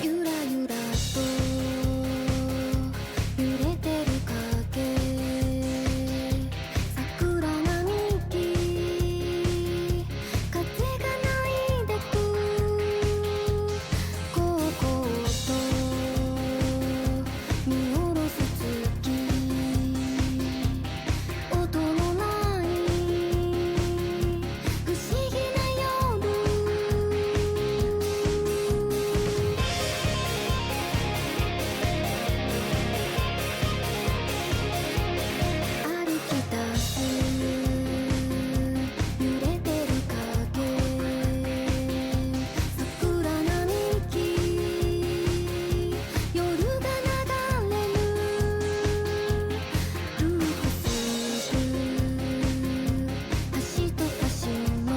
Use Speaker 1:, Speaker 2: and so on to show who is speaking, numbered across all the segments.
Speaker 1: ゆらゆらと揺れてる影桜並木風が泣いてくこうこうと見下ろす月音のない不思議な夜歩き出す揺れてる影桜並木夜が流れるループする橋と橋の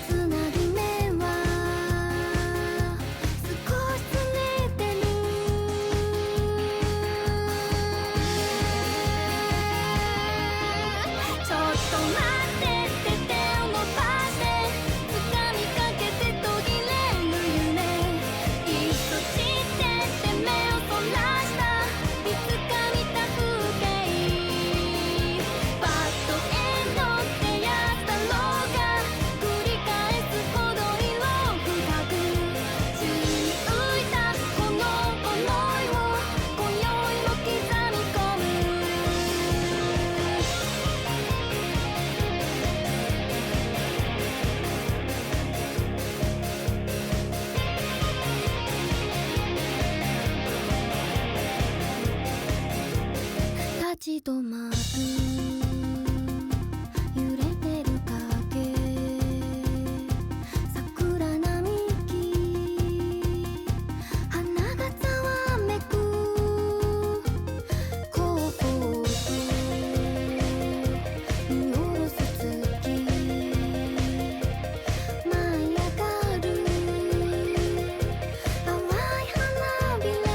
Speaker 1: つなぎ目は少しずれてるちょっと待ってって手を伸ばして掴みかけて途切れる夢一度散ってって目をそらしたいつか見た風景バッドエンドってやったろうが繰り返すほど色深く宙に浮いたこの想いを今宵も刻み込む立ち止まる揺れてる影桜並木花がざわめくこうこうと見下ろす月舞い上がる淡い花びら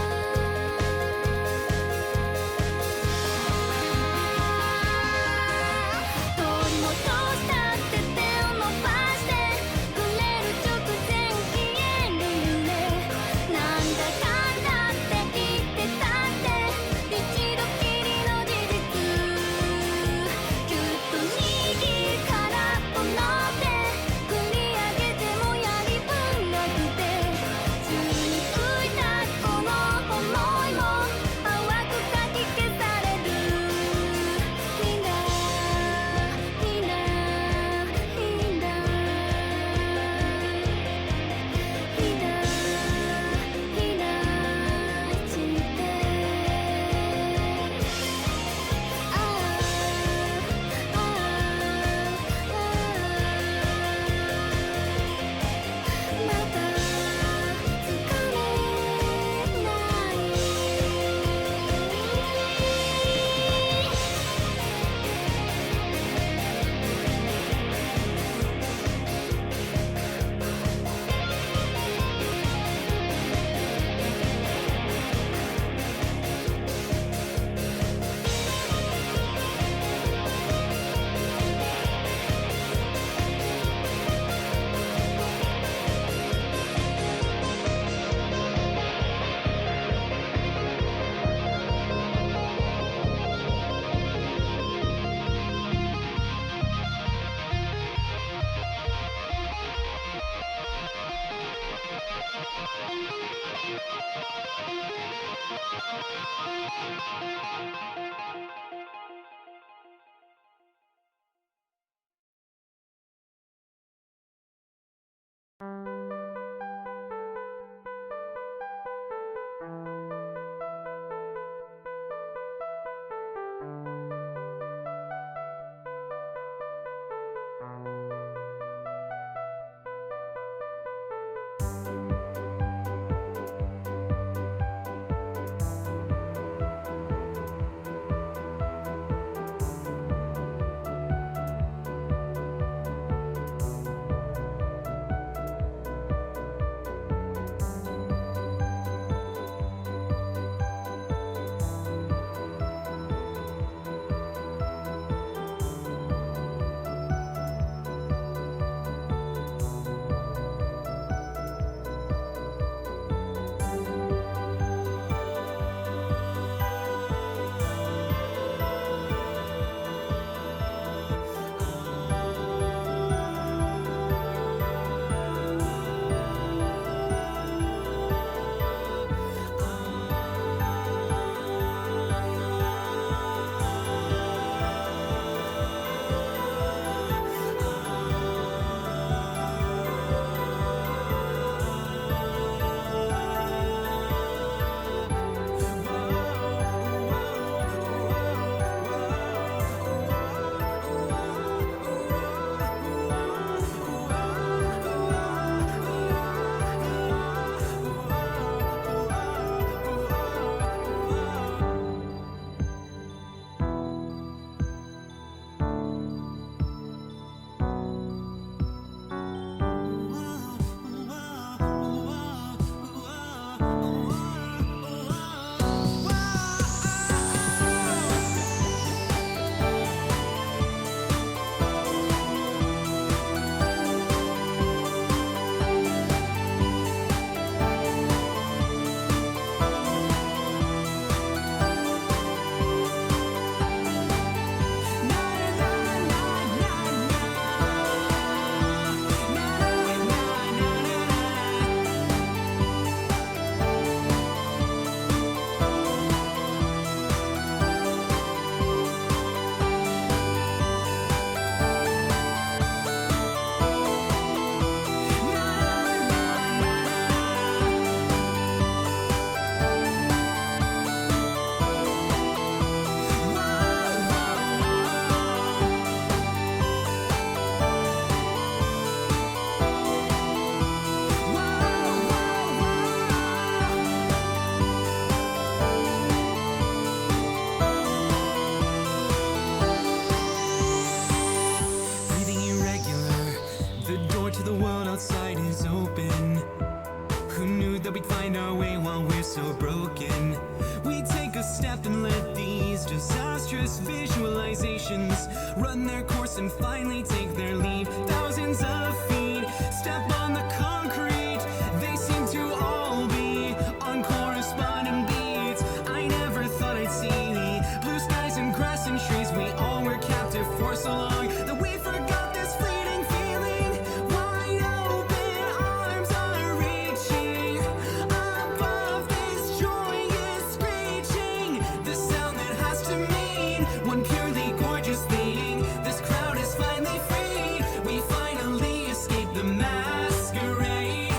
Speaker 2: that we'd find our way while we're so broken. We take a step and let these disastrous visualizations run their course and finally take their leave. Thousands of feet step on the concrete. They seem to all be on corresponding beats. I never thought I'd see blue skies and grass and trees. We all were captive for so long that we forgot this fleeting feeling. Wide open arms are reaching above. This joyous screeching, the sound that has to mean one purely gorgeous thing. This crowd is finally free. We finally escape the masquerade.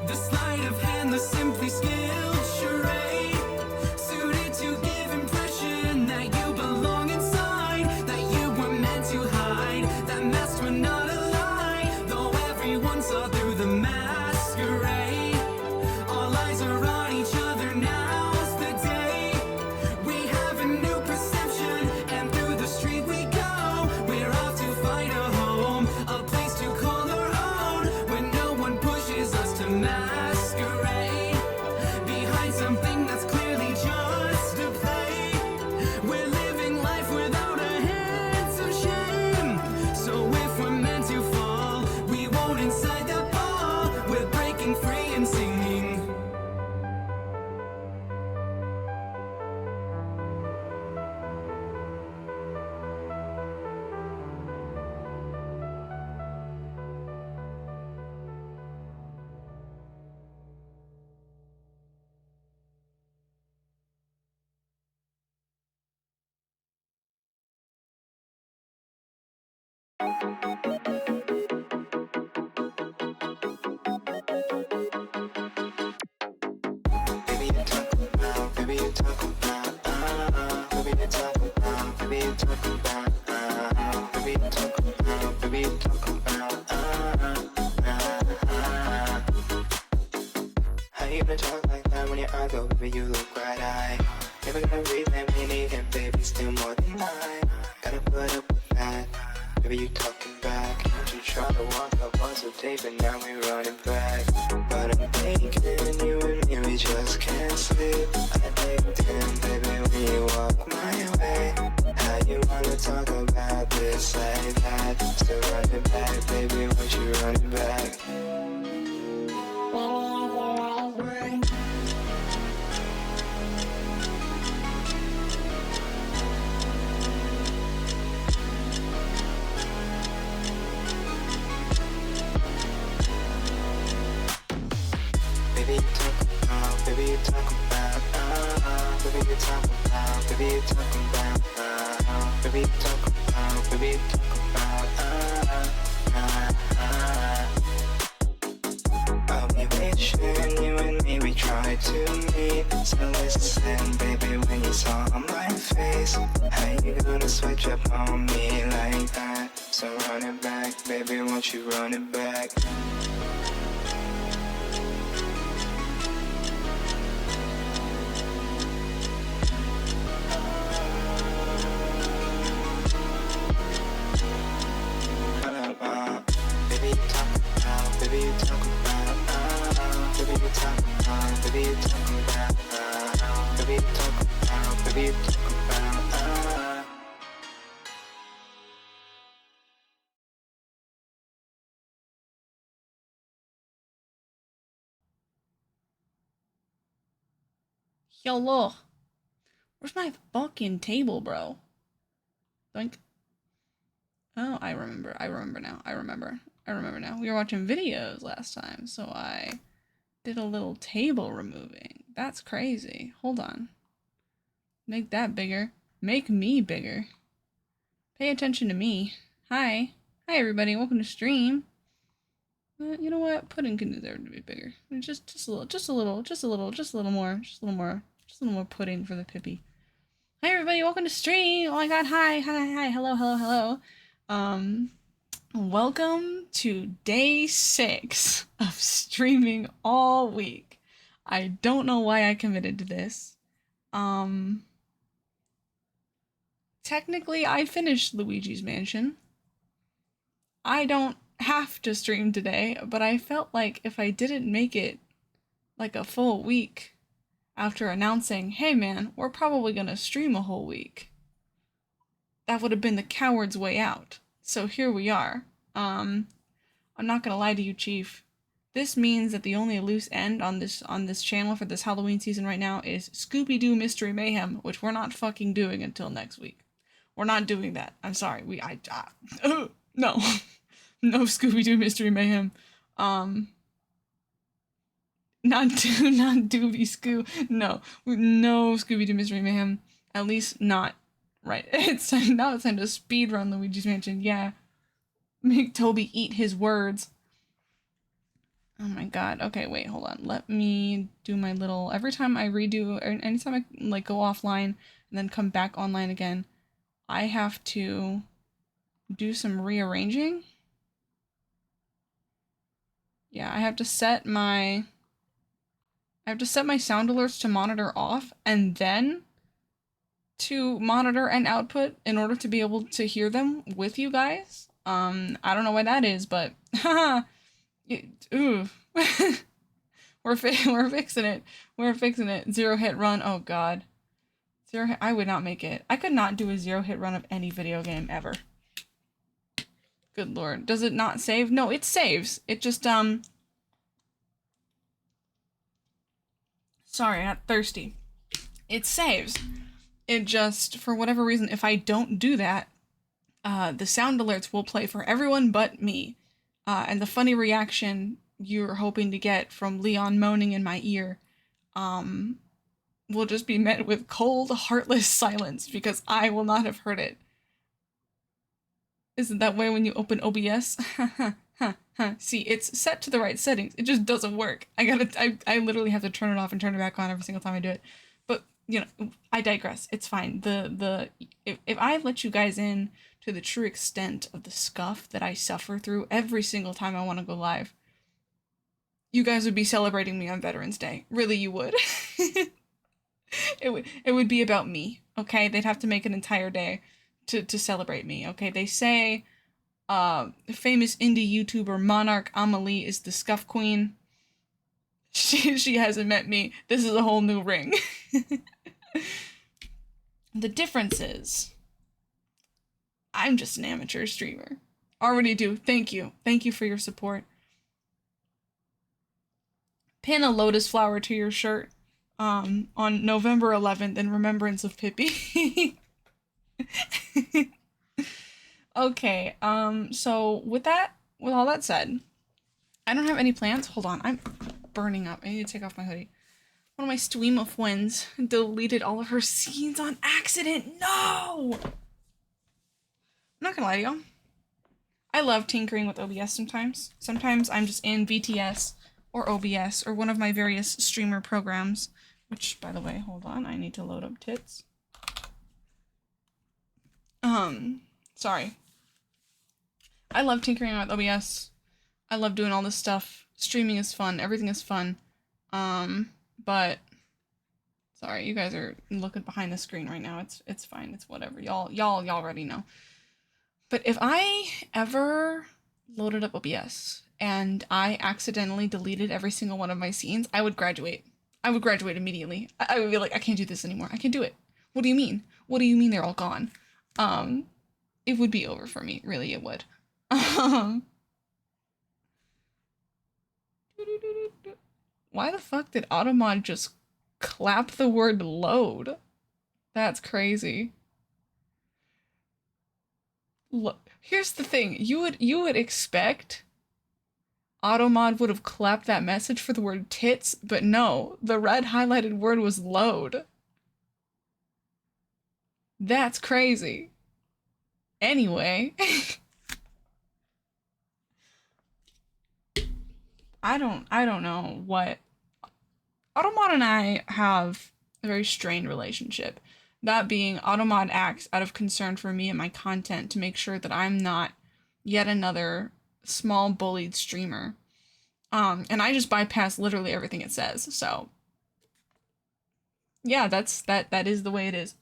Speaker 2: The sleight of hand, the simply skilled charade, suited to give impression that you belong inside, that you were meant to hide, that masks were not a lie, though everyone saw through the masquerade. All eyes are on each other, now's the day. We have a new perception, and through the street we go. We're off to find a home, a place to call our own, where no one pushes us to masquerade behind something that's clearly just a play. We're living life without a hint of shame. So if we're meant to fall, we won't inside that ball. We're breaking free and singing.
Speaker 3: Baby, you talk about, baby, you talk about, baby, you talk about, baby, you talk about, baby, you talk about, baby, you talk about, How you gonna talk like that when your eyes go, baby, you look right-eyed. Never gonna read that meaning, and baby, still more than mine. Gotta put up with that, baby, you talking back. You try to walk up once a day, but now we running back. But I'm thinking you and me, we just can't sleep. Addicted, baby, when you walk my way. How you wanna talk about this like that? Still running back, baby, won't you run it back? Baby, you talk about, baby, you talk about, baby, you talk about, baby, you talk about, baby, you talk about, baby, you talk about, I'll be wishing you and me, we try to meet. So listen, baby, when you saw my face, how you gonna switch up on me like that? So run it back, baby, won't you run it back? Baby, you talk about, baby, you talk about, baby, you talk about, baby, you talk about, baby, you talk about, baby, you talk about.
Speaker 4: Hello. Where's my fucking table, bro? Think. Oh, I remember now. I remember now. We were watching videos last time, so I did a little table removing. That's crazy. Hold on. Make that bigger. Make me bigger. Pay attention to me. Hi. Hi, everybody. Welcome to stream. You know what? Pudding can deserve to be bigger. Just a little more pudding for the Pippi. Hi, everybody. Welcome to stream. Oh my god. Hi. Hello. Welcome to day 6 of streaming all week. I don't know why I committed to this. Technically, I finished Luigi's Mansion. I don't have to stream today, but I felt like if I didn't make it like a full week after announcing, hey man, we're probably gonna stream a whole week. That would have been the coward's way out. So here we are. I'm not gonna lie to you, Chief. This means that the only loose end on this channel for this Halloween season right now is Scooby-Doo Mystery Mayhem, which we're not fucking doing until next week. We're not doing that. I'm sorry. No. No Scooby-Doo Mystery Mayhem. Not Doobie Scoo. No Scooby-Doo Mystery Mayhem. At least not right. Now it's time to speedrun Luigi's Mansion. Yeah. Make Toby eat his words. Oh my god. Okay, wait, hold on. Let me do my little... Every time I redo... Or anytime I, like, go offline and then come back online again, I have to do some rearranging. Yeah, I have to set my sound alerts to monitor off and then to monitor and output in order to be able to hear them with you guys. I don't know why that is, but haha. Ooh. We're fixing it. We're fixing it. 0-hit run. Oh god. I would not make it. I could not do a 0-hit run of any video game ever. Good lord. Does it not save? No, it saves. It just, sorry, I got thirsty. It saves. It just, for whatever reason, if I don't do that, the sound alerts will play for everyone but me. And the funny reaction you're hoping to get from Leon moaning in my ear, will just be met with cold, heartless silence because I will not have heard it. Isn't that way when you open OBS? See, it's set to the right settings. It just doesn't work. I literally have to turn it off and turn it back on every single time I do it. But, you know, I digress. It's fine. If I let you guys in to the true extent of the scuff that I suffer through every single time I want to go live, you guys would be celebrating me on Veterans Day. Really, you would. It would be about me, okay? They'd have to make an entire day to celebrate me, okay? They say famous indie YouTuber Monarch Amelie is the scuff queen. She hasn't met me. This is a whole new ring. The difference is, I'm just an amateur streamer. Already do. Thank you. Thank you for your support. Pin a lotus flower to your shirt on November 11th in remembrance of Pippi. Okay, so with all that said, I don't have any plans. Hold on, I'm burning up. I need to take off my hoodie. One of my stream of friends deleted all of her scenes on accident. No! I'm not gonna lie to y'all. I love tinkering with OBS sometimes. Sometimes I'm just in VTS or OBS or one of my various streamer programs, which, by the way, hold on, I need to load up tits. Sorry. I love tinkering with OBS. I love doing all this stuff. Streaming is fun. Everything is fun. But sorry, you guys are looking behind the screen right now. It's fine. It's whatever. Y'all already know. But if I ever loaded up OBS and I accidentally deleted every single one of my scenes, I would graduate. I would graduate immediately. I would be like, I can't do this anymore. I can't do it. What do you mean? What do you mean they're all gone? It would be over for me. Really, it would. Why the fuck did Automod just clap the word load? That's crazy. Look, here's the thing. You would expect Automod would have clapped that message for the word tits, but no, the red highlighted word was load. That's crazy. Anyway, I don't know what. Automod and I have a very strained relationship. That being, Automod acts out of concern for me and my content to make sure that I'm not yet another small bullied streamer. And I just bypass literally everything it says. So yeah, that is the way it is.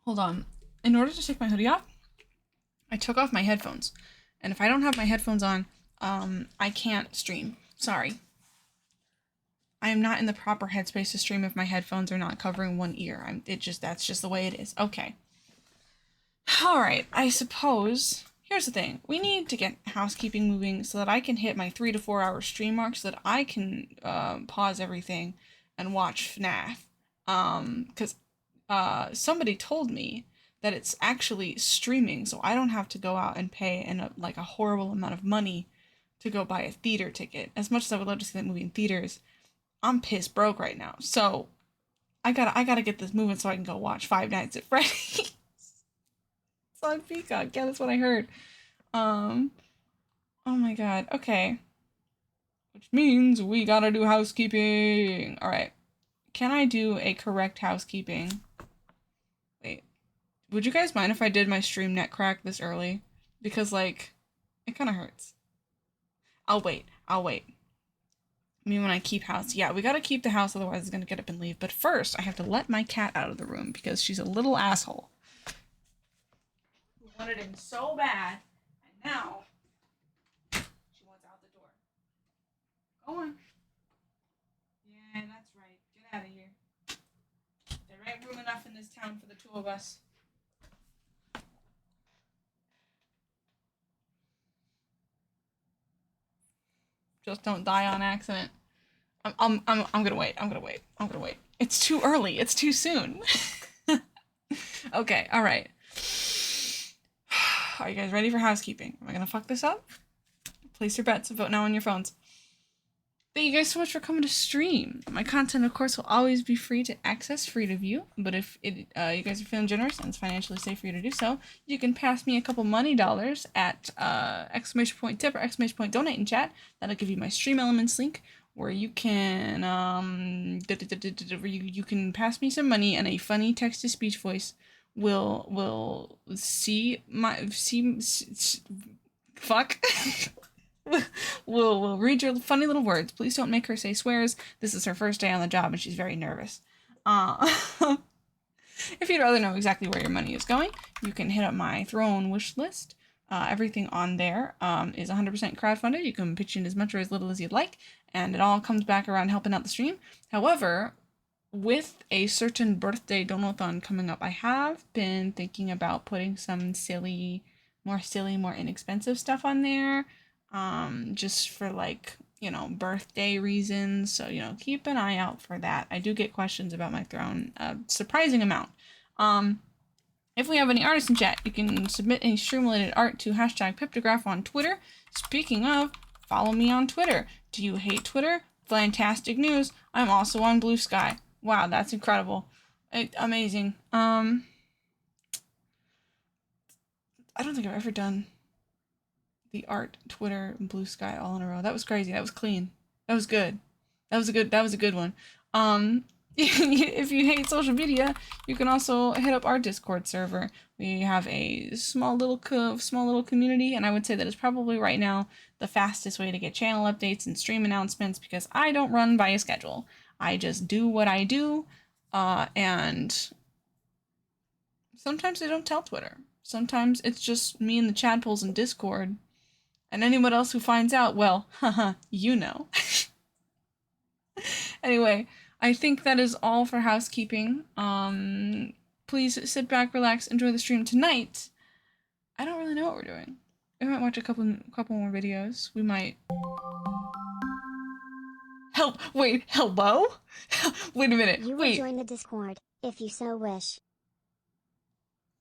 Speaker 4: Hold on. In order to take my hoodie off, I took off my headphones. And if I don't have my headphones on, I can't stream. Sorry. I am not in the proper headspace to stream if my headphones are not covering one ear. That's just the way it is. Okay. All right. I suppose here's the thing. We need to get housekeeping moving so that I can hit my 3 to 4 hour stream mark so that I can pause everything and watch FNAF. Because somebody told me that it's actually streaming, so I don't have to go out and pay like a horrible amount of money to go buy a theater ticket. As much as I would love to see that movie in theaters, I'm pissed broke right now. So I gotta get this moving so I can go watch Five Nights at Freddy's. It's on Peacock. Yeah, that's what I heard. Oh my god. Okay. Which means we gotta do housekeeping. Alright. Can I do a correct housekeeping? Wait. Would you guys mind if I did my stream net crack this early? Because, like, it kind of hurts. I'll wait. I mean, when I keep house. Yeah, we gotta keep the house, otherwise it's gonna get up and leave. But first, I have to let my cat out of the room because she's a little asshole. Who wanted in so bad, and now she wants out the door. Go on. Yeah, that's right. Get out of here. There ain't room enough in this town for the two of us. Just don't die on accident. I'm gonna wait. It's too early. It's too soon. Okay, alright. Are you guys ready for housekeeping? Am I gonna fuck this up? Place your bets. Vote now on your phones. Thank you guys so much for coming to stream. My content, of course, will always be free to access, free to view. But if you guys are feeling generous and it's financially safe for you to do so, you can pass me a couple money dollars at !tip or !donate in chat. That'll give you my Stream Elements link, where you can you can pass me some money, and a funny text-to-speech voice will fuck. We'll read your funny little words. Please don't make her say swears. This is her first day on the job and she's very nervous. If you'd rather know exactly where your money is going, you can hit up my Throne wish list. Everything on there is 100% crowdfunded. You can pitch in as much or as little as you'd like, and it all comes back around helping out the stream. However, with a certain birthday donathon coming up, I have been thinking about putting some more inexpensive stuff on there. Just for, like, you know, birthday reasons. So, you know, keep an eye out for that. I do get questions about my Throne, surprising amount. If we have any artists in chat, you can submit any stream-related art to #Piptograph on Twitter. Speaking of, follow me on Twitter. Do you hate Twitter? Fantastic news. I'm also on Blue Sky. Wow, that's incredible. Amazing. I don't think I've ever done the art, Twitter, and Blue Sky all in a row. That was crazy. That was clean. That was good. That was a good one. If you hate social media, you can also hit up our Discord server. We have a small little community, and I would say that it's probably right now the fastest way to get channel updates and stream announcements, because I don't run by a schedule. I just do what I do, and sometimes I don't tell Twitter. Sometimes it's just me and the Chadpoles in Discord. And anyone else who finds out, well, haha, you know. Anyway, I think that is all for housekeeping. Please sit back, relax, enjoy the stream tonight. I don't really know what we're doing. We might watch a couple more videos. We might... Wait, hello? Wait a minute,
Speaker 5: You will
Speaker 4: wait.
Speaker 5: join the Discord, if you so wish.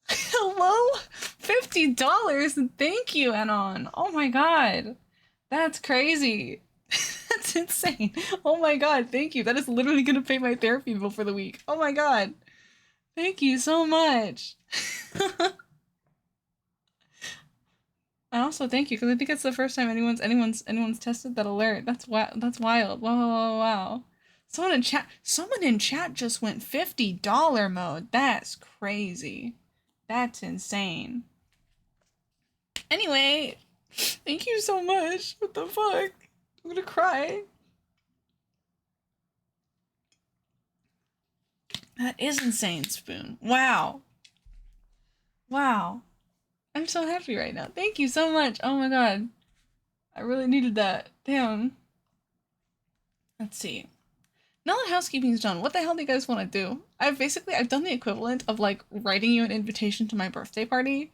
Speaker 4: Hello? $50? Thank you, Anon. Oh my god. That's crazy. That's insane. Oh my god, thank you. That is literally gonna pay my therapy bill for the week. Oh my god. Thank you so much. And also thank you, because I think it's the first time anyone's tested that alert. That's wild. Wow. Someone in chat just went $50 mode. That's crazy. That's insane. Anyway, thank you so much. What the fuck? I'm gonna cry. That is insane, Spoon. Wow. I'm so happy right now. Thank you so much. Oh my god. I really needed that. Damn. Let's see. Now that housekeeping's done, what the hell do you guys want to do? I've done the equivalent of like writing you an invitation to my birthday party,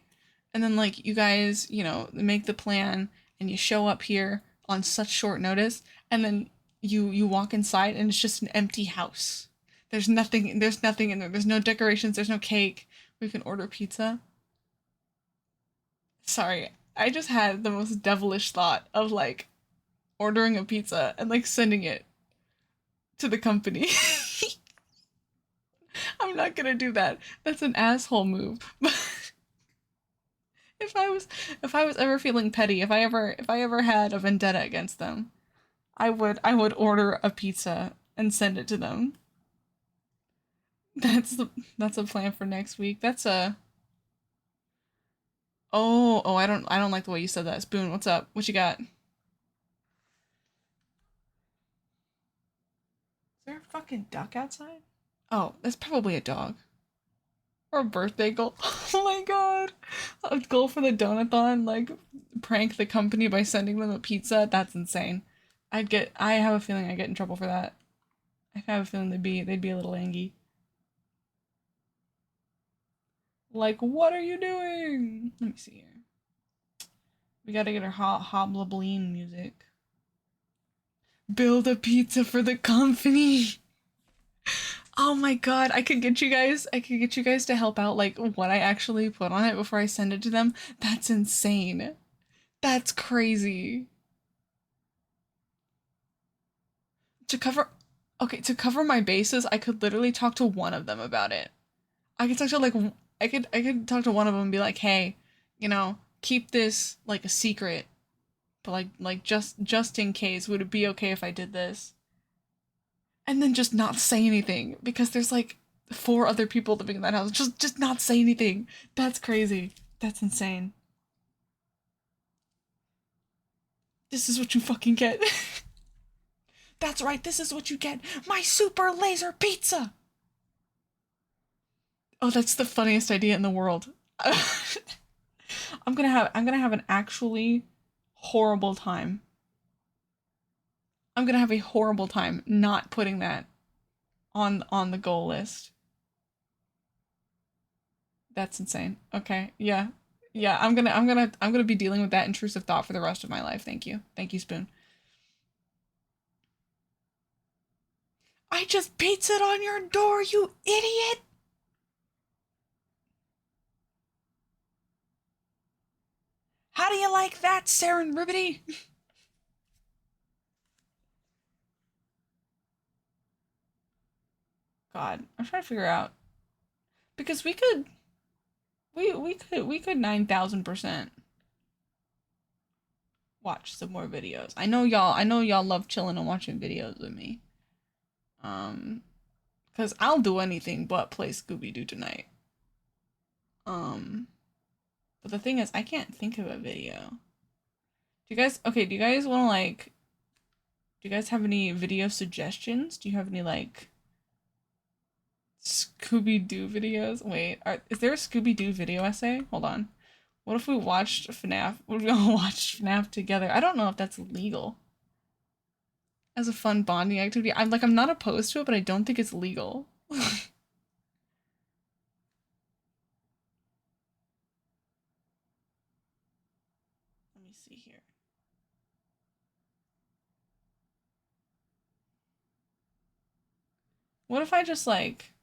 Speaker 4: and then like you guys, you know, make the plan and you show up here on such short notice, and then you walk inside and it's just an empty house. There's nothing in there. There's no decorations, there's no cake. We can order pizza. Sorry, I just had the most devilish thought of like ordering a pizza and like sending it to the company. I'm not gonna do that. That's an asshole move. if I was ever feeling petty, if I ever had a vendetta against them, I would order a pizza and send it to them. That's a plan for next week. That's a Oh, I don't like the way you said that. Spoon, what's up? What you got? Is there a fucking duck outside? Oh, that's probably a dog. Or a birthday goal. Oh my god. A goal for the donathon, like prank the company by sending them a pizza. That's insane. I have a feeling I'd get in trouble for that. I have a feeling they'd be a little angry. Like, what are you doing? Let me see here. We gotta get our hobblebleen music. Build a pizza for the company. Oh my god, I could get you guys to help out like what I actually put on it before I send it to them. That's insane. That's crazy. To cover my bases, I could literally talk to one of them about it. I could talk to like I could talk to one of them and be like, "Hey, you know, keep this like a secret, but like just in case, would it be okay if I did this?" And then just not say anything because there's like 4 other people living in that house. Just not say anything. That's crazy. That's insane. This is what you fucking get. That's right, this is what you get. My super laser pizza. Oh, that's the funniest idea in the world. I'm gonna have an actually horrible time. I'm gonna have a horrible time not putting that on the goal list. That's insane. Okay, yeah. Yeah, I'm gonna be dealing with that intrusive thought for the rest of my life. Thank you. Thank you, Spoon. I just pizzaed on your door, you idiot! How do you like that, serendipity? God, I'm trying to figure out because we could 9,000% watch some more videos. I know y'all love chilling and watching videos with me. Cause I'll do anything but play Scooby-Doo tonight. But the thing is, I can't think of a video. Do you guys want to like, do you guys have any video suggestions? Do you have any like Scooby-Doo videos? Wait, is there a Scooby-Doo video essay? Hold on. What if we watched FNAF? What if we all watched FNAF together? I don't know if that's legal. As a fun bonding activity. I'm not opposed to it, but I don't think it's legal. Let me see here. What if I just like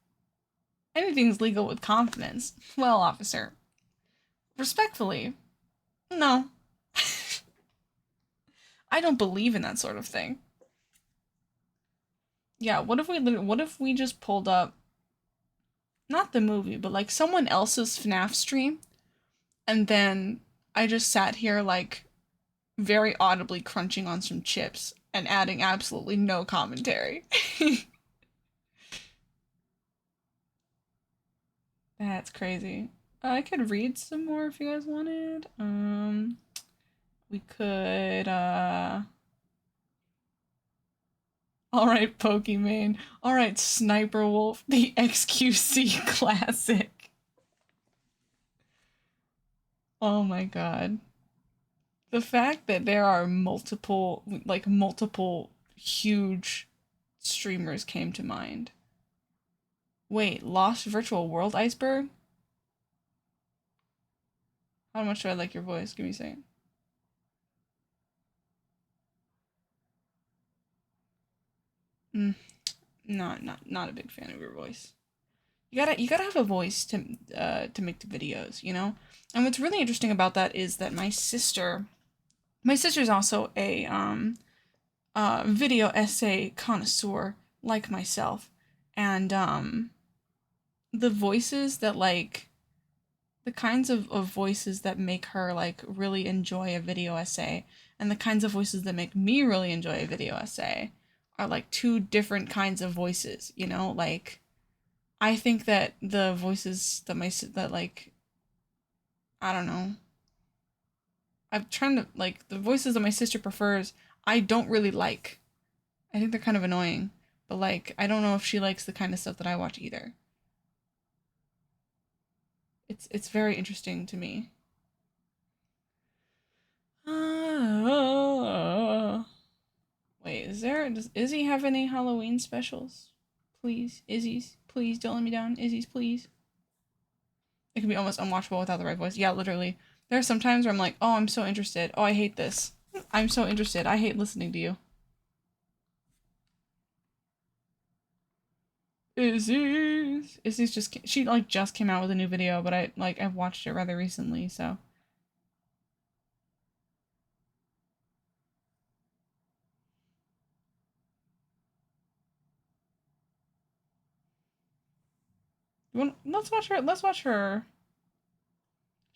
Speaker 4: anything's legal with confidence? Well, officer, respectfully, no. I don't believe in that sort of thing. Yeah, what if we just pulled up not the movie, but like someone else's FNAF stream, and then I just sat here like very audibly crunching on some chips and adding absolutely no commentary. That's crazy. I could read some more if you guys wanted. We could, Alright, Pokimane. Alright, Sniper Wolf, the XQC classic. Oh my god. The fact that there are multiple huge streamers came to mind. Wait, Lost Virtual World Iceberg? How much do I like your voice? Give me a second. Not a big fan of your voice. You gotta have a voice to make the videos, you know? And what's really interesting about that is that my sister's also a video essay connoisseur like myself. And the voices that like the kinds of voices that make her like really enjoy a video essay and the kinds of voices that make me really enjoy a video essay are like two different kinds of voices, you know? Like I think that the voices that like I don't know. I'm trying to like the voices that my sister prefers, I don't really like. I think they're kind of annoying, but like I don't know if she likes the kind of stuff that I watch either. It's very interesting to me. Wait, does Izzy have any Halloween specials? Please, Izzy's, please don't let me down. Izzy's, please. It can be almost unwatchable without the right voice. Yeah, literally. There are some times where I'm like, oh, I'm so interested. Oh, I hate this. I'm so interested. I hate listening to you. Izzy's she like just came out with a new video, but I've watched it rather recently, so. Let's watch her.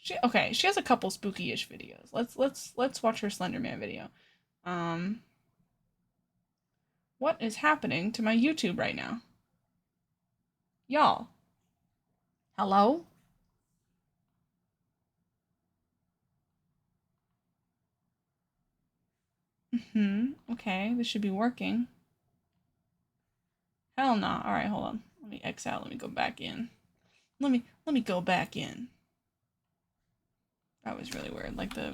Speaker 4: She has a couple spooky-ish videos. Let's watch her Slenderman video. What is happening to my YouTube right now? Y'all. Hello? Okay, this should be working. Hell no. Alright, hold on. Let me X out. Let me go back in. Let me go back in. That was really weird. Like the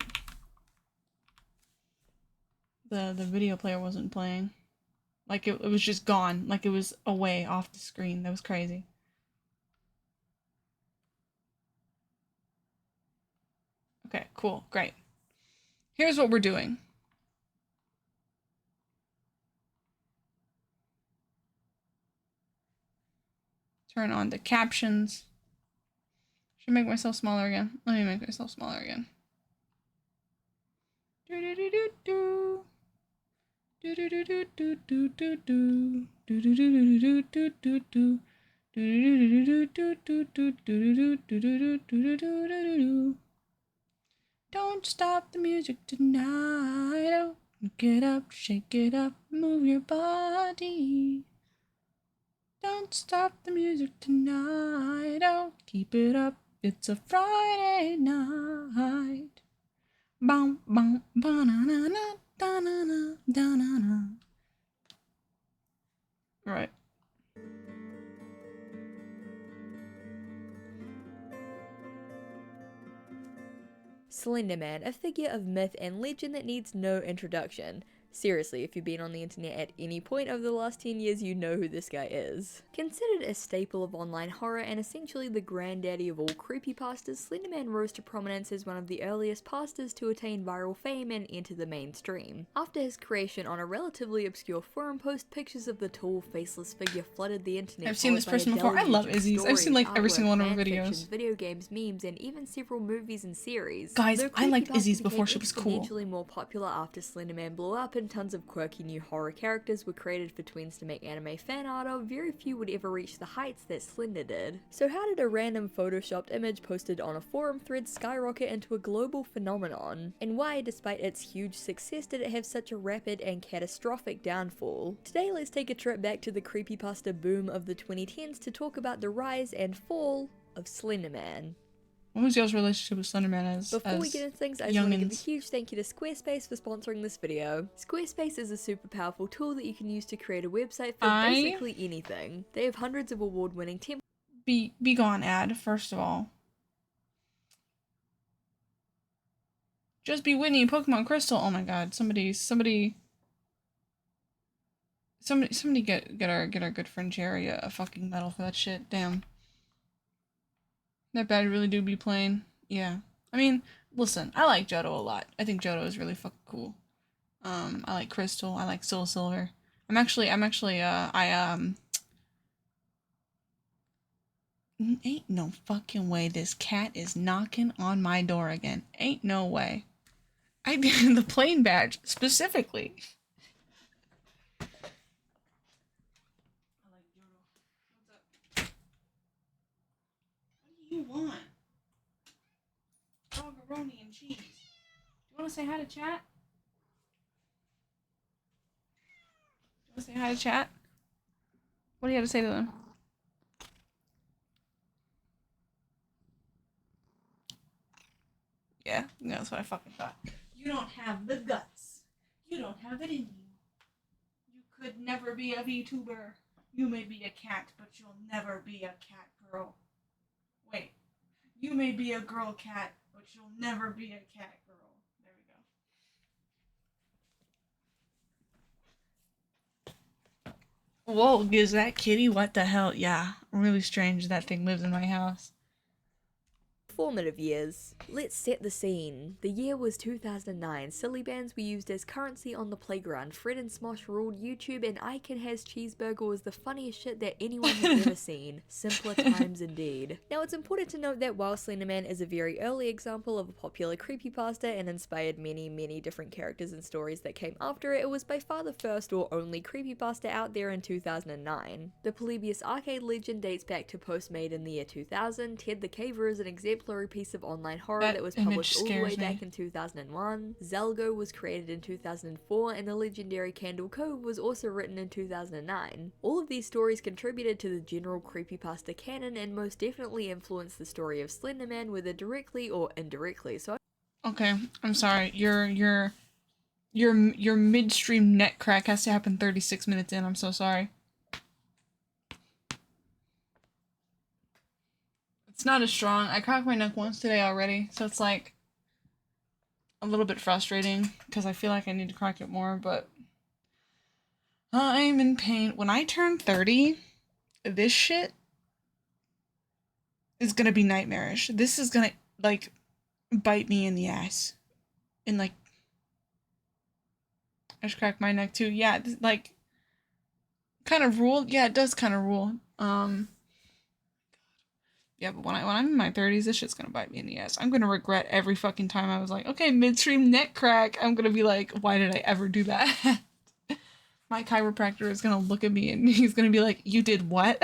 Speaker 4: video player wasn't playing. Like it was just gone. Like it was away off the screen. That was crazy. Okay, cool. Great. Here's what we're doing. Turn on the captions. Should I make myself smaller again? Let me make myself smaller again. Don't stop the music tonight. Oh, get up, shake it up, move your body. Don't stop the music tonight. Oh, keep it up. It's a Friday night. Bum bum banana da-na-na da-na-na. Right.
Speaker 6: Slenderman, a figure of myth and legend that needs no introduction. Seriously, if you've been on the internet at any point over the last 10 years, you know who this guy is. Considered a staple of online horror and essentially the granddaddy of all creepypastas, Slenderman rose to prominence as one of the earliest pastas to attain viral fame and enter the mainstream. After his creation on a relatively obscure forum post, pictures of the tall, faceless figure flooded the internet.
Speaker 4: I've seen this person before. I love Izzy's. I've seen like every single one of her videos.
Speaker 6: Video games, memes, and even several movies and series.
Speaker 4: Guys, I liked Izzy's before she was cool.
Speaker 6: Exponentially more popular after Slenderman blew up, and tons of quirky new horror characters were created for tweens to make anime fan art of. Very few would ever reach the heights that Slender did. So how did a random photoshopped image posted on a forum thread skyrocket into a global phenomenon? And why, despite its huge success, did it have such a rapid and catastrophic downfall? Today let's take a trip back to the creepypasta boom of the 2010s to talk about the rise and fall of Slenderman.
Speaker 4: What was y'all's relationship with Slenderman
Speaker 6: Before we get into things, I just want to give a huge thank you to Squarespace for sponsoring this video. Squarespace is a super powerful tool that you can use to create a website for basically anything. They have hundreds of award-winning templates.
Speaker 4: Be gone, ad, first of all. Just be Whitney, Pokemon Crystal. Oh my god, somebody. Somebody get our good friend Jerry a fucking medal for that shit. Damn. That bad really do be playing. Yeah. I mean, listen, I like Johto a lot. I think Johto is really fucking cool. I like Crystal. I like Soul Silver. Ain't no fucking way this cat is knocking on my door again. Ain't no way. I did the plane badge specifically. I like Johto. What's up? What do you want? Doggeroni and cheese. Do you want to say hi to chat? Do you want to say hi to chat? What do you have to say to them? Yeah, that's what I fucking thought. You don't have the guts. You don't have it in you. You could never be a VTuber. You may be a cat, but you'll never be a cat girl. Wait. You may be a girl cat, but you'll never be a cat girl. There we go. Whoa, is that kitty? What the hell? Yeah, really strange that thing lives in my house.
Speaker 6: Formative years. Let's set the scene. The year was 2009. Silly bands were used as currency on the playground. Fred and Smosh ruled YouTube, and Icon Has Cheeseburger was the funniest shit that anyone has ever seen. Simpler times indeed. Now, it's important to note that while Slenderman is a very early example of a popular creepypasta and inspired many different characters and stories that came after it, it was by far the first or only creepypasta out there in 2009. The Polybius arcade legend dates back to posts made in the year 2000. Ted the Caver is an exemplary piece of online horror that was published all the way back in 2001. Zelgo was created in 2004, and the legendary Candle Cove was also written in 2009. All of these stories contributed to the general creepypasta canon and most definitely influenced the story of Slenderman, whether directly or indirectly. So
Speaker 4: okay, I'm sorry. Your midstream net crack has to happen 36 minutes in. I'm so sorry. It's not as strong. I cracked my neck once today already, so it's like a little bit frustrating because I feel like I need to crack it more, but I'm in pain. When I turn 30, this shit is gonna be nightmarish. This is gonna, like, bite me in the ass. And, like, I just cracked my neck too. Yeah, like, kind of rule. Yeah, it does kind of rule. Yeah, but when I'm in my 30s, this shit's gonna bite me in the ass. I'm gonna regret every fucking time I was like, okay, midstream neck crack. I'm gonna be like, why did I ever do that? My chiropractor is gonna look at me and he's gonna be like, you did what?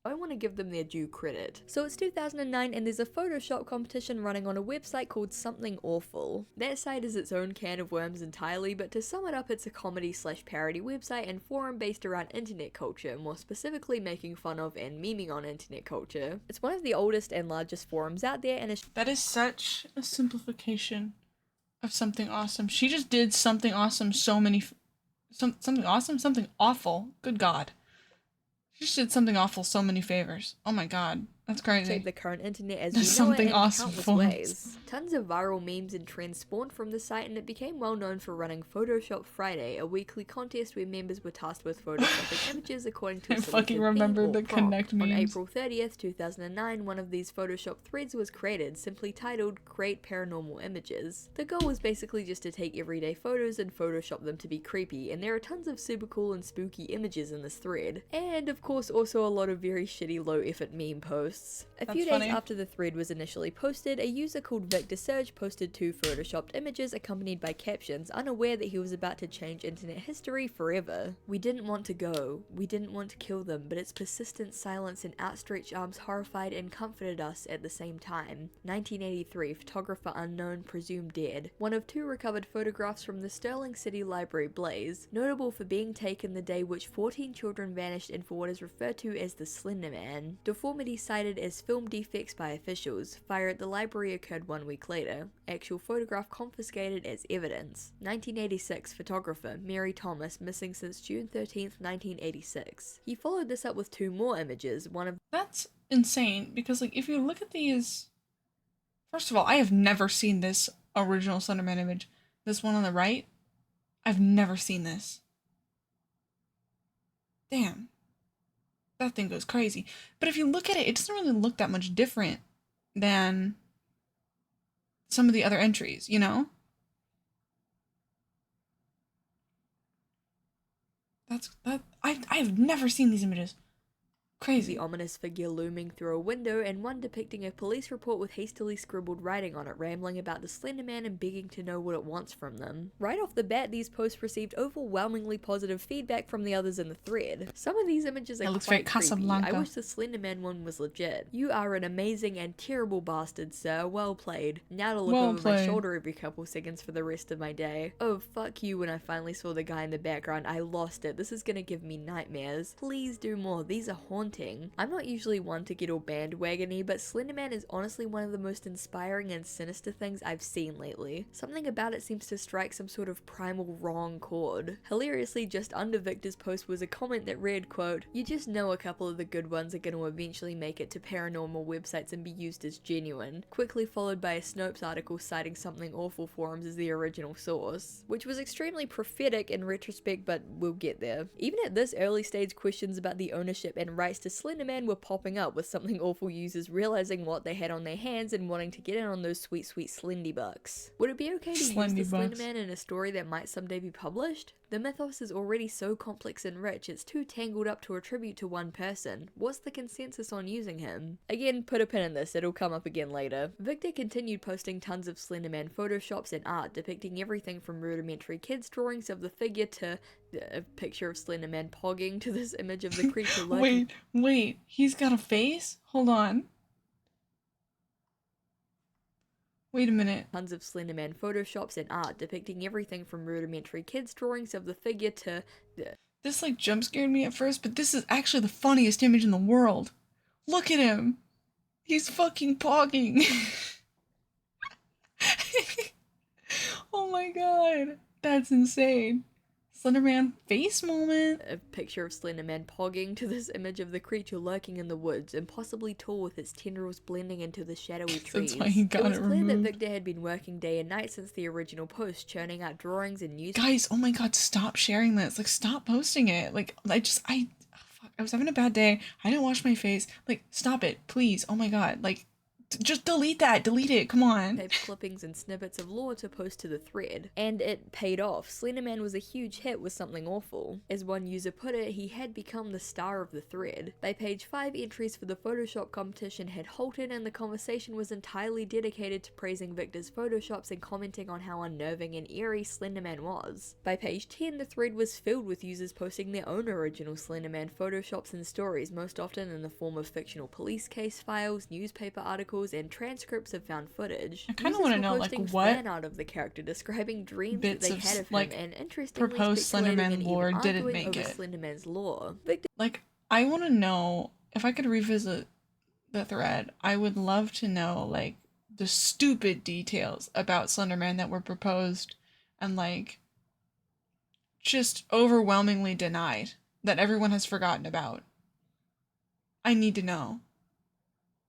Speaker 6: I want to give them their due credit. So it's 2009 and there's a Photoshop competition running on a website called Something Awful. That site is its own can of worms entirely, but to sum it up, it's a comedy/parody website and forum based around internet culture, more specifically making fun of and memeing on internet culture. It's one of the oldest and largest forums out there, and it's
Speaker 4: That is such a simplification of something awesome. She just did something awesome something awesome? Something awful. Good God. She just did something awful so many favors. Oh my god. That's crazy.
Speaker 6: shaped the current internet as
Speaker 4: There's
Speaker 6: we know it
Speaker 4: something
Speaker 6: in
Speaker 4: awesome
Speaker 6: countless
Speaker 4: for it.
Speaker 6: ways. Tons of viral memes and trends spawned from the site, and it became well known for running Photoshop Friday, a weekly contest where members were tasked with photoshopping images according to a
Speaker 4: I
Speaker 6: selected
Speaker 4: fucking remember
Speaker 6: theme or
Speaker 4: the
Speaker 6: prompt.
Speaker 4: Connect
Speaker 6: On
Speaker 4: memes.
Speaker 6: April 30th, 2009, one of these Photoshop threads was created, simply titled Create Paranormal Images. The goal was basically just to take everyday photos and Photoshop them to be creepy, and there are tons of super cool and spooky images in this thread. And of course also a lot of very shitty low effort meme posts. A few
Speaker 4: That's
Speaker 6: days
Speaker 4: funny.
Speaker 6: after the thread was initially posted, a user called Victor Surge posted 2 photoshopped images accompanied by captions, unaware that he was about to change internet history forever. We didn't want to go. We didn't want to kill them, but its persistent silence and outstretched arms horrified and comforted us at the same time. 1983, photographer unknown, presumed dead. One of 2 recovered photographs from the Sterling City Library blaze, notable for being taken the day which 14 children vanished and for what is referred to as the Slender Man. Deformity cited as film defects by officials. Fire at the library occurred 1 week later. Actual photograph confiscated as evidence. 1986, photographer Mary Thomas missing since June 13th, 1986. He followed this up with 2 more images, one of
Speaker 4: That's insane because, like, if you look at these, first of all, I have never seen this original Slenderman image. This one on the right, I've never seen this. Damn. That thing goes crazy. But if you look at it, it doesn't really look that much different than some of the other entries, you know? I've never seen these images. Crazy.
Speaker 6: The ominous figure looming through a window, and one depicting a police report with hastily scribbled writing on it, rambling about the Slender Man and begging to know what it wants from them. Right off the bat, these posts received overwhelmingly positive feedback from the others in the thread. Some of these images are
Speaker 4: looks very
Speaker 6: quite creepy.
Speaker 4: Casablanca.
Speaker 6: I wish the Slender Man one was legit. You are an amazing and terrible bastard, sir. Well played. Now to look
Speaker 4: Well
Speaker 6: over my
Speaker 4: played.
Speaker 6: shoulder every couple seconds for the rest of my day. Oh, fuck you. When I finally saw the guy in the background, I lost it. This is gonna give me nightmares. Please do more. These are haunting. I'm not usually one to get all bandwagony, but Slender Man is honestly one of the most inspiring and sinister things I've seen lately. Something about it seems to strike some sort of primal wrong chord. Hilariously, just under Victor's post was a comment that read, quote, "You just know a couple of the good ones are going to eventually make it to paranormal websites and be used as genuine," quickly followed by a Snopes article citing Something Awful forums as the original source, which was extremely prophetic in retrospect, but we'll get there. Even at this early stage, questions about the ownership and rights to Slender Man were popping up, with Something Awful users realizing what they had on their hands and wanting to get in on those sweet Slendy bucks. Would it be okay to use
Speaker 4: Slendy
Speaker 6: the Slender
Speaker 4: bucks.
Speaker 6: Man in a story that might someday be published? The mythos is already so complex and rich, it's too tangled up to attribute to one person. What's the consensus on using him? Again, put a pin in this, it'll come up again later. Victor continued posting tons of Slender Man photoshops and art depicting everything from rudimentary kids drawings of the figure to a picture of Slender Man pogging to this image of the creature lurking.
Speaker 4: Wait, he's got a face? Hold on. Wait a minute.
Speaker 6: Tons of Slender Man photoshops and art depicting everything from rudimentary kids drawings of the figure to
Speaker 4: This like jump scared me at first, but this is actually the funniest image in the world. Look at him. He's fucking pogging. Oh my god. That's insane. Slenderman face moment.
Speaker 6: a picture of Slender Man pogging to this image of the creature lurking in the woods, impossibly tall with its tendrils blending into the shadowy trees.
Speaker 4: That's why he got
Speaker 6: it was
Speaker 4: it
Speaker 6: clear that
Speaker 4: removed.
Speaker 6: Victor had been working day and night since the original post, churning out drawings and news.
Speaker 4: Guys, oh my god, stop sharing this. Like, stop posting it. Like, fuck, I was having a bad day. I didn't wash my face. Like, stop it, please. Oh my god. Like, just delete that. Delete it. Come on.
Speaker 6: Paper clippings and snippets of lore to post to the thread. And it paid off. Slenderman was a huge hit with Something Awful. As one user put it, he had become the star of the thread. By page 5, entries for the Photoshop competition had halted and the conversation was entirely dedicated to praising Victor's photoshops and commenting on how unnerving and eerie Slenderman was. By page 10, the thread was filled with users posting their own original Slenderman photoshops and stories, most often in the form of fictional police case files, newspaper articles, and transcripts of found footage.
Speaker 4: I kinda
Speaker 6: Users
Speaker 4: wanna
Speaker 6: were
Speaker 4: know, like,
Speaker 6: posting
Speaker 4: what
Speaker 6: fan art of the character, describing dreams that
Speaker 4: bits
Speaker 6: they
Speaker 4: of,
Speaker 6: had of
Speaker 4: like,
Speaker 6: him, and interestingly
Speaker 4: proposed
Speaker 6: speculating
Speaker 4: Slenderman
Speaker 6: and
Speaker 4: lore
Speaker 6: even
Speaker 4: didn't
Speaker 6: arguing
Speaker 4: make
Speaker 6: over
Speaker 4: it.
Speaker 6: Slenderman's lore. Victor
Speaker 4: Like, I want to know, if I could revisit the thread, I would love to know, like, the stupid details about Slenderman that were proposed and, like, just overwhelmingly denied that everyone has forgotten about. I need to know.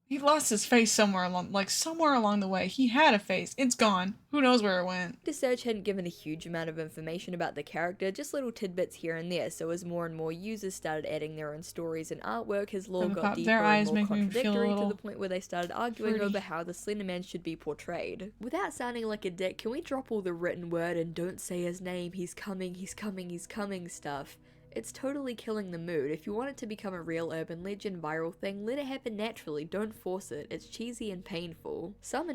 Speaker 4: He lost his face somewhere along the way. He had a face. It's gone. Who knows where it went?
Speaker 6: The search hadn't given a huge amount of information about the character, just little tidbits here and there, so as more and more users started adding their own stories and artwork, his lore
Speaker 4: From the
Speaker 6: got
Speaker 4: top,
Speaker 6: deeper
Speaker 4: their eyes
Speaker 6: and more
Speaker 4: make me feel a
Speaker 6: contradictory to
Speaker 4: little
Speaker 6: the point where they started arguing
Speaker 4: fruity.
Speaker 6: over how the Slenderman should be portrayed. Without sounding like a dick, can we drop all the written word and don't say his name, he's coming stuff? It's totally killing the mood. If you want it to become a real urban legend viral thing, let it happen naturally, don't force it. It's cheesy and painful. Some
Speaker 4: only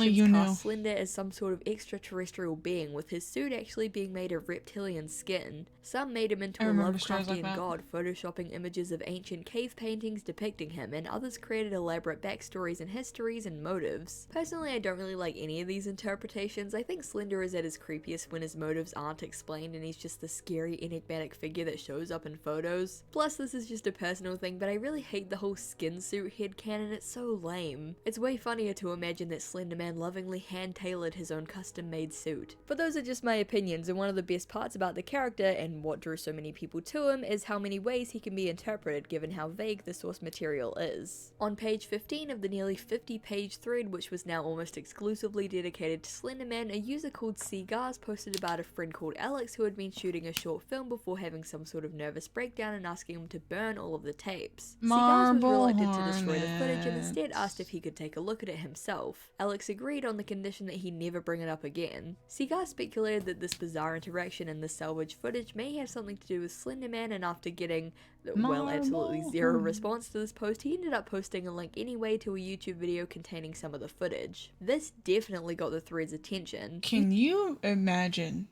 Speaker 4: you
Speaker 6: interpretations
Speaker 4: knew.
Speaker 6: cast Slender as some sort of extraterrestrial being, with his suit actually being made of reptilian skin. Some made him into
Speaker 4: I
Speaker 6: a
Speaker 4: remember stories like
Speaker 6: Lovecraftian
Speaker 4: that.
Speaker 6: god, photoshopping images of ancient cave paintings depicting him, and others created elaborate backstories and histories and motives. Personally, I don't really like any of these interpretations. I think Slender is at his creepiest when his motives aren't explained and he's just the scary, enigmatic figure that that shows up in photos. Plus, this is just a personal thing, but I really hate the whole skin suit headcanon. It's so lame. It's way funnier to imagine that Slender Man lovingly hand-tailored his own custom-made suit. But those are just my opinions, and one of the best parts about the character, and what drew so many people to him, is how many ways he can be interpreted given how vague the source material is. On page 15 of the nearly 50-page thread, which was now almost exclusively dedicated to Slender Man, a user called Cigars posted about a friend called Alex who had been shooting a short film before having some sort of nervous breakdown and asking him to burn all of the tapes. Cigars was reluctant to destroy the footage and instead asked if he could take a look at it himself. Alex agreed on the condition that he never bring it up again. Cigars speculated that this bizarre interaction in the salvage footage may have something to do with Slender Man, and after getting, well, absolutely zero response to this post, he ended up posting a link anyway to a YouTube video containing some of the footage. This definitely got the thread's attention.
Speaker 4: Can you imagine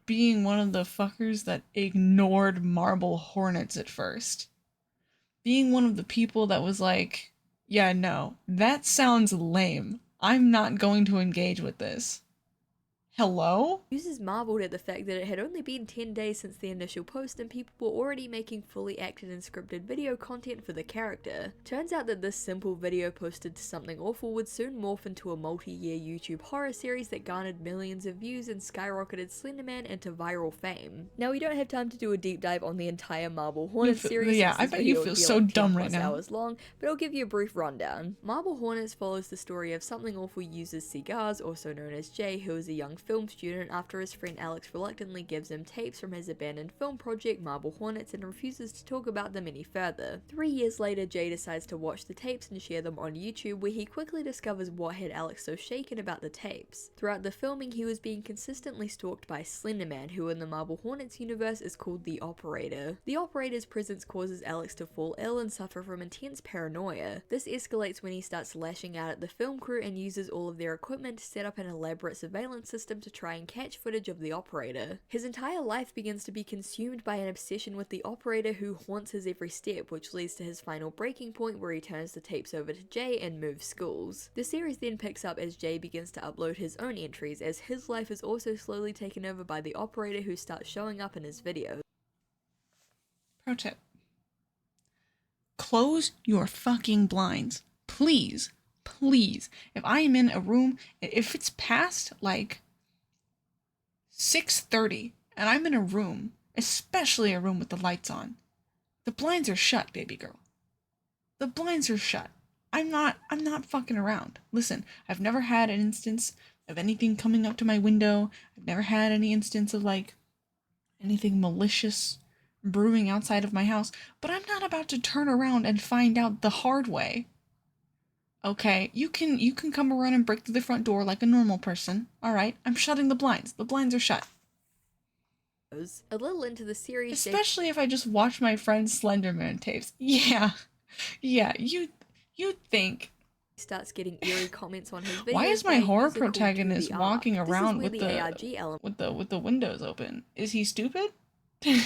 Speaker 4: being one of the fuckers that ignored Marble Hornets at first? Being one of the people that was like, yeah, no, that sounds lame. I'm not going to engage with this. Hello?
Speaker 6: Users marveled at the fact that it had only been 10 days since the initial post and people were already making fully acted and scripted video content for the character. Turns out that this simple video posted to Something Awful would soon morph into a multi-year YouTube horror series that garnered millions of views and skyrocketed Slender Man into viral fame. Now, we don't have time to do a deep dive on the entire Marble Hornets series.
Speaker 4: Yeah, I bet you feel so dumb right now.
Speaker 6: Hours long, but I'll give you a brief rundown. Marble Hornets follows the story of Something Awful user Cigars, also known as Jay, who is a young film student after his friend Alex reluctantly gives him tapes from his abandoned film project Marble Hornets and refuses to talk about them any further. 3 years later, Jay decides to watch the tapes and share them on YouTube, where he quickly discovers what had Alex so shaken about the tapes. Throughout the filming, he was being consistently stalked by Slender Man, who in the Marble Hornets universe is called the Operator. The Operator's presence causes Alex to fall ill and suffer from intense paranoia. This escalates when he starts lashing out at the film crew and uses all of their equipment to set up an elaborate surveillance system to try and catch footage of the Operator. His entire life begins to be consumed by an obsession with the Operator, who haunts his every step, which leads to his final breaking point where he turns the tapes over to Jay and moves schools. The series then picks up as Jay begins to upload his own entries, as his life is also slowly taken over by the Operator, who starts showing up in his videos.
Speaker 4: Pro tip. Close your fucking blinds. Please. Please. If I am in a room, if it's past like 6:30 and I'm in a room, especially a room with the lights on, the blinds are shut, baby girl. The blinds are shut. I'm not fucking around. Listen, I've never had an instance of anything coming up to my window. I've never had any instance of like anything malicious brewing outside of my house, but I'm not about to turn around and find out the hard way. Okay, you can come around and break through the front door like a normal person. Alright, I'm shutting the blinds. The blinds are shut.
Speaker 6: A little into the series,
Speaker 4: Especially if I just watch my friend's Slender Man tapes. Yeah, you'd think.
Speaker 6: Starts getting eerie comments on his videos.
Speaker 4: Why is my horror protagonist walking
Speaker 6: ARG.
Speaker 4: around
Speaker 6: This
Speaker 4: with
Speaker 6: is where the ARG
Speaker 4: with the windows open? Is he stupid? I'm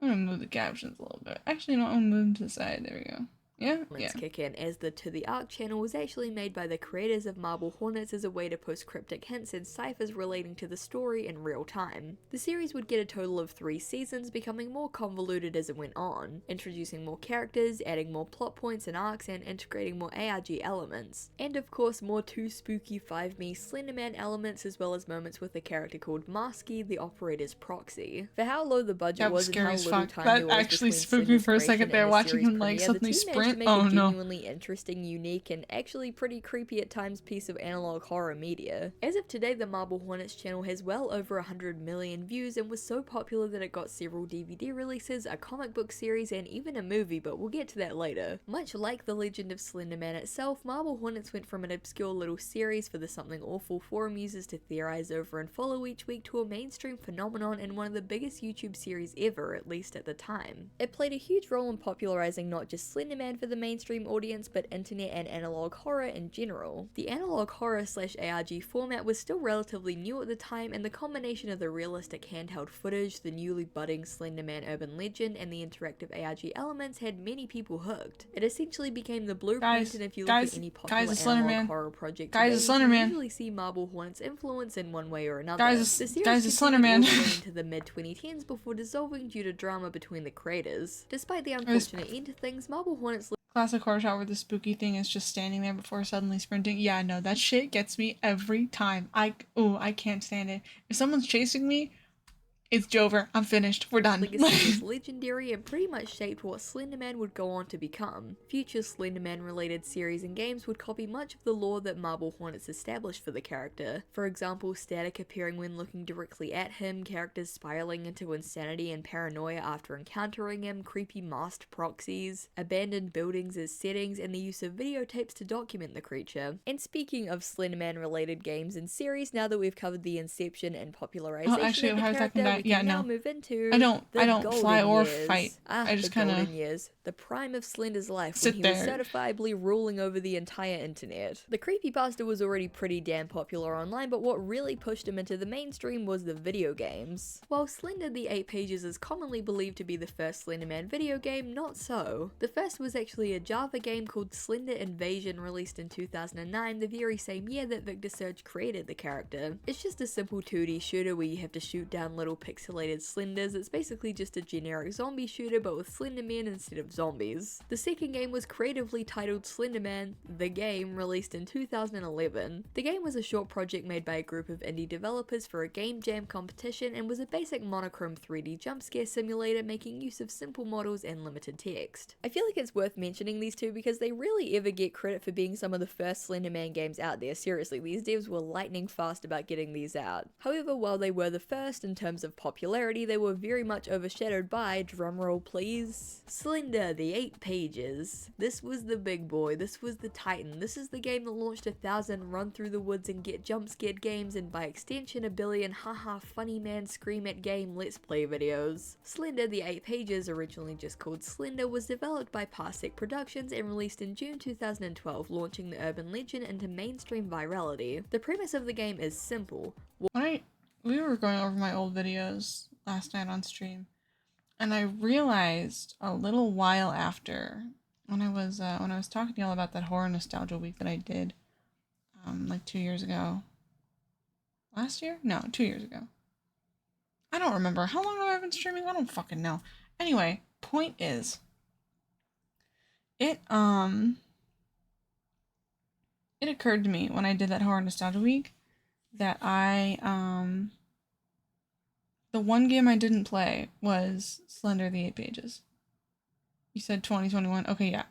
Speaker 4: gonna move the captions a little bit. Actually, no, I'm gonna move them to the side. There we go. Yeah.
Speaker 6: Kick in, as the To the Arc channel was actually made by the creators of Marble Hornets as a way to post cryptic hints and ciphers relating to the story in real time. The series would get a total of 3 seasons, becoming more convoluted as it went on, introducing more characters, adding more plot points and arcs, and integrating more ARG elements. And of course, more Too Spooky 5Me Slender Man elements, as well as moments with a character called Masky, the Operator's proxy. For how low the budget was and how little time there was
Speaker 4: actually
Speaker 6: between
Speaker 4: spooked me
Speaker 6: Slender's
Speaker 4: for a second
Speaker 6: creation
Speaker 4: there,
Speaker 6: and the
Speaker 4: watching
Speaker 6: series
Speaker 4: him like
Speaker 6: premiere,
Speaker 4: suddenly
Speaker 6: the team managed
Speaker 4: sprint.
Speaker 6: to make
Speaker 4: Oh
Speaker 6: a
Speaker 4: no.
Speaker 6: genuinely interesting, unique, and actually pretty creepy at times piece of analog horror media. As of today, the Marble Hornets channel has well over 100 million views and was so popular that it got several DVD releases, a comic book series, and even a movie, but we'll get to that later. Much like the legend of Slender Man itself, Marble Hornets went from an obscure little series for the Something Awful forum users to theorize over and follow each week to a mainstream phenomenon and one of the biggest YouTube series ever, at least at the time. It played a huge role in popularizing not just Slender Man, Man for the mainstream audience, but internet and analog horror in general. The analog horror / ARG format was still relatively new at the time, and the combination of the realistic handheld footage, the newly budding Slender Man urban legend, and the interactive ARG elements had many people hooked. It essentially became the blueprint, and if you look at any popular analog horror project today, you usually see Marble Hornet's influence in one way or another. The series continued into the mid-2010s before dissolving due to drama between the creators. Despite the unfortunate end to things, Marble Hornets
Speaker 4: classic horror shot where the spooky thing is just standing there before suddenly sprinting. Yeah, no, that shit gets me every time. I can't stand it. If someone's chasing me, it's Jover. I'm finished. We're done.
Speaker 6: Legacy is legendary and pretty much shaped what Slender Man would go on to become. Future Slender Man related series and games would copy much of the lore that Marble Hornets established for the character. For example, static appearing when looking directly at him, characters spiraling into insanity and paranoia after encountering him, creepy masked proxies, abandoned buildings as settings, and the use of videotapes to document the creature. And speaking of Slender Man related games and series, now that we've covered the inception and popularization of the character, we can now move into
Speaker 4: I don't fly or
Speaker 6: years.
Speaker 4: Fight. I just
Speaker 6: kind
Speaker 4: of
Speaker 6: years, the prime of Slender's life,
Speaker 4: sit
Speaker 6: when he
Speaker 4: there.
Speaker 6: was certifiably ruling over the entire internet. The creepypasta was already pretty damn popular online, but what really pushed him into the mainstream was the video games. While Slender the 8 Pages is commonly believed to be the first Slender Man video game, not so. The first was actually a Java game called Slender Invasion, released in 2009, the very same year that Victor Surge created the character. It's just a simple 2D shooter where you have to shoot down little pixelated Slenders. It's basically just a generic zombie shooter but with Slenderman instead of zombies. The second game was creatively titled Slenderman: The Game, released in 2011. The game was a short project made by a group of indie developers for a game jam competition and was a basic monochrome 3D jump scare simulator making use of simple models and limited text. I feel like it's worth mentioning these two because they rarely ever get credit for being some of the first Slenderman games out there. Seriously, these devs were lightning fast about getting these out. However, while they were the first in terms of popularity, they were very much overshadowed by, drumroll please, Slender the 8 Pages. This was the big boy, this was the titan, this is the game that launched 1,000 run through the woods and get jump scared games, and by extension a billion haha funny man scream at game let's play videos. Slender the 8 Pages, originally just called Slender, was developed by Parsec Productions and released in June 2012, launching the urban legend into mainstream virality. The premise of the game is simple.
Speaker 4: We were going over my old videos last night on stream, and I realized a little while after, when I was talking to y'all about that horror nostalgia week that I did, like 2 years ago. Last year? No, 2 years ago. I don't remember. How long have I been streaming? I don't fucking know. Anyway, point is, it occurred to me when I did that horror nostalgia week that the one game I didn't play was Slender the 8 Pages. You said 2021? Okay, yeah.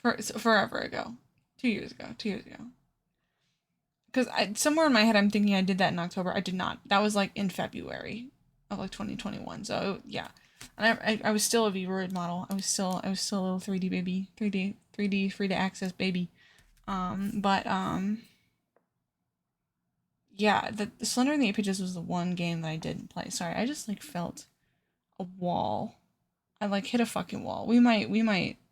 Speaker 4: Forever ago. 2 years ago. Because somewhere in my head I'm thinking I did that in October. I did not. That was like in February of like 2021. So yeah. And I was still a V-Roid model. I was still a little 3D baby. 3D free to access baby. Yeah, the Slender and the 8 Pages was the one game that I didn't play. Sorry, I just like felt a wall. I like hit a fucking wall. We might be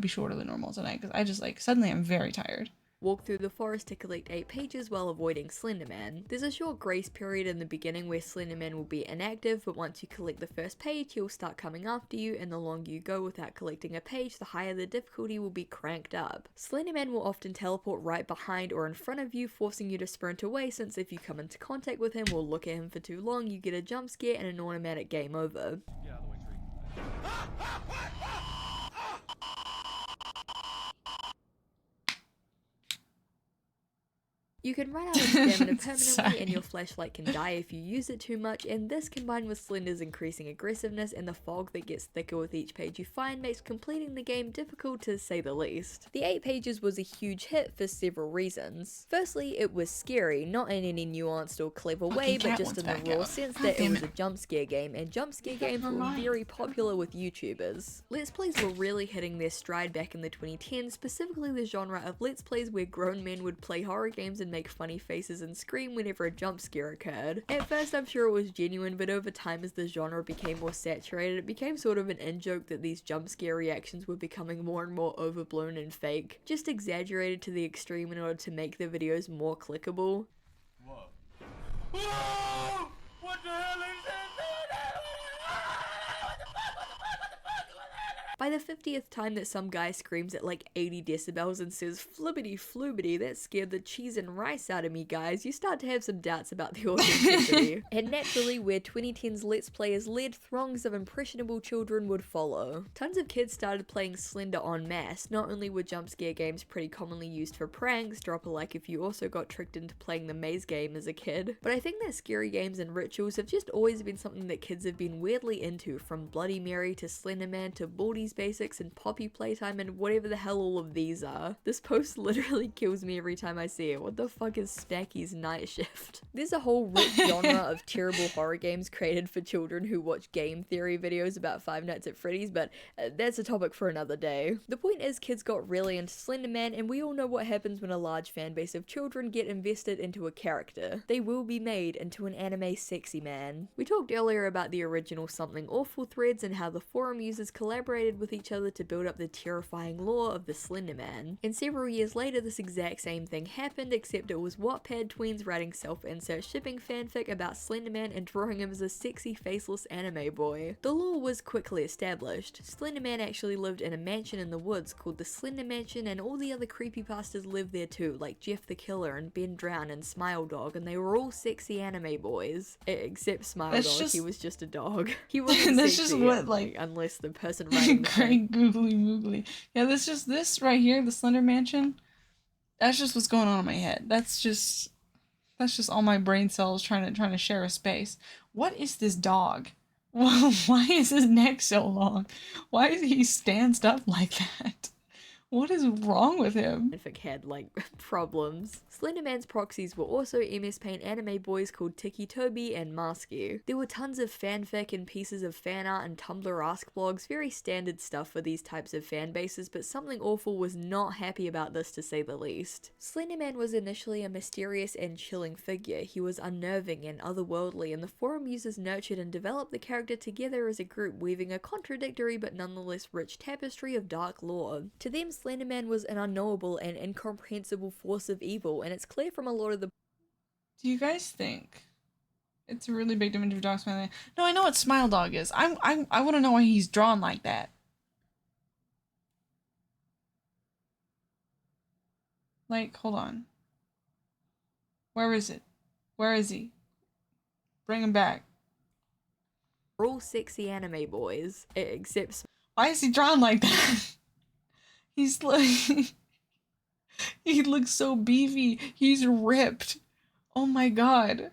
Speaker 4: shorter than normal tonight because I just like suddenly I'm very tired.
Speaker 6: Walk through the forest to collect 8 pages while avoiding Slenderman. There's a short grace period in the beginning where Slenderman will be inactive, but once you collect the first page, he'll start coming after you, and the longer you go without collecting a page, the higher the difficulty will be cranked up. Slenderman will often teleport right behind or in front of you, forcing you to sprint away, since if you come into contact with him or look at him for too long, you get a jump scare and an automatic game over. You can run out of stamina permanently and your flashlight can die if you use it too much, and this combined with Slender's increasing aggressiveness and the fog that gets thicker with each page you find makes completing the game difficult to say the least. The 8 pages was a huge hit for several reasons. Firstly, it was scary, not in any nuanced or clever way, but just in the raw sense that it was a jump scare game, and jump scare games were very popular with YouTubers. Let's Plays were really hitting their stride back in the 2010s, specifically the genre of Let's Plays where grown men would play horror games in make funny faces and scream whenever a jump scare occurred. At first I'm sure it was genuine, but over time as the genre became more saturated, it became sort of an in-joke that these jump scare reactions were becoming more and more overblown and fake, just exaggerated to the extreme in order to make the videos more clickable.
Speaker 7: Whoa. Whoa! What the hell is that?
Speaker 6: By the 50th time that some guy screams at like 80 decibels and says flibbity floobity, that scared the cheese and rice out of me, guys, you start to have some doubts about the authenticity. And naturally, where 2010's Let's Players led, throngs of impressionable children would follow. Tons of kids started playing Slender en masse. Not only were jump scare games pretty commonly used for pranks, drop a like if you also got tricked into playing the maze game as a kid, but I think that scary games and rituals have just always been something that kids have been weirdly into, from Bloody Mary to Slender Man to Baldi's Basics and Poppy Playtime and whatever the hell all of these are. This post literally kills me every time I see it. What the fuck is Stacky's Night Shift? There's a whole rich genre of terrible horror games created for children who watch game theory videos about Five Nights at Freddy's, but that's a topic for another day. The point is, kids got really into Slender Man, and we all know what happens when a large fan base of children get invested into a character. They will be made into an anime sexy man. We talked earlier about the original Something Awful threads and how the forum users collaborated with each other to build up the terrifying lore of the Slender Man. And several years later, this exact same thing happened, except it was Wattpad tweens writing self-insert shipping fanfic about Slender Man and drawing him as a sexy faceless anime boy. The lore was quickly established. Slender Man actually lived in a mansion in the woods called the Slender Mansion, and all the other creepypastas lived there too, like Jeff the Killer and Ben Drown and Smile Dog, and they were all sexy anime boys. Except Smile Dog, he was just a dog. He wasn't
Speaker 4: that's
Speaker 6: sexy,
Speaker 4: just what, like,
Speaker 6: unless the person writing the
Speaker 4: Great googly moogly. Yeah, this right here, the Slender Mansion. That's just what's going on in my head. That's just all my brain cells trying to share a space. What is this dog? Why is his neck so long? Why is he stanced up like that? What is wrong with him?
Speaker 6: Fanfic had, like, problems. Slender Man's proxies were also MS Paint anime boys called Tiki Toby and Masky. There were tons of fanfic and pieces of fan art and Tumblr Ask blogs, very standard stuff for these types of fan bases, but Something Awful was not happy about this, to say the least. Slender Man was initially a mysterious and chilling figure. He was unnerving and otherworldly, and the forum users nurtured and developed the character together as a group, weaving a contradictory but nonetheless rich tapestry of dark lore. To them, Slender Man was an unknowable and incomprehensible force of evil, and it's clear from a lot of the—
Speaker 4: Do you guys think it's a really big difference between Dog Smile? No, I know what Smile Dog is. I want to know why he's drawn like that. Like, hold on. Where is it? Where is he? Bring him back.
Speaker 6: We're all sexy anime boys, except—
Speaker 4: Why is he drawn like that? He's like, he looks so beefy. He's ripped. Oh my god.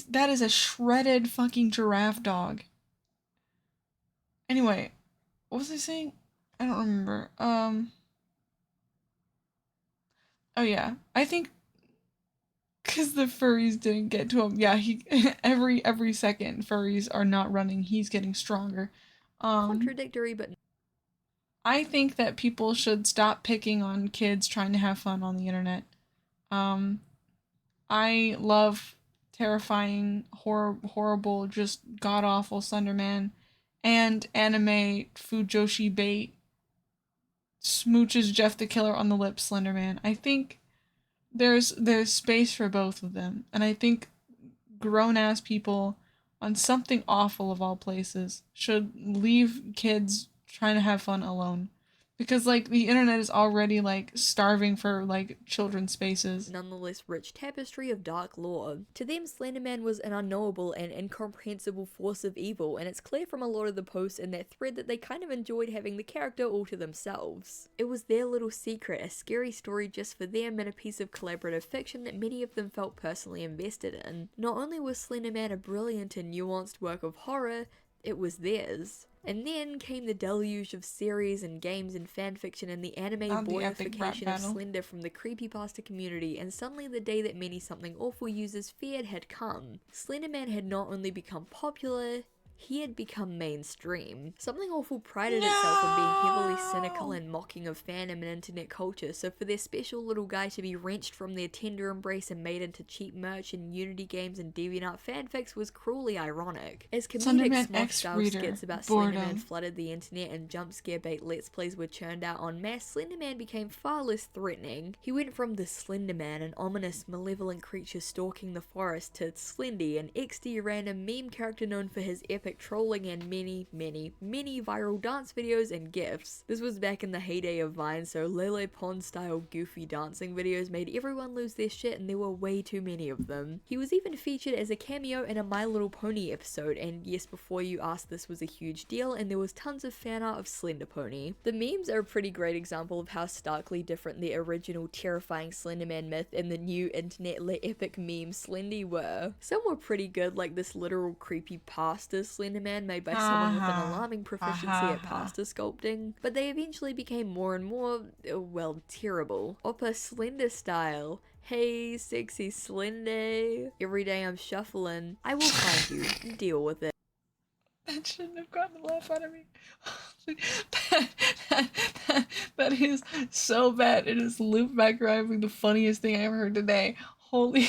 Speaker 4: That is a shredded fucking giraffe dog. Anyway, what was I saying? I don't remember. Oh yeah, I think because the furries didn't get to him. Yeah, he every second furries are not running. He's getting stronger.
Speaker 6: contradictory but
Speaker 4: I think that people should stop picking on kids trying to have fun on the internet. I love terrifying, horrible, just god-awful Slender Man and anime Fujoshi bait smooches Jeff the Killer on the lips Slender Man. I think there's space for both of them, and I think grown-ass people on Something Awful of all places should leave kids trying to have fun alone, because like the internet is already like starving for like children's spaces.
Speaker 6: nonetheless rich tapestry of dark lore. To them, Slender Man was an unknowable and incomprehensible force of evil, and it's clear from a lot of the posts in that thread that they kind of enjoyed having the character all to themselves. It was their little secret, a scary story just for them, and a piece of collaborative fiction that many of them felt personally invested in. Not only was Slender Man a brilliant and nuanced work of horror, it was theirs. And then came the deluge of series and games and fanfiction and the anime
Speaker 4: The epic rap
Speaker 6: boyification of
Speaker 4: battle.
Speaker 6: Slender from the creepypasta community, and suddenly the day that many Something Awful users feared had come. Slender Man had not only become popular, he had become mainstream. Something Awful prided itself on being heavily cynical and mocking of fandom and internet culture, so for their special little guy to be wrenched from their tender embrace and made into cheap merch in Unity games and DeviantArt fanfics was cruelly ironic. As comedic
Speaker 4: Slenderman
Speaker 6: Smosh-style
Speaker 4: X-Reader,
Speaker 6: skits about
Speaker 4: boredom.
Speaker 6: Slenderman flooded the internet and jump scare bait Let's Plays were churned out en masse, Slenderman became far less threatening. He went from the Slenderman, an ominous, malevolent creature stalking the forest, to Slendy, an XD random meme character known for his epic trolling and many viral dance videos and GIFs. This was back in the heyday of Vine, so Lele Pond style goofy dancing videos made everyone lose their shit, and there were way too many of them. He was even featured as a cameo in a My Little Pony episode, and yes, before you asked, this was a huge deal, and there was tons of fan art of Slender Pony. The memes are a pretty great example of how starkly different the original terrifying Slenderman myth and the new internet epic meme Slendy were. Some were pretty good, like this literal creepy pasta Slenderman made by someone with an alarming proficiency at pasta sculpting, but they eventually became more and more, well, terrible. Oppa Slender style. Hey, sexy Slendy. Every day I'm shuffling. I will find you. Deal with it.
Speaker 4: That shouldn't have gotten the laugh out of me. That is so bad. It is loop back driving the funniest thing I ever heard today. Holy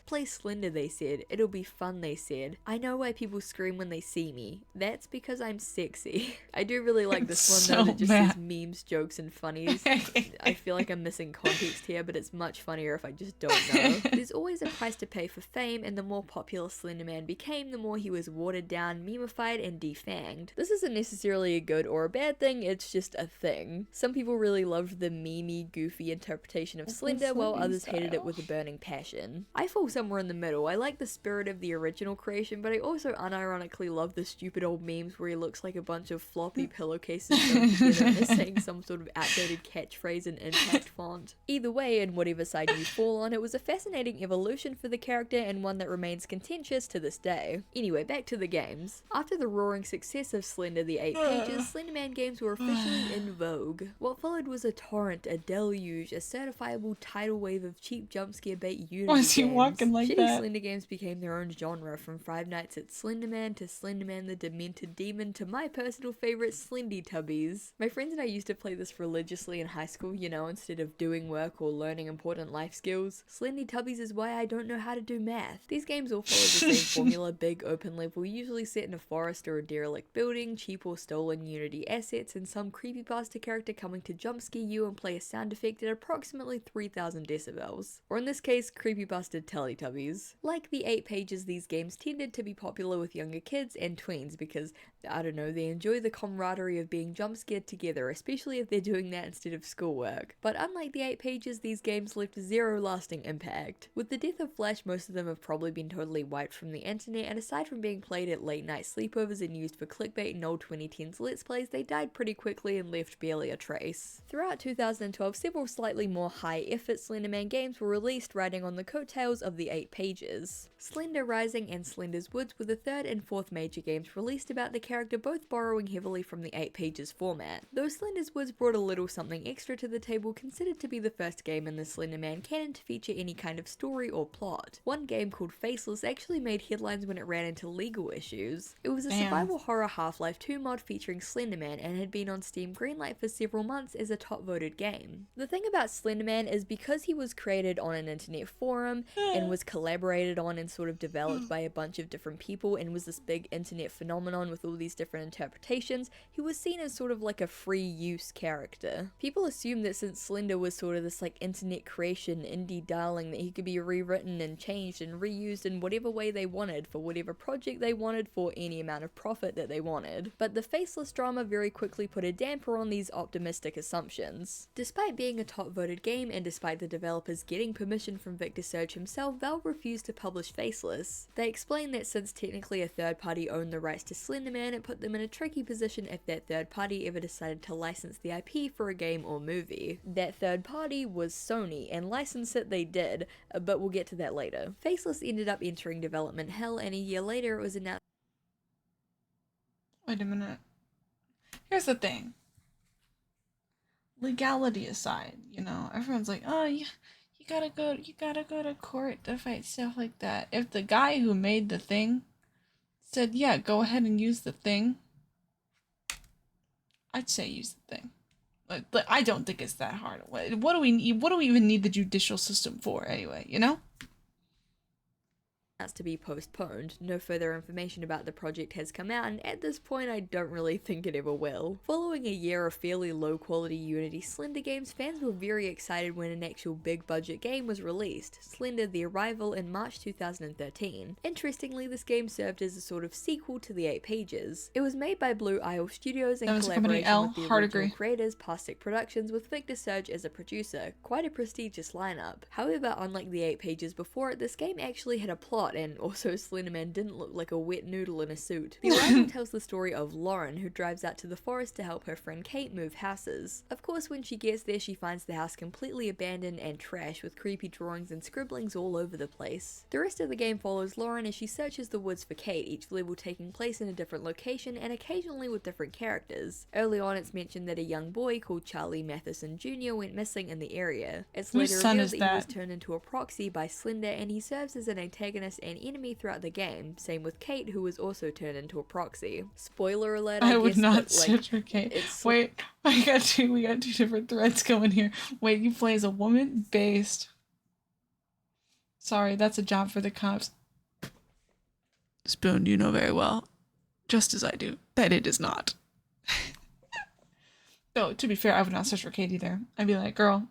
Speaker 6: Play Slender, they said. It'll be fun, they said. I know why people scream when they see me. That's because I'm sexy. I do really like this one though, that just says memes, jokes, and funnies. I feel like I'm missing context here, but it's much funnier if I just don't know. There's always a price to pay for fame, and the more popular Slenderman became, the more he was watered down, memeified, and defanged. This isn't necessarily a good or a bad thing, it's just a thing. Some people really loved the memey, goofy interpretation of Slender, while others hated it with a burning passion. I fall somewhere in the middle. I like the spirit of the original creation, but I also unironically love the stupid old memes where he looks like a bunch of floppy pillowcases sewn together and is saying some sort of outdated catchphrase in impact font. Either way, in whatever side you fall on, it was a fascinating evolution for the character and one that remains contentious to this day. Anyway, back to the games. After the roaring success of Slender the 8 Pages, Slenderman games were officially in vogue. What followed was a torrent, a deluge, a certifiable tidal wave of cheap jumpscare bait Unity
Speaker 4: Why is he
Speaker 6: games.
Speaker 4: walking like
Speaker 6: Shitty
Speaker 4: that?
Speaker 6: Slender games became their own genre, from Five Nights at Slenderman to Slenderman the Demented Demon to my personal favorite, Slendy Tubbies. My friends and I used to play this religiously in high school, you know, instead of doing work or learning important life skills. Slendy Tubbies is why I don't know how to do math. These games all follow the same formula, big open level, usually set in a forest or a derelict building, cheap or stolen Unity assets, and some creepypasta character coming to jump scare you and play a sound effect at approximately 3,000 decibels. Or in this case, creepypasta Teletubbies. Like the 8 Pages, these games tended to be popular with younger kids and tweens because, I don't know, they enjoy the camaraderie of being jump scared together, especially if they're doing that instead of schoolwork. But unlike the 8 Pages, these games left zero lasting impact. With the death of Flash, most of them have probably been totally wiped from the internet, and aside from being played at late night sleepovers and used for clickbait in old 2010s Let's Plays, they died pretty quickly and left barely a trace. Throughout 2012, several slightly more high-effort Slenderman games were released, riding on the coattails of the 8 Pages. Slender Rising and Slender's Woods were the third and fourth major games released about the character, both borrowing heavily from the 8 Pages format. Though Slender's Woods brought a little something extra to the table, considered to be the first game in the Slenderman canon to feature any kind of story or plot. One game called Faceless actually made headlines when it ran into legal issues. It was a survival horror Half-Life 2 mod featuring Slenderman and had been on Steam Greenlight for several months as a top voted game. The thing about Slenderman is because he was created on an internet forum and was collaborated on and sort of developed by a bunch of different people and was this big internet phenomenon with all these different interpretations, he was seen as sort of like a free use character. People assume that since Slender was sort of this like internet creation, indie darling, that he could be rewritten and changed and reused in whatever way they wanted for whatever project they wanted for any amount of profit that they wanted. But the Faceless drama very quickly put a damper on these optimistic assumptions. Despite being a top voted game and despite the developers getting permission from Victor Surge himself, Valve refused to publish Faceless. They explained that since technically a third party owned the rights to Slenderman, it put them in a tricky position if that third party ever decided to license the IP for a game or movie. That third party was Sony, and license it they did, but we'll get to that later. Faceless ended up entering development hell, and a year later it was announced.
Speaker 4: Wait a minute. Here's the thing. Legality aside, you know, everyone's like, oh, you You gotta go to court to fight stuff like that. If the guy who made the thing said, yeah, go ahead and use the thing, I'd say use the thing. But I don't think it's that hard. What do we need? What do we even need the judicial system for anyway? You know?
Speaker 6: Has to be postponed. No further information about the project has come out, and at this point I don't really think it ever will. Following a year of fairly low quality Unity Slender games, fans were very excited when an actual big budget game was released, Slender: The Arrival, in March 2013. Interestingly, this game served as a sort of sequel to The 8 Pages. It was made by Blue Isle Studios in collaboration with the original creators, Plastic Productions, with Victor Surge as a producer. Quite a prestigious lineup. However, unlike The 8 Pages before it, this game actually had a plot, and also Slenderman didn't look like a wet noodle in a suit. The Arrival tells the story of Lauren, who drives out to the forest to help her friend Kate move houses. Of course, when she gets there, she finds the house completely abandoned and trash, with creepy drawings and scribblings all over the place. The rest of the game follows Lauren as she searches the woods for Kate, each level taking place in a different location and occasionally with different characters. Early on, it's mentioned that a young boy called Charlie Matheson Jr. went missing in the area. It's later revealed that he was turned into a proxy by Slender, and he serves as an antagonist and enemy throughout the game. Same with Kate, who was also turned into a proxy. Spoiler alert, I
Speaker 4: would
Speaker 6: guess,
Speaker 4: not
Speaker 6: but, like,
Speaker 4: search for Kate. Wait, we got two different threads going here. Wait, you play as a woman based. Sorry, that's a job for the cops. Spoon, you know very well, just as I do, that it is not. So, to be fair, I would not search for Kate either. I'd be like, girl,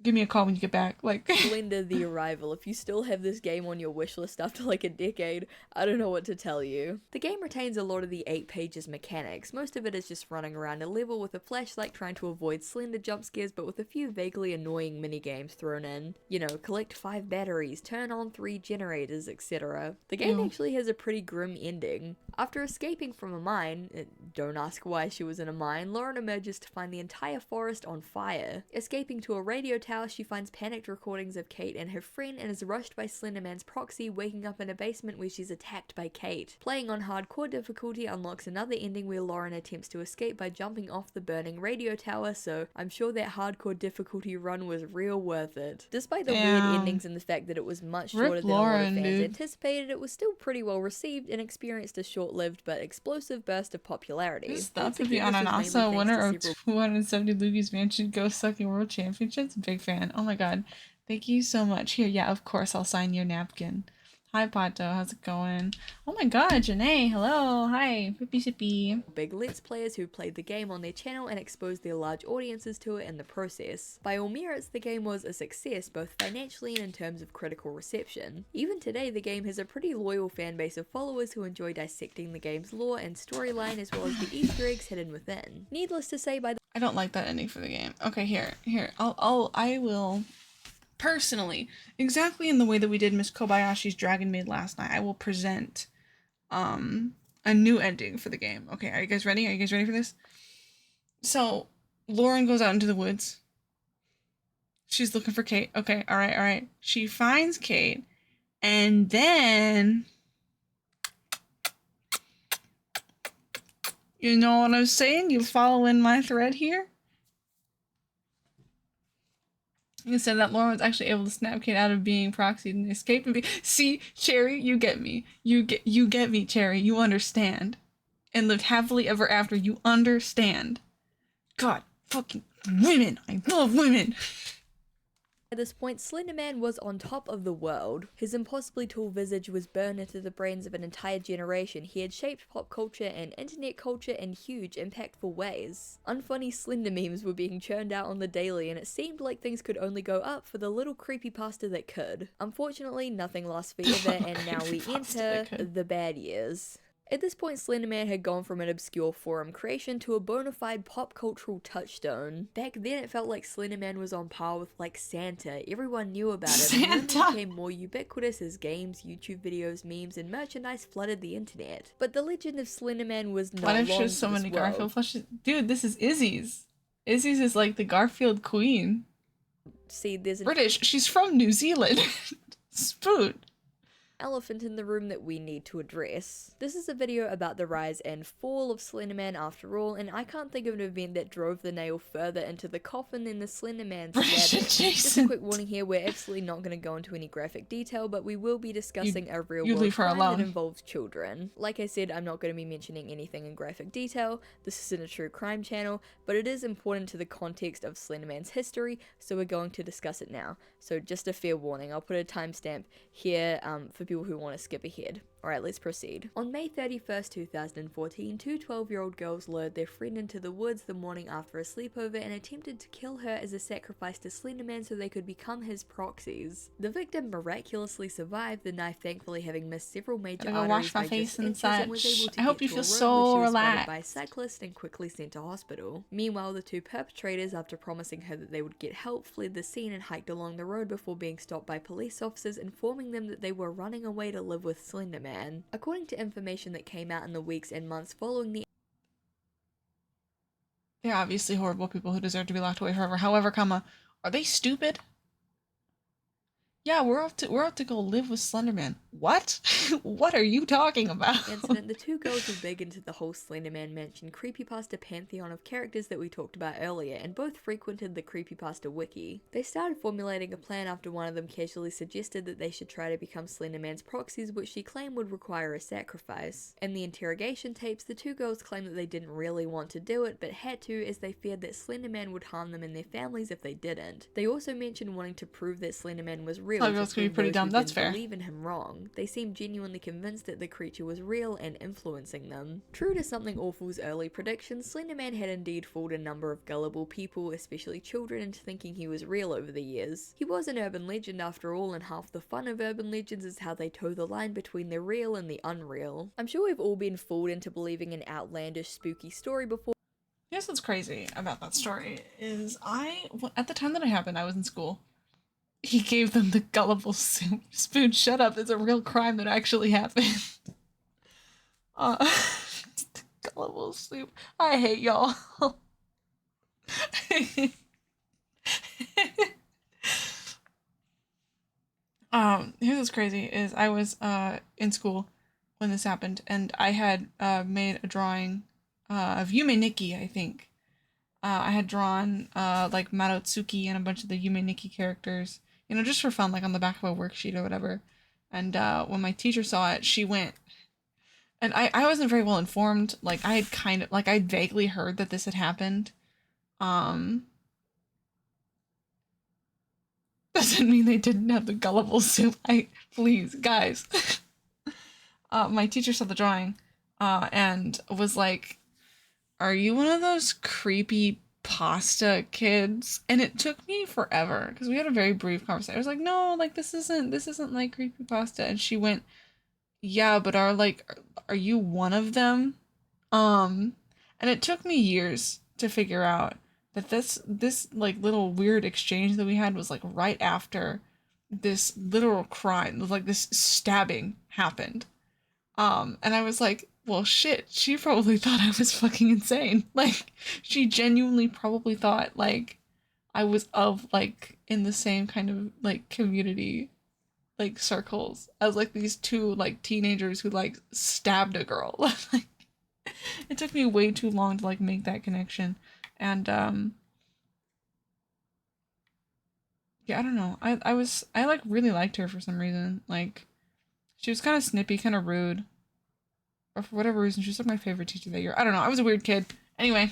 Speaker 4: give me a call when you get back. Like,
Speaker 6: Slender: The Arrival. If you still have this game on your wishlist after like a decade, I don't know what to tell you. The game retains a lot of the 8 Pages mechanics. Most of it is just running around a level with a flashlight trying to avoid Slender jump scares, but with a few vaguely annoying minigames thrown in. You know, collect 5 batteries, turn on 3 generators, etc. The game actually has a pretty grim ending. After escaping from a mine, don't ask why she was in a mine, Lauren emerges to find the entire forest on fire. Escaping to a radio tower, she finds panicked recordings of Kate and her friend and is rushed by Slenderman's proxy, waking up in a basement where she's attacked by Kate. Playing on hardcore difficulty unlocks another ending where Lauren attempts to escape by jumping off the burning radio tower, so I'm sure that hardcore difficulty run was real worth it. Despite the weird endings and the fact that it was much shorter than a lot of fans anticipated, it was still pretty well received and experienced a short-lived but explosive burst of popularity.
Speaker 4: Is that to be Ananasa, winner of 270 Luigi's Mansion Ghost Sucking World Championships? Big fan. Oh my god. Thank you so much. Here, yeah, of course, I'll sign your napkin. Hi, Pato. How's it going? Oh my god, Janae. Hello. Hi. Sippy sippy.
Speaker 6: Big Let's Players who played the game on their channel and exposed their large audiences to it in the process. By all merits, the game was a success, both financially and in terms of critical reception. Even today, the game has a pretty loyal fan base of followers who enjoy dissecting the game's lore and storyline, as well as the Easter eggs hidden within. Needless to say, by the
Speaker 4: I don't like that ending for the game. Okay, here. I will personally, exactly in the way that we did Miss Kobayashi's Dragon Maid last night, I will present a new ending for the game. Okay, are you guys ready? Are you guys ready for this? So, Lauren goes out into the woods. She's looking for Kate. Okay, all right. She finds Kate, and then you know what I'm saying? You follow in my thread here? You said that Lauren was actually able to snap Kate out of being proxied and escape and be. See, Cherry, you get me. You get me, Cherry. You understand. And lived happily ever after. You understand. God, fucking women. I love women.
Speaker 6: At this point, Slenderman was on top of the world. His impossibly tall visage was burned into the brains of an entire generation. He had shaped pop culture and internet culture in huge, impactful ways. Unfunny Slender memes were being churned out on the daily, and it seemed like things could only go up for the little creepypasta that could. Unfortunately, nothing lasts forever, and now we enter the bad years. At this point, Slenderman had gone from an obscure forum creation to a bona fide pop cultural touchstone. Back then, it felt like Slenderman was on par with, like, Santa. Everyone knew about him. Santa! He became more ubiquitous as games, YouTube videos, memes, and merchandise flooded the internet. But the legend of Slenderman was not long.
Speaker 4: What if she has so many Garfield plushes? Dude, this is Izzy's. Izzy's is like the Garfield queen.
Speaker 6: See, there's
Speaker 4: British. She's from New Zealand. Spoon.
Speaker 6: elephant in the room that we need to address. This is a video about the rise and fall of Slender Man after all, and I can't think of an event that drove the nail further into the coffin than the Slender Man stabbing. Just a quick warning here, we're absolutely not going to go into any graphic detail, but we will be discussing a real world crime that involves children. Like I said, I'm not going to be mentioning anything in graphic detail. This isn't a true crime channel, but it is important to the context of Slender Man's history, so we're going to discuss it now. So just a fair warning, I'll put a timestamp here for people who want to skip ahead. Alright, let's proceed. On May 31st, 2014, two 12-year-old girls lured their friend into the woods the morning after a sleepover and attempted to kill her as a sacrifice to Slender Man so they could become his proxies. The victim miraculously survived, the knife thankfully having missed several major arteries
Speaker 4: wash my
Speaker 6: by
Speaker 4: face
Speaker 6: just
Speaker 4: and
Speaker 6: inches and
Speaker 4: such.
Speaker 6: was able to
Speaker 4: I hope
Speaker 6: get
Speaker 4: you
Speaker 6: to
Speaker 4: feel
Speaker 6: a room
Speaker 4: so
Speaker 6: where she was spotted
Speaker 4: relaxed.
Speaker 6: by a cyclist and quickly sent to hospital. Meanwhile, the two perpetrators, after promising her that they would get help, fled the scene and hiked along the road before being stopped by police officers informing them that they were running away to live with Slender Man. According to information that came out in the weeks and months following the
Speaker 4: They're obviously horrible people who deserve to be locked away forever. However, are they stupid? Yeah, we're off to go live with Slender Man. What? What are you talking about?
Speaker 6: incident, the two girls were big into the whole Slender Man Mansion creepypasta pantheon of characters that we talked about earlier, and both frequented the creepypasta wiki. They started formulating a plan after one of them casually suggested that they should try to become Slender Man's proxies, which she claimed would require a sacrifice. In the interrogation tapes, the two girls claimed that they didn't really want to do it, but had to as they feared that Slender Man would harm them and their families if they didn't. They also mentioned wanting to prove that Slender Man was real.
Speaker 4: Girls can be pretty dumb. That's fair.
Speaker 6: Believe in him wrong. They seemed genuinely convinced that the creature was real and influencing them. True to Something Awful's early predictions, Slender Man had indeed fooled a number of gullible people, especially children, into thinking he was real over the years. He was an urban legend after all, and half the fun of urban legends is how they toe the line between the real and the unreal. I'm sure we've all been fooled into believing an outlandish, spooky story before.
Speaker 4: Yes, what's crazy about that story is at the time that it happened, I was in school. He gave them the gullible soup spoon. Shut up, it's a real crime that actually happened. The gullible soup. I hate y'all. Here's what's crazy is I was in school when this happened, and I had made a drawing of Yume Nikki, I think. I had drawn like Marotsuki and a bunch of the Yume Nikki characters, you know, just for fun, like on the back of a worksheet or whatever. And when my teacher saw it, she went, and I wasn't very well informed. Like I had I'd vaguely heard that this had happened. Doesn't mean they didn't have the gullible soup. Please, guys. My teacher saw the drawing, and was like, "Are you one of those creepy pasta kids?" And it took me forever because we had a very brief conversation. I was like, "No, like this isn't like creepy pasta." And she went, "Yeah, but are you one of them?" And it took me years to figure out that this like little weird exchange that we had was like right after this literal crime, like this stabbing happened. And I was like, well, shit, she probably thought I was fucking insane. Like, she genuinely probably thought, like, I was like, in the same kind of, like, community, like, circles as, like, these two, like, teenagers who, like, stabbed a girl. Like, it took me way too long to, like, make that connection. And, yeah, I don't know. I, like, really liked her for some reason. Like, she was kind of snippy, kind of rude. Or for whatever reason, she was like my favorite teacher that year. I don't know. I was a weird kid. Anyway.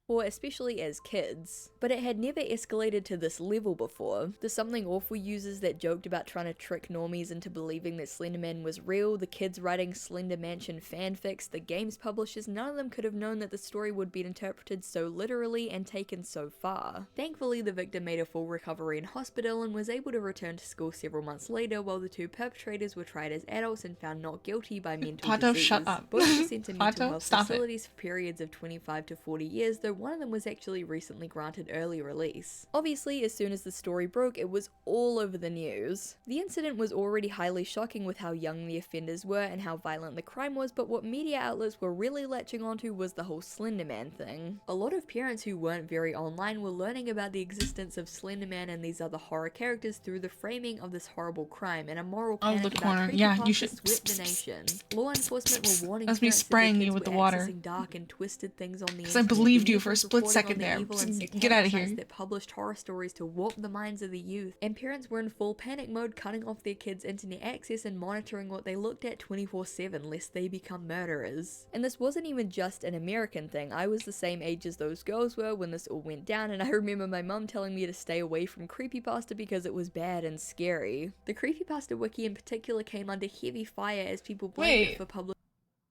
Speaker 6: Or especially as kids. But it had never escalated to this level before. The Something Awful users that joked about trying to trick normies into believing that Slender Man was real, the kids writing Slender Mansion fanfics, the games publishers, none of them could have known that the story would be interpreted so literally and taken so far. Thankfully, the victim made a full recovery in hospital and was able to return to school several months later, while the two perpetrators were tried as adults and found not guilty by mental
Speaker 4: Pato,
Speaker 6: disease.
Speaker 4: shut up.
Speaker 6: Both were sent to mental
Speaker 4: Pato,
Speaker 6: health
Speaker 4: stop
Speaker 6: facilities for periods of 25 to 40 years, though one of them was actually recently granted early release. Obviously, as soon as the story broke, it was all over the news. The incident was already highly shocking with how young the offenders were and how violent the crime was, but what media outlets were really latching onto was the whole Slender Man thing. A lot of parents who weren't very online were learning about the existence of Slender Man and these other horror characters through the framing of this horrible crime and a moral
Speaker 4: Oh,
Speaker 6: panic
Speaker 4: the
Speaker 6: about
Speaker 4: corner. Yeah, you
Speaker 6: creepypasta
Speaker 4: should.
Speaker 6: swept the nation. Law enforcement were warning
Speaker 4: That's me
Speaker 6: parents that
Speaker 4: spraying
Speaker 6: their
Speaker 4: you
Speaker 6: kids
Speaker 4: with the
Speaker 6: were
Speaker 4: water.
Speaker 6: accessing dark and twisted things on the
Speaker 4: Because I
Speaker 6: internet.
Speaker 4: believed
Speaker 6: The
Speaker 4: you
Speaker 6: news
Speaker 4: for a
Speaker 6: was
Speaker 4: split
Speaker 6: reporting
Speaker 4: second
Speaker 6: on the
Speaker 4: there.
Speaker 6: evil and
Speaker 4: Just
Speaker 6: satanic
Speaker 4: get out of
Speaker 6: sites
Speaker 4: here.
Speaker 6: that published horror stories to warp the minds of the youth, and parents were in full panic mode, cutting off their kids' internet access and monitoring what they looked at 24/7 lest they become murderers. And this wasn't even just an American thing. I was the same age as those girls were when this all went down, and I remember my mum telling me to stay away from creepypasta because it was bad and scary. The creepypasta wiki in particular came under heavy fire as people blamed it for public.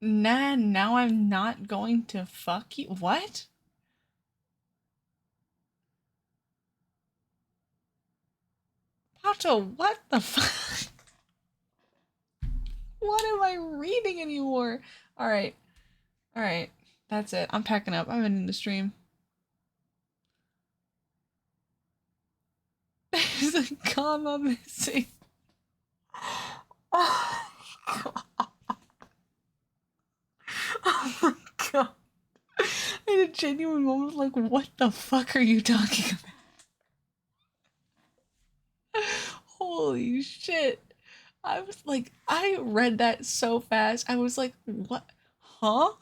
Speaker 4: Nah, now I'm not going to fuck you. What? Pato, what the fuck? What am I reading anymore? Alright. Alright. That's it. I'm packing up. I'm ending the stream. There's a comma missing. Oh my god. Oh my god. I had a genuine moment of like, what the fuck are you talking about? Holy shit. I was like, I read that so fast. I was like, what? Huh?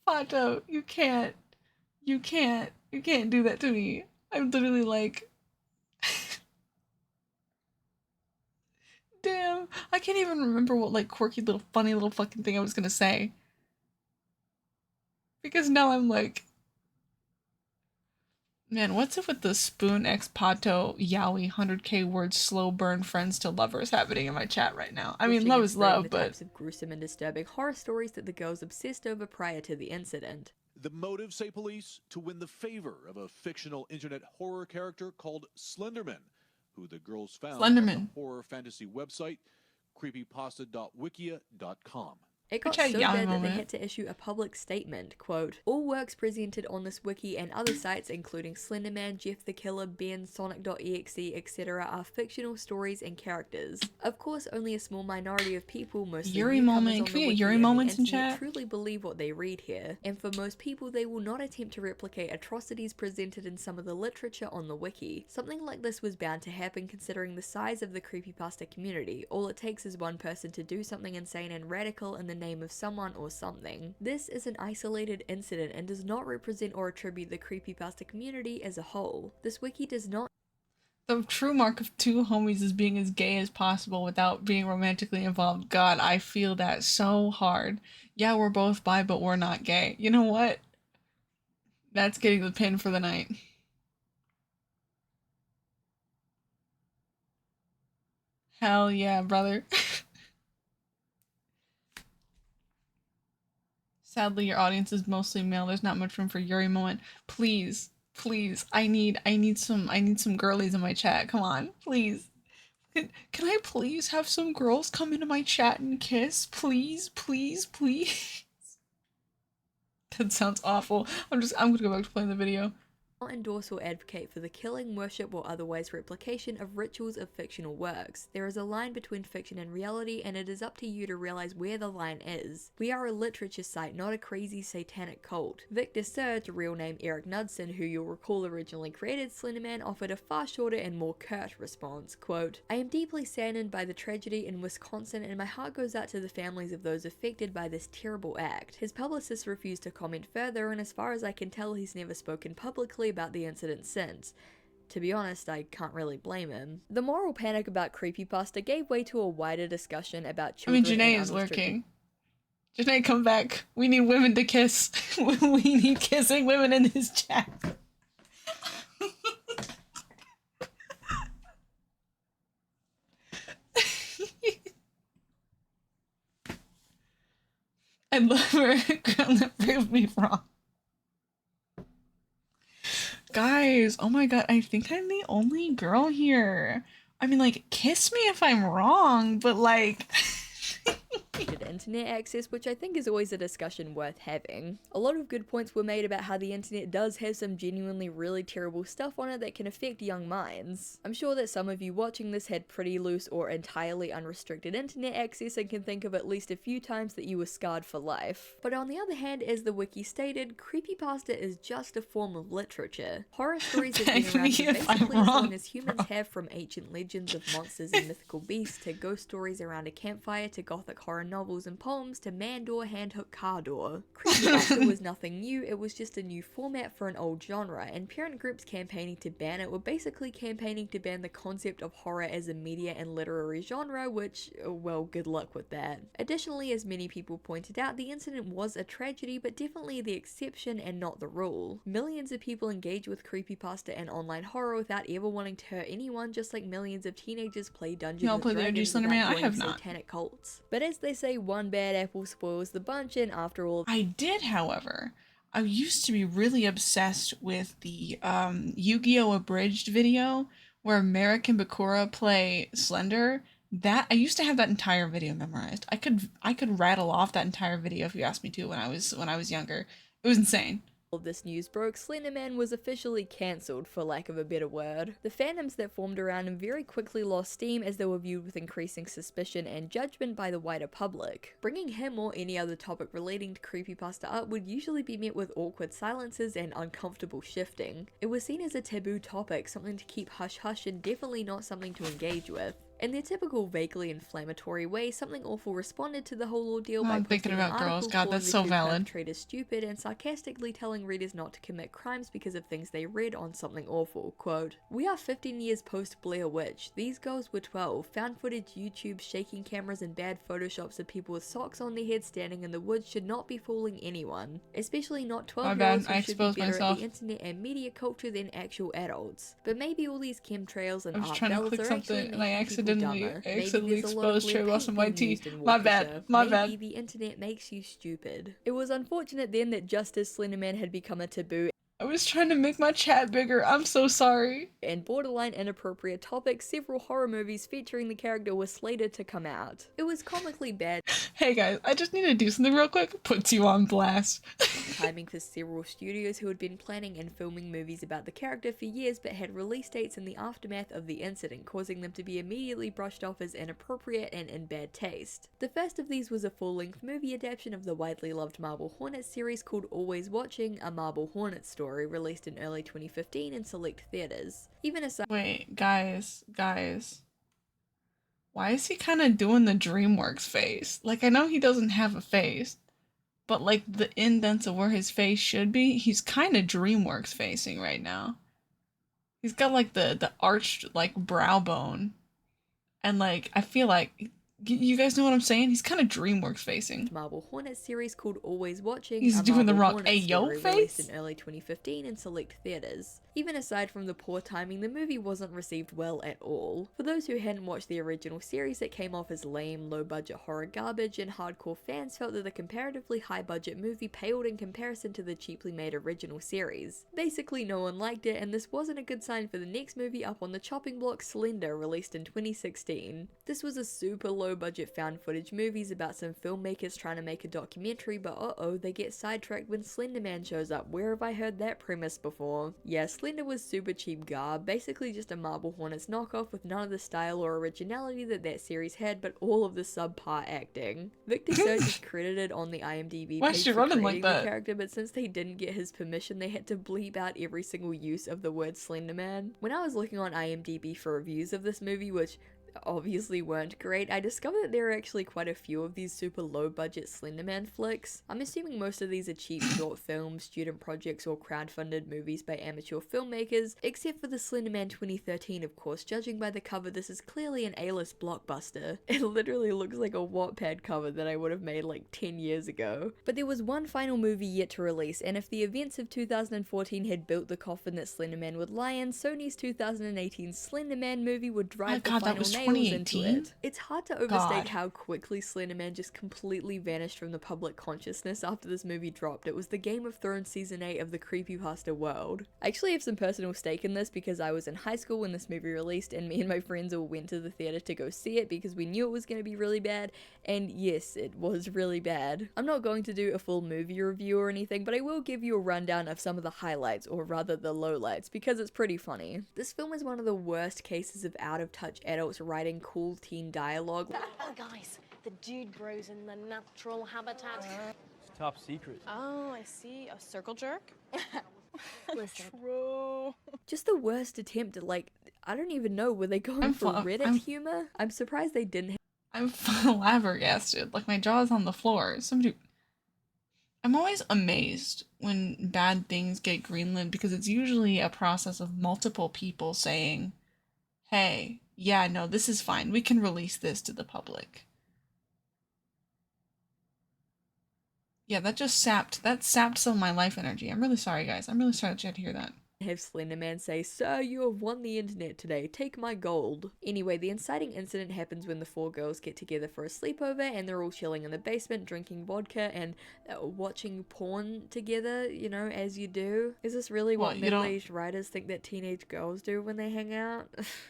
Speaker 4: Pato, you can't do that to me. I'm literally like, damn, I can't even remember what like quirky little funny little fucking thing I was gonna say. Because now I'm like, man, what's up with the Spoon X Pato Yowie 100k words slow burn friends to lovers happening in my chat right now? I mean, love is love,
Speaker 6: the
Speaker 4: but
Speaker 6: types of gruesome and disturbing horror stories that the girls obsessed over prior to the incident.
Speaker 8: The motive, say police, to win the favor of a fictional internet horror character called Slenderman, who the girls found on the horror fantasy website creepypasta.wikia.com.
Speaker 6: It got so bad that they had to issue a public statement, quote, "All works presented on this wiki and other sites, including Slenderman, Jeff the Killer, Ben, Sonic.exe, etc., are fictional stories and characters. Of course, only a small minority of people, mostly
Speaker 4: Yuri moment. Can we get Yuri moments in chat?
Speaker 6: Truly believe what they read here, and for most people, they will not attempt to replicate atrocities presented in some of the literature on the wiki. Something like this was bound to happen considering the size of the creepypasta community. All it takes is one person to do something insane and radical in the name of someone or something. This is an isolated incident and does not represent or attribute the creepypasta community as a whole. This wiki does not."
Speaker 4: The true mark of two homies is being as gay as possible without being romantically involved. God, I feel that so hard. Yeah, we're both bi, but we're not gay. You know what? That's getting the pin for the night. Hell yeah, brother. Sadly, your audience is mostly male. There's not much room for Yuri moment. Please, please, I need some girlies in my chat. Come on, please. Can I please have some girls come into my chat and kiss? Please, please, please. That sounds awful. I'm gonna go back to playing the video.
Speaker 6: Not endorse or advocate for the killing, worship, or otherwise replication of rituals of fictional works. There is a line between fiction and reality, and it is up to you to realize where the line is. We are a literature site, not a crazy satanic cult. Victor Surge, real name Eric Knudsen, who you'll recall originally created Slenderman, offered a far shorter and more curt response, quote, "I am deeply saddened by the tragedy in Wisconsin, and my heart goes out to the families of those affected by this terrible act." His publicist refused to comment further, and as far as I can tell, he's never spoken publicly about the incident since. To be honest, I can't really blame him. The moral panic about creepypasta gave way to a wider discussion about children.
Speaker 4: Janae is lurking. Janae, come back. We need women to kiss. We need kissing women in this chat. I love her. Girl that proved me wrong. Guys, oh my god, I think I'm the only girl here. I mean, like, kiss me if I'm wrong, but like...
Speaker 6: internet access, which I think is always a discussion worth having. A lot of good points were made about how the internet does have some genuinely really terrible stuff on it that can affect young minds. I'm sure that some of you watching this had pretty loose or entirely unrestricted internet access and can think of at least a few times that you were scarred for life. But on the other hand, as the wiki stated, creepypasta is just a form of literature. Horror stories have been
Speaker 4: Beg
Speaker 6: around
Speaker 4: me
Speaker 6: for
Speaker 4: if I'm
Speaker 6: basically as
Speaker 4: wrong,
Speaker 6: long as humans have, from ancient legends of monsters and mythical beasts to ghost stories around a campfire to gothic horror novels and poems to man door, handhook, car door. Creepypasta was nothing new, it was just a new format for an old genre, and parent groups campaigning to ban it were basically campaigning to ban the concept of horror as a media and literary genre, which, well, good luck with that. Additionally, as many people pointed out, the incident was a tragedy, but definitely the exception and not the rule. Millions of people engage with creepypasta and online horror without ever wanting to hurt anyone, just like millions of teenagers play Dungeons
Speaker 4: Y'all
Speaker 6: and
Speaker 4: play the OG
Speaker 6: Dragons
Speaker 4: Slender
Speaker 6: without
Speaker 4: Man? I
Speaker 6: joining
Speaker 4: have not.
Speaker 6: satanic cults. But as they say, one bad apple spoils the bunch, and after all,
Speaker 4: I did, however. I used to be really obsessed with the Yu-Gi-Oh! Abridged video where Merrick and Bakura play Slender. That I used to have that entire video memorized. I could rattle off that entire video if you asked me to when I was younger. It was insane.
Speaker 6: this news broke, Slender Man was officially cancelled, for lack of a better word. The fandoms that formed around him very quickly lost steam as they were viewed with increasing suspicion and judgment by the wider public. Bringing him or any other topic relating to creepypasta art would usually be met with awkward silences and uncomfortable shifting. It was seen as a taboo topic, something to keep hush-hush and definitely not something to engage with. In their typical vaguely inflammatory way, Something Awful responded to the whole ordeal by
Speaker 4: I'm thinking
Speaker 6: posting an
Speaker 4: about girls.
Speaker 6: article
Speaker 4: God,
Speaker 6: calling
Speaker 4: that's
Speaker 6: the
Speaker 4: so
Speaker 6: two
Speaker 4: valid.
Speaker 6: perpetrators stupid and sarcastically telling readers not to commit crimes because of things they read on Something Awful. Quote, "We are 15 years post Blair Witch. These girls were 12. Found footage, YouTube, shaking cameras and bad photoshops of people with socks on their heads standing in the woods should not be fooling anyone. Especially not 12-year-olds
Speaker 4: My bad, I
Speaker 6: who should be
Speaker 4: exposed
Speaker 6: better
Speaker 4: myself.
Speaker 6: at the internet and media culture than actual adults. But maybe all these chemtrails and
Speaker 4: I was
Speaker 6: art
Speaker 4: trying to
Speaker 6: bells
Speaker 4: click
Speaker 6: are
Speaker 4: something
Speaker 6: actually
Speaker 4: and I
Speaker 6: making people
Speaker 4: accidentally
Speaker 6: dumber. Maybe
Speaker 4: accidentally
Speaker 6: there's a lot of
Speaker 4: exposed cherry
Speaker 6: lead
Speaker 4: blossom
Speaker 6: paint
Speaker 4: white
Speaker 6: being
Speaker 4: tea.
Speaker 6: used in
Speaker 4: My
Speaker 6: Waukesha.
Speaker 4: bad, my bad.
Speaker 6: Maybe the internet makes you stupid. It was unfortunate then that just as Slender Man had become a taboo
Speaker 4: I was trying to make my chat bigger. I'm so sorry.
Speaker 6: and borderline inappropriate topic, several horror movies featuring the character were slated to come out. It was comically bad
Speaker 4: Hey guys, I just need to do something real quick. Puts you on blast.
Speaker 6: timing for several studios who had been planning and filming movies about the character for years but had release dates in the aftermath of the incident, causing them to be immediately brushed off as inappropriate and in bad taste. The first of these was a full-length movie adaptation of the widely loved Marble Hornets series called Always Watching, a Marble Hornets story, released in early 2015 in select theaters. Even aside
Speaker 4: Wait, guys. Why is he kind of doing the DreamWorks face? Like, I know he doesn't have a face, but like the indents of where his face should be, he's kind of DreamWorks facing right now. He's got like the arched like brow bone, and like I feel like you guys know what I'm saying. He's kind of DreamWorks facing.
Speaker 6: Marble Hornets series called Always Watching,
Speaker 4: He's
Speaker 6: a
Speaker 4: doing the
Speaker 6: Marble
Speaker 4: wrong
Speaker 6: Hornets
Speaker 4: Ayo
Speaker 6: story,
Speaker 4: face?
Speaker 6: released in early 2015 in select theaters. Even aside from the poor timing, the movie wasn't received well at all. For those who hadn't watched the original series, it came off as lame, low-budget horror garbage, and hardcore fans felt that the comparatively high-budget movie paled in comparison to the cheaply made original series. Basically, no one liked it, and this wasn't a good sign for the next movie up on the chopping block, Slender, released in 2016. This was a super low-budget found footage movie about some filmmakers trying to make a documentary, but uh-oh, they get sidetracked when Slender Man shows up. Where have I heard that premise before? Yeah, Slender was super cheap garb, basically just a Marble Hornets knockoff with none of the style or originality that series had, but all of the subpar acting. Victor Surge is credited on the IMDb
Speaker 4: Why
Speaker 6: page
Speaker 4: is she
Speaker 6: for
Speaker 4: running like
Speaker 6: creating the
Speaker 4: that?
Speaker 6: character, but since they didn't get his permission, they had to bleep out every single use of the word Slender Man. When I was looking on IMDb for reviews of this movie, which obviously weren't great, I discovered that there are actually quite a few of these super low budget Slenderman flicks. I'm assuming most of these are cheap short films, student projects, or crowdfunded movies by amateur filmmakers, except for the Slenderman 2013, of course. Judging by the cover, this is clearly an A-list blockbuster. It literally looks like a Wattpad cover that I would have made like 10 years ago. But there was one final movie yet to release, and if the events of 2014 had built the coffin that Slenderman would lie in, Sony's 2018 Slenderman movie would drive
Speaker 4: Oh God,
Speaker 6: the
Speaker 4: that
Speaker 6: final
Speaker 4: was
Speaker 6: nail nails into
Speaker 4: 2018?
Speaker 6: it. It's hard to overstate
Speaker 4: God.
Speaker 6: how quickly Slender Man just completely vanished from the public consciousness after this movie dropped. It was the Game of Thrones Season 8 of the creepypasta world. I actually have some personal stake in this because I was in high school when this movie released, and me and my friends all went to the theater to go see it because we knew it was going to be really bad, and yes, it was really bad. I'm not going to do a full movie review or anything, but I will give you a rundown of some of the highlights, or rather the lowlights, because it's pretty funny. This film is one of the worst cases of out-of-touch adults writing cool teen dialogue.
Speaker 9: Oh, guys, the dude bros in the natural habitat.
Speaker 7: It's top secret.
Speaker 9: Oh, I see. A circle jerk? Listen.
Speaker 6: True. Just the worst attempt at, like, I don't even know, were they going for Reddit humor? I'm surprised they didn't.
Speaker 4: I'm flabbergasted. Like, my jaw's on the floor. I'm always amazed when bad things get greenlit because it's usually a process of multiple people saying, hey, yeah, no, this is fine. We can release this to the public. Yeah, that sapped some of my life energy. I'm really sorry, guys. I'm really sorry that you had to hear that.
Speaker 6: Have Slender Man say, "Sir, you have won the internet today, take my gold." Anyway, the inciting incident happens when the four girls get together for a sleepover and they're all chilling in the basement, drinking vodka and watching porn together, you know, as you do. Is this really what middle-aged writers think that teenage girls do when they hang out?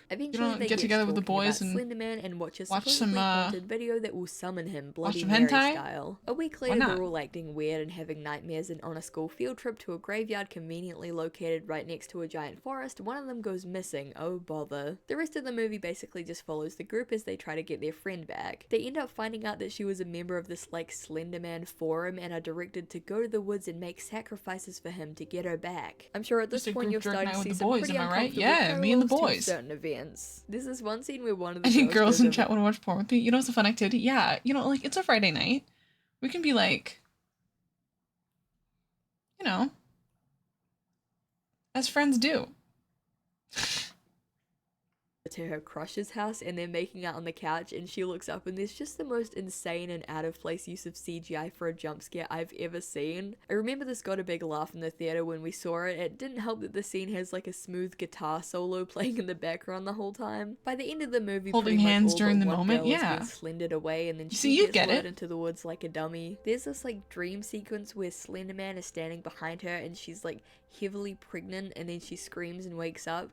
Speaker 6: Eventually they
Speaker 4: get together with the boys and
Speaker 6: Slender Man and watch a
Speaker 4: watch
Speaker 6: supposedly
Speaker 4: some
Speaker 6: haunted video that will summon him Bloody
Speaker 4: some
Speaker 6: Mary
Speaker 4: hentai?
Speaker 6: style. A week later they're all acting weird and having nightmares, and on a school field trip to a graveyard conveniently located right next to a giant forest, one of them goes missing. Oh bother. The rest of the movie basically just follows the group as they try to get their friend back. They end up finding out that she was a member of this like Slenderman forum and are directed to go to the woods and make sacrifices for him to get her back. I'm sure at this point you're starting to see some pretty uncomfortable
Speaker 4: yeah, me and the
Speaker 6: parallels to
Speaker 4: boys.
Speaker 6: certain events. There's this one scene where one of the
Speaker 4: I think girls in
Speaker 6: goes
Speaker 4: chat want to watch porn with me. You know, it's a fun activity. Yeah, you know, like it's a Friday night. We can be like, you know, as friends do.
Speaker 6: To her crush's house and they're making out on the couch, and she looks up and there's just the most insane and out of place use of CGI for a jump scare I've ever seen. I remember this got a big laugh in the theater when we saw it. It didn't help that the scene has like a smooth guitar solo playing in the background the whole time. By the end of the movie,
Speaker 4: holding hands during the moment, yeah,
Speaker 6: slendered away and then
Speaker 4: you
Speaker 6: gets lured into the woods like a dummy. There's this like dream sequence where Slender Man is standing behind her and she's like heavily pregnant, and then she screams and wakes up.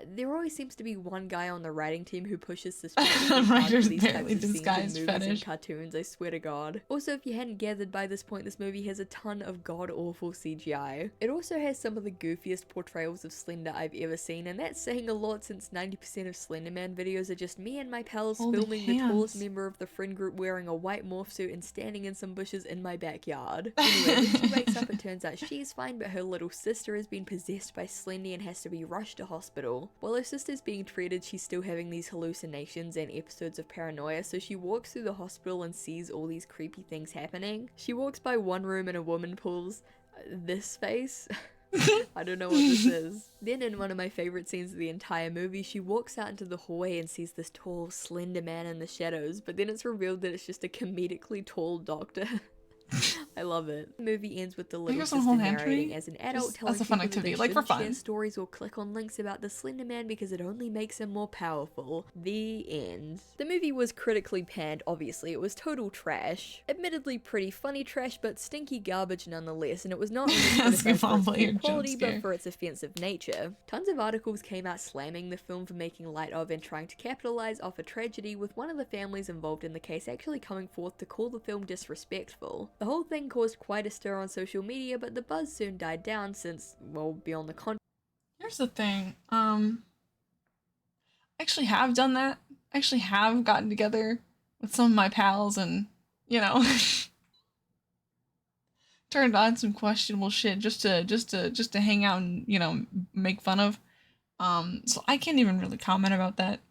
Speaker 6: There always seems to be one guy on the writing team who pushes suspiciously hard for these types of scenes in movies and cartoons, I swear to God. Also, if you hadn't gathered by this point, this movie has a ton of god-awful CGI. It also has some of the goofiest portrayals of Slender I've ever seen, and that's saying a lot since 90% of Slender Man videos are just me and my pals filming the tallest member of the friend group wearing a white morph suit and standing in some bushes in my backyard. Anyway, when she wakes up, it turns out she's fine, but her little sister has been possessed by Slendy and has to be rushed to hospital. While her sister's being treated, she's still having these hallucinations and episodes of paranoia, so she walks through the hospital and sees all these creepy things happening. She walks by one room and a woman pulls this face. I don't know what this is. Then in one of my favorite scenes of the entire movie, she walks out into the hallway and sees this tall, slender man in the shadows, but then it's revealed that it's just a comedically tall doctor. I love it. The movie ends with the little sister narrating as an adult telling
Speaker 4: as a fun
Speaker 6: people
Speaker 4: activity,
Speaker 6: that they
Speaker 4: like for
Speaker 6: shouldn't
Speaker 4: fun.
Speaker 6: share stories or click on links about the Slender Man because it only makes him more powerful. The end. The movie was critically panned, obviously. It was total trash. Admittedly pretty funny trash, but stinky garbage nonetheless, and it was not only criticized for its poor quality, but for its offensive nature. Tons of articles came out slamming the film for making light of and trying to capitalize off a tragedy, with one of the families involved in the case actually coming forth to call the film disrespectful. The whole thing caused quite a stir on social media, but the buzz soon died down since, well, beyond the
Speaker 4: Here's the thing, I actually have done that. I actually have gotten together with some of my pals and, you know, turned on some questionable shit just to hang out and, you know, make fun of. So I can't even really comment about that.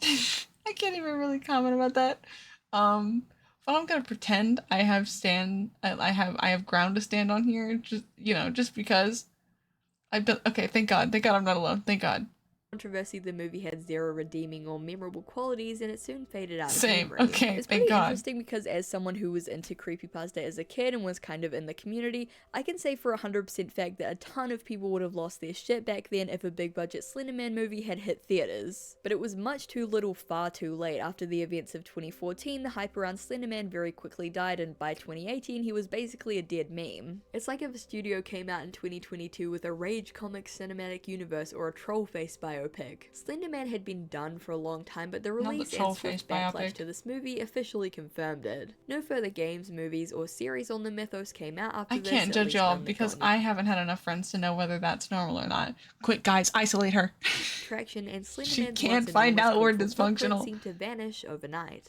Speaker 4: I can't even really comment about that. But I'm gonna pretend I have ground to stand on here, just, you know, just because I've been, okay, thank God I'm not alone, thank God.
Speaker 6: controversy, the movie had zero redeeming or memorable qualities, and it soon faded out of
Speaker 4: Same.
Speaker 6: memory.
Speaker 4: Okay,
Speaker 6: It's
Speaker 4: thank
Speaker 6: pretty
Speaker 4: God.
Speaker 6: interesting because as someone who was into creepypasta as a kid and was kind of in the community, I can say for 100% fact that a ton of people would have lost their shit back then if a big budget Slender Man movie had hit theaters. But it was much too little far too late. After the events of 2014, the hype around Slender Man very quickly died, and by 2018 he was basically a dead meme. It's like if a studio came out in 2022 with a Rage Comics cinematic universe or a Trollface biopic. Slender Man had been done for a long time, but the
Speaker 4: Not the
Speaker 6: release and
Speaker 4: Trollface
Speaker 6: swift backlash
Speaker 4: biopic.
Speaker 6: to this movie officially confirmed it. No further games, movies, or series on the mythos came out after
Speaker 4: I
Speaker 6: this.
Speaker 4: can't
Speaker 6: at
Speaker 4: judge
Speaker 6: least
Speaker 4: y'all
Speaker 6: none that
Speaker 4: because
Speaker 6: got
Speaker 4: I haven't had enough friends to know whether that's normal or not. Quick, guys, isolate her.
Speaker 6: traction, and Slender
Speaker 4: She
Speaker 6: Man's
Speaker 4: can't
Speaker 6: once
Speaker 4: find
Speaker 6: enormous
Speaker 4: out we're
Speaker 6: cultural footprint
Speaker 4: dysfunctional.
Speaker 6: seemed to vanish overnight.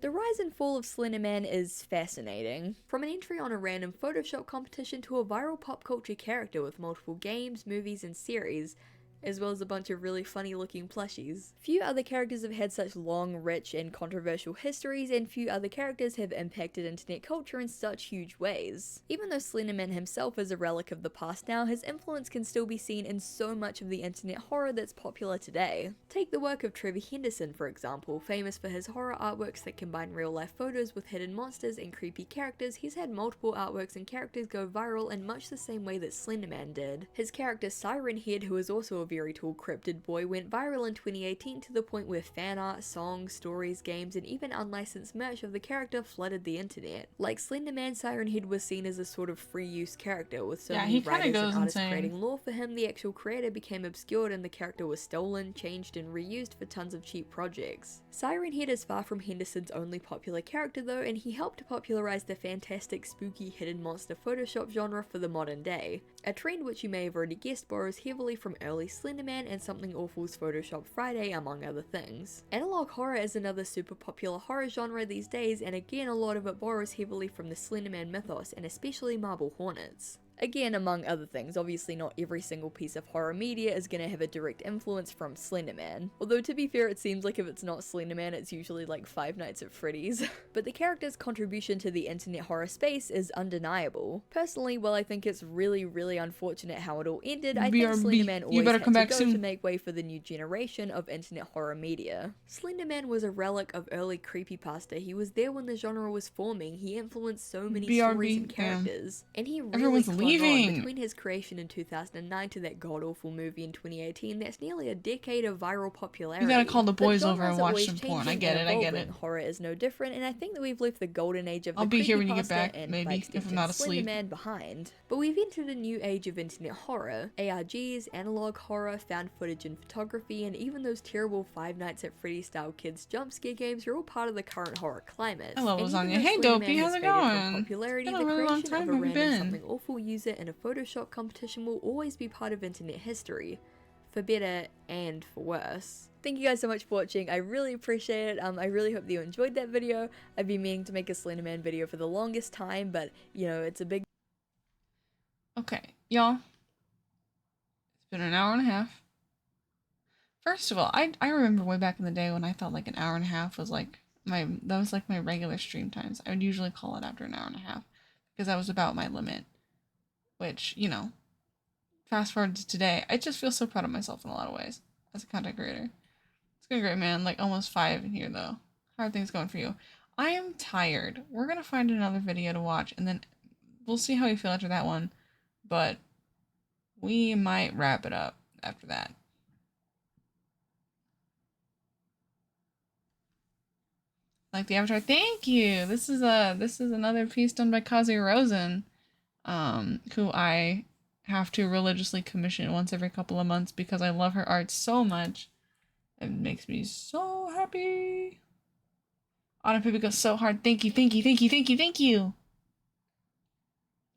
Speaker 6: The rise and fall of Slender Man is fascinating. From an entry on a random Photoshop competition to a viral pop culture character with multiple games, movies, and series, as well as a bunch of really funny looking plushies. Few other characters have had such long, rich, and controversial histories, and few other characters have impacted internet culture in such huge ways. Even though Slender Man himself is a relic of the past now, his influence can still be seen in so much of the internet horror that's popular today. Take the work of Trevor Henderson, for example. Famous for his horror artworks that combine real-life photos with hidden monsters and creepy characters, he's had multiple artworks and characters go viral in much the same way that Slender Man did. His character Siren Head, who is also a very tall cryptid boy, went viral in 2018 to the point where fan art, songs, stories, games, and even unlicensed merch of the character flooded the internet. Like Slender Man, Siren Head was seen as a sort of free use character, with so many writers and artists creating lore for him. The actual creator became obscured and the character was stolen, changed, and reused for tons of cheap projects. Siren Head is far from Henderson's only popular character though, and he helped popularize the fantastic, spooky, hidden monster Photoshop genre for the modern day. A trend which you may have already guessed borrows heavily from early Slender Man and Something Awful's Photoshop Friday, among other things. Analog horror is another super popular horror genre these days, and again a lot of it borrows heavily from the Slender Man mythos, and especially Marble Hornets. Again, among other things, obviously not every single piece of horror media is gonna have a direct influence from Slender Man. Although to be fair, it seems like if it's not Slender Man, it's usually like Five Nights at Freddy's. But the character's contribution to the internet horror space is undeniable. Personally, while I think it's really unfortunate how it all ended, I think Slender Man always had to go to make way for the new generation of internet horror media. Slender Man was a relic of early creepypasta. He was there when the genre was forming. He influenced so many stories and characters. And he really between his creation in 2009 to that god-awful movie in 2018, that's nearly a decade of viral popularity.
Speaker 4: You gotta call the boys over and watch some porn. I get it.
Speaker 6: Horror is no different, and I think that we've left the golden age of
Speaker 4: I'll
Speaker 6: the
Speaker 4: be here when you get
Speaker 6: creepypasta
Speaker 4: back,
Speaker 6: and
Speaker 4: maybe, if I'm not asleep.
Speaker 6: Slender Man behind. But we've entered a new age of internet horror. ARGs, analog horror, found footage and photography, and even those terrible Five Nights at Freddy's style kids jump scare games are all part of the current horror climate.
Speaker 4: Hello, Lasagna. Hey, Dopey, how's it going?
Speaker 6: Popularity,
Speaker 4: It's
Speaker 6: the
Speaker 4: been a really long
Speaker 6: creation
Speaker 4: time.
Speaker 6: of a
Speaker 4: Have you
Speaker 6: random
Speaker 4: been?
Speaker 6: Something Awful user in a Photoshop competition will always be part of internet history, for better and for worse. Thank you guys so much for watching. I really appreciate it. I really hope that you enjoyed that video. I've been meaning to make a Slender Man video for the longest time, but you know, it's a big...
Speaker 4: Okay, y'all. It's been an hour and a half. First of all, I remember way back in the day when I felt like an hour and a half was like my regular stream times. I would usually call it after an hour and a half because that was about my limit. Which, you know, fast forward to today, I just feel so proud of myself in a lot of ways as a content creator. It's going great, man. Like almost 5 in here though. How are things going for you? I am tired. We're gonna find another video to watch and then we'll see how we feel after that one. But we might wrap it up after that. Like the avatar. Thank you. This is another piece done by Kazi Rosen, who I have to religiously commission once every couple of months because I love her art so much. It makes me so happy. Autumn Paper goes so hard. Thank you.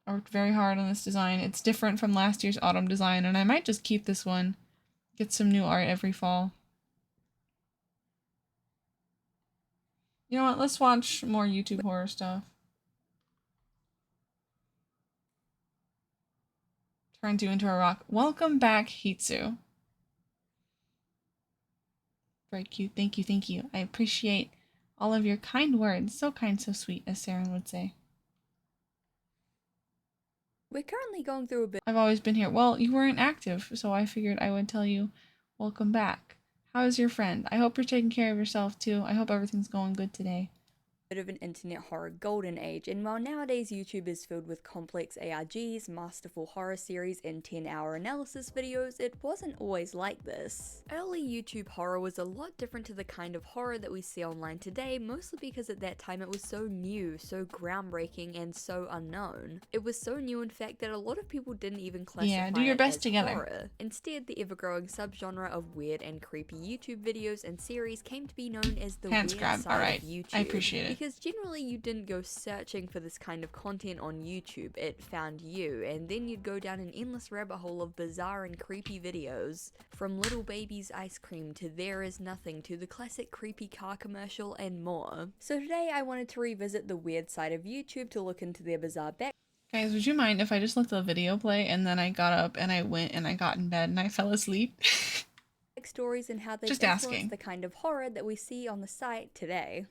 Speaker 4: I worked very hard on this design. It's different from last year's autumn design, and I might just keep this one. Get some new art every fall. You know what? Let's watch more YouTube horror stuff. Turns you into a rock. Welcome back, Hitsu. Very cute. Thank you. I appreciate all of your kind words. So kind, so sweet, as Saren would say.
Speaker 6: We're currently going through a bit
Speaker 4: I've always been here. Well, you weren't active, so I figured I would tell you, welcome back. How is your friend? I hope you're taking care of yourself too. I hope everything's going good today.
Speaker 6: of an internet horror golden age, and while nowadays YouTube is filled with complex ARGs, masterful horror series, and 10-hour analysis videos, it wasn't always like this. Early YouTube horror was a lot different to the kind of horror that we see online today, mostly because at that time it was so new, so groundbreaking, and so unknown. It was so new in fact that a lot of people didn't even classify
Speaker 4: do your
Speaker 6: it
Speaker 4: best
Speaker 6: as
Speaker 4: together.
Speaker 6: horror. Instead, the ever-growing subgenre of weird and creepy YouTube videos and series came to be known as the
Speaker 4: Hands
Speaker 6: weird
Speaker 4: grab.
Speaker 6: side
Speaker 4: Alright.
Speaker 6: of YouTube.
Speaker 4: I appreciate it.
Speaker 6: Because generally you didn't go searching for this kind of content on YouTube, it found you, and then you'd go down an endless rabbit hole of bizarre and creepy videos. From Little Baby's ice cream to There Is Nothing to the classic creepy car commercial and more. So today I wanted to revisit the weird side of YouTube to look into their bizarre
Speaker 4: Guys, would you mind if I just let the video play and then I got up and I went and I got in bed and I fell asleep?
Speaker 6: backstories and how they
Speaker 4: Just
Speaker 6: influence
Speaker 4: asking.
Speaker 6: the kind of horror that we see on the site today.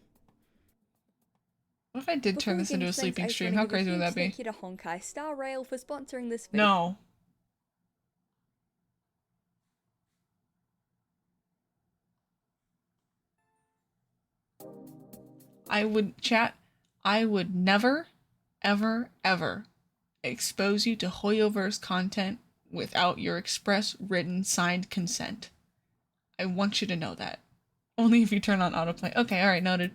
Speaker 4: What if I did turn
Speaker 6: Before we
Speaker 4: this
Speaker 6: get
Speaker 4: into a
Speaker 6: into things,
Speaker 4: sleeping
Speaker 6: I just
Speaker 4: stream?
Speaker 6: wanna
Speaker 4: How
Speaker 6: give a
Speaker 4: crazy would
Speaker 6: huge
Speaker 4: that be?
Speaker 6: Thank you to Honkai Star Rail for sponsoring this video.
Speaker 4: No. I would never, ever, ever expose you to Hoyoverse content without your express written signed consent. I want you to know that. Only if you turn on autoplay. Okay, alright, noted.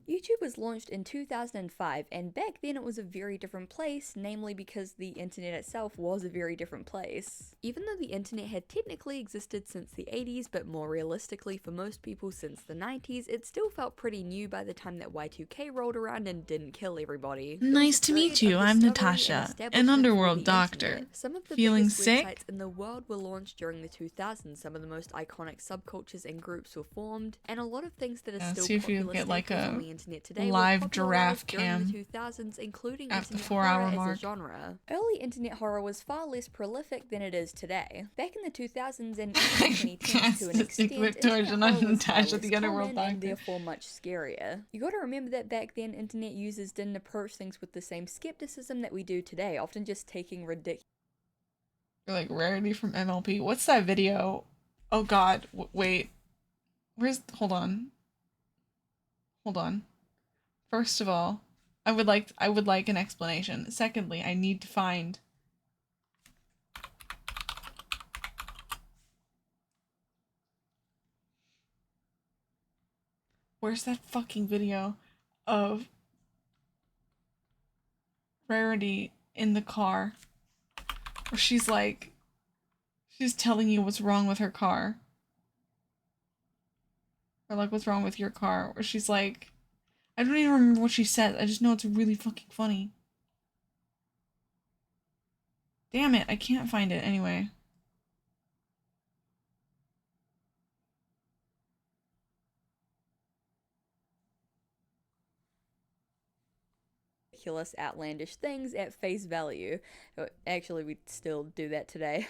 Speaker 6: YouTube was launched in 2005, and back then it was a very different place, namely because the internet itself was a very different place. Even though the internet had technically existed since the 80s, but more realistically for most people since the 90s, it still felt pretty new by the time that Y2K rolled around and didn't kill everybody. It was
Speaker 4: Nice
Speaker 6: a
Speaker 4: to meet
Speaker 6: period
Speaker 4: you.
Speaker 6: of
Speaker 4: I'm
Speaker 6: discovery and
Speaker 4: Natasha, an
Speaker 6: establishment for
Speaker 4: underworld
Speaker 6: the
Speaker 4: doctor.
Speaker 6: internet. Some of the
Speaker 4: Feeling
Speaker 6: biggest
Speaker 4: sick?
Speaker 6: websites in the world were launched during the 2000s. Some of the most iconic subcultures and groups were formed, and a lot of things that are
Speaker 4: Yeah,
Speaker 6: still
Speaker 4: see if you
Speaker 6: popular
Speaker 4: get, like,
Speaker 6: staples
Speaker 4: a
Speaker 6: on the internet today
Speaker 4: live
Speaker 6: were
Speaker 4: giraffe
Speaker 6: popularized during
Speaker 4: cam
Speaker 6: the 2000s, including
Speaker 4: at the
Speaker 6: internet
Speaker 4: 4 hour
Speaker 6: horror as
Speaker 4: mark.
Speaker 6: a genre. Early internet horror was far less prolific than it is today. Back in the 2000s and even 2010s to an extent, internet horror was far less
Speaker 4: the underworld
Speaker 6: common and
Speaker 4: doctor.
Speaker 6: therefore much scarier. You gotta remember that back then internet users didn't approach things with the same skepticism that we do today, often just taking ridiculous
Speaker 4: You're like, Rarity from MLP. What's that video? Oh god, wait. Hold on. Hold on. First of all, I would like an explanation. Secondly, I need to find where's that fucking video of Rarity in the car where she's telling you what's wrong with her car. Or like, what's wrong with your car? Where she's like, I don't even remember what she said. I just know it's really fucking funny. Damn it, I can't find it anyway.
Speaker 6: outlandish things at face value. Actually, we still do that today.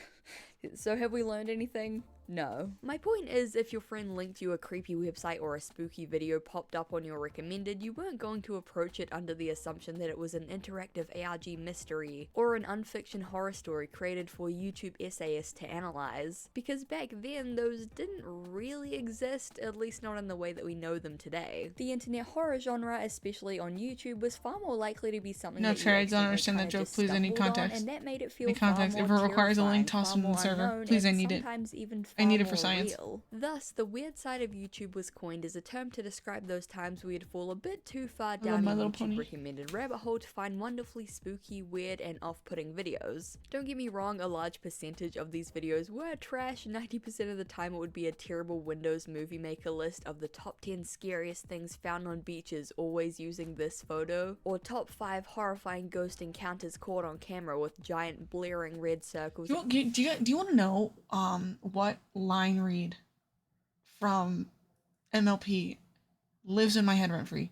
Speaker 6: So have we learned anything? No. My point is, if your friend linked you a creepy website or a spooky video popped up on your recommended, you weren't going to approach it under the assumption that it was an interactive ARG mystery or an unfiction horror story created for YouTube essayists to analyze. Because back then, those didn't really exist, at least not in the way that we know them today. The internet horror genre, especially on YouTube, was far more likely to be something
Speaker 4: No,
Speaker 6: that you
Speaker 4: Cherry, I don't
Speaker 6: accidentally
Speaker 4: understand that
Speaker 6: kinda
Speaker 4: joke.
Speaker 6: just
Speaker 4: Please, I need
Speaker 6: stumbled on,
Speaker 4: context.
Speaker 6: and that made it feel
Speaker 4: Any context.
Speaker 6: far
Speaker 4: If
Speaker 6: more
Speaker 4: it requires a link,
Speaker 6: terrifying,
Speaker 4: toss
Speaker 6: far
Speaker 4: it in the
Speaker 6: more
Speaker 4: server.
Speaker 6: unknown,
Speaker 4: Please, I
Speaker 6: and
Speaker 4: need it.
Speaker 6: sometimes even
Speaker 4: I need
Speaker 6: far
Speaker 4: it for
Speaker 6: more
Speaker 4: science.
Speaker 6: real. Thus, the weird side of YouTube was coined as a term to describe those times we'd fall a bit too far down
Speaker 4: My
Speaker 6: a
Speaker 4: Little
Speaker 6: YouTube
Speaker 4: Pony.
Speaker 6: recommended rabbit hole to find wonderfully spooky, weird, and off-putting videos. Don't get me wrong, a large percentage of these videos were trash. 90% of the time it would be a terrible Windows Movie Maker list of the top 10 scariest things found on beaches always using this photo, or top 5 horrifying ghost encounters caught on camera with giant blaring red circles.
Speaker 4: Do you want to know what line read from MLP lives in my head rent free?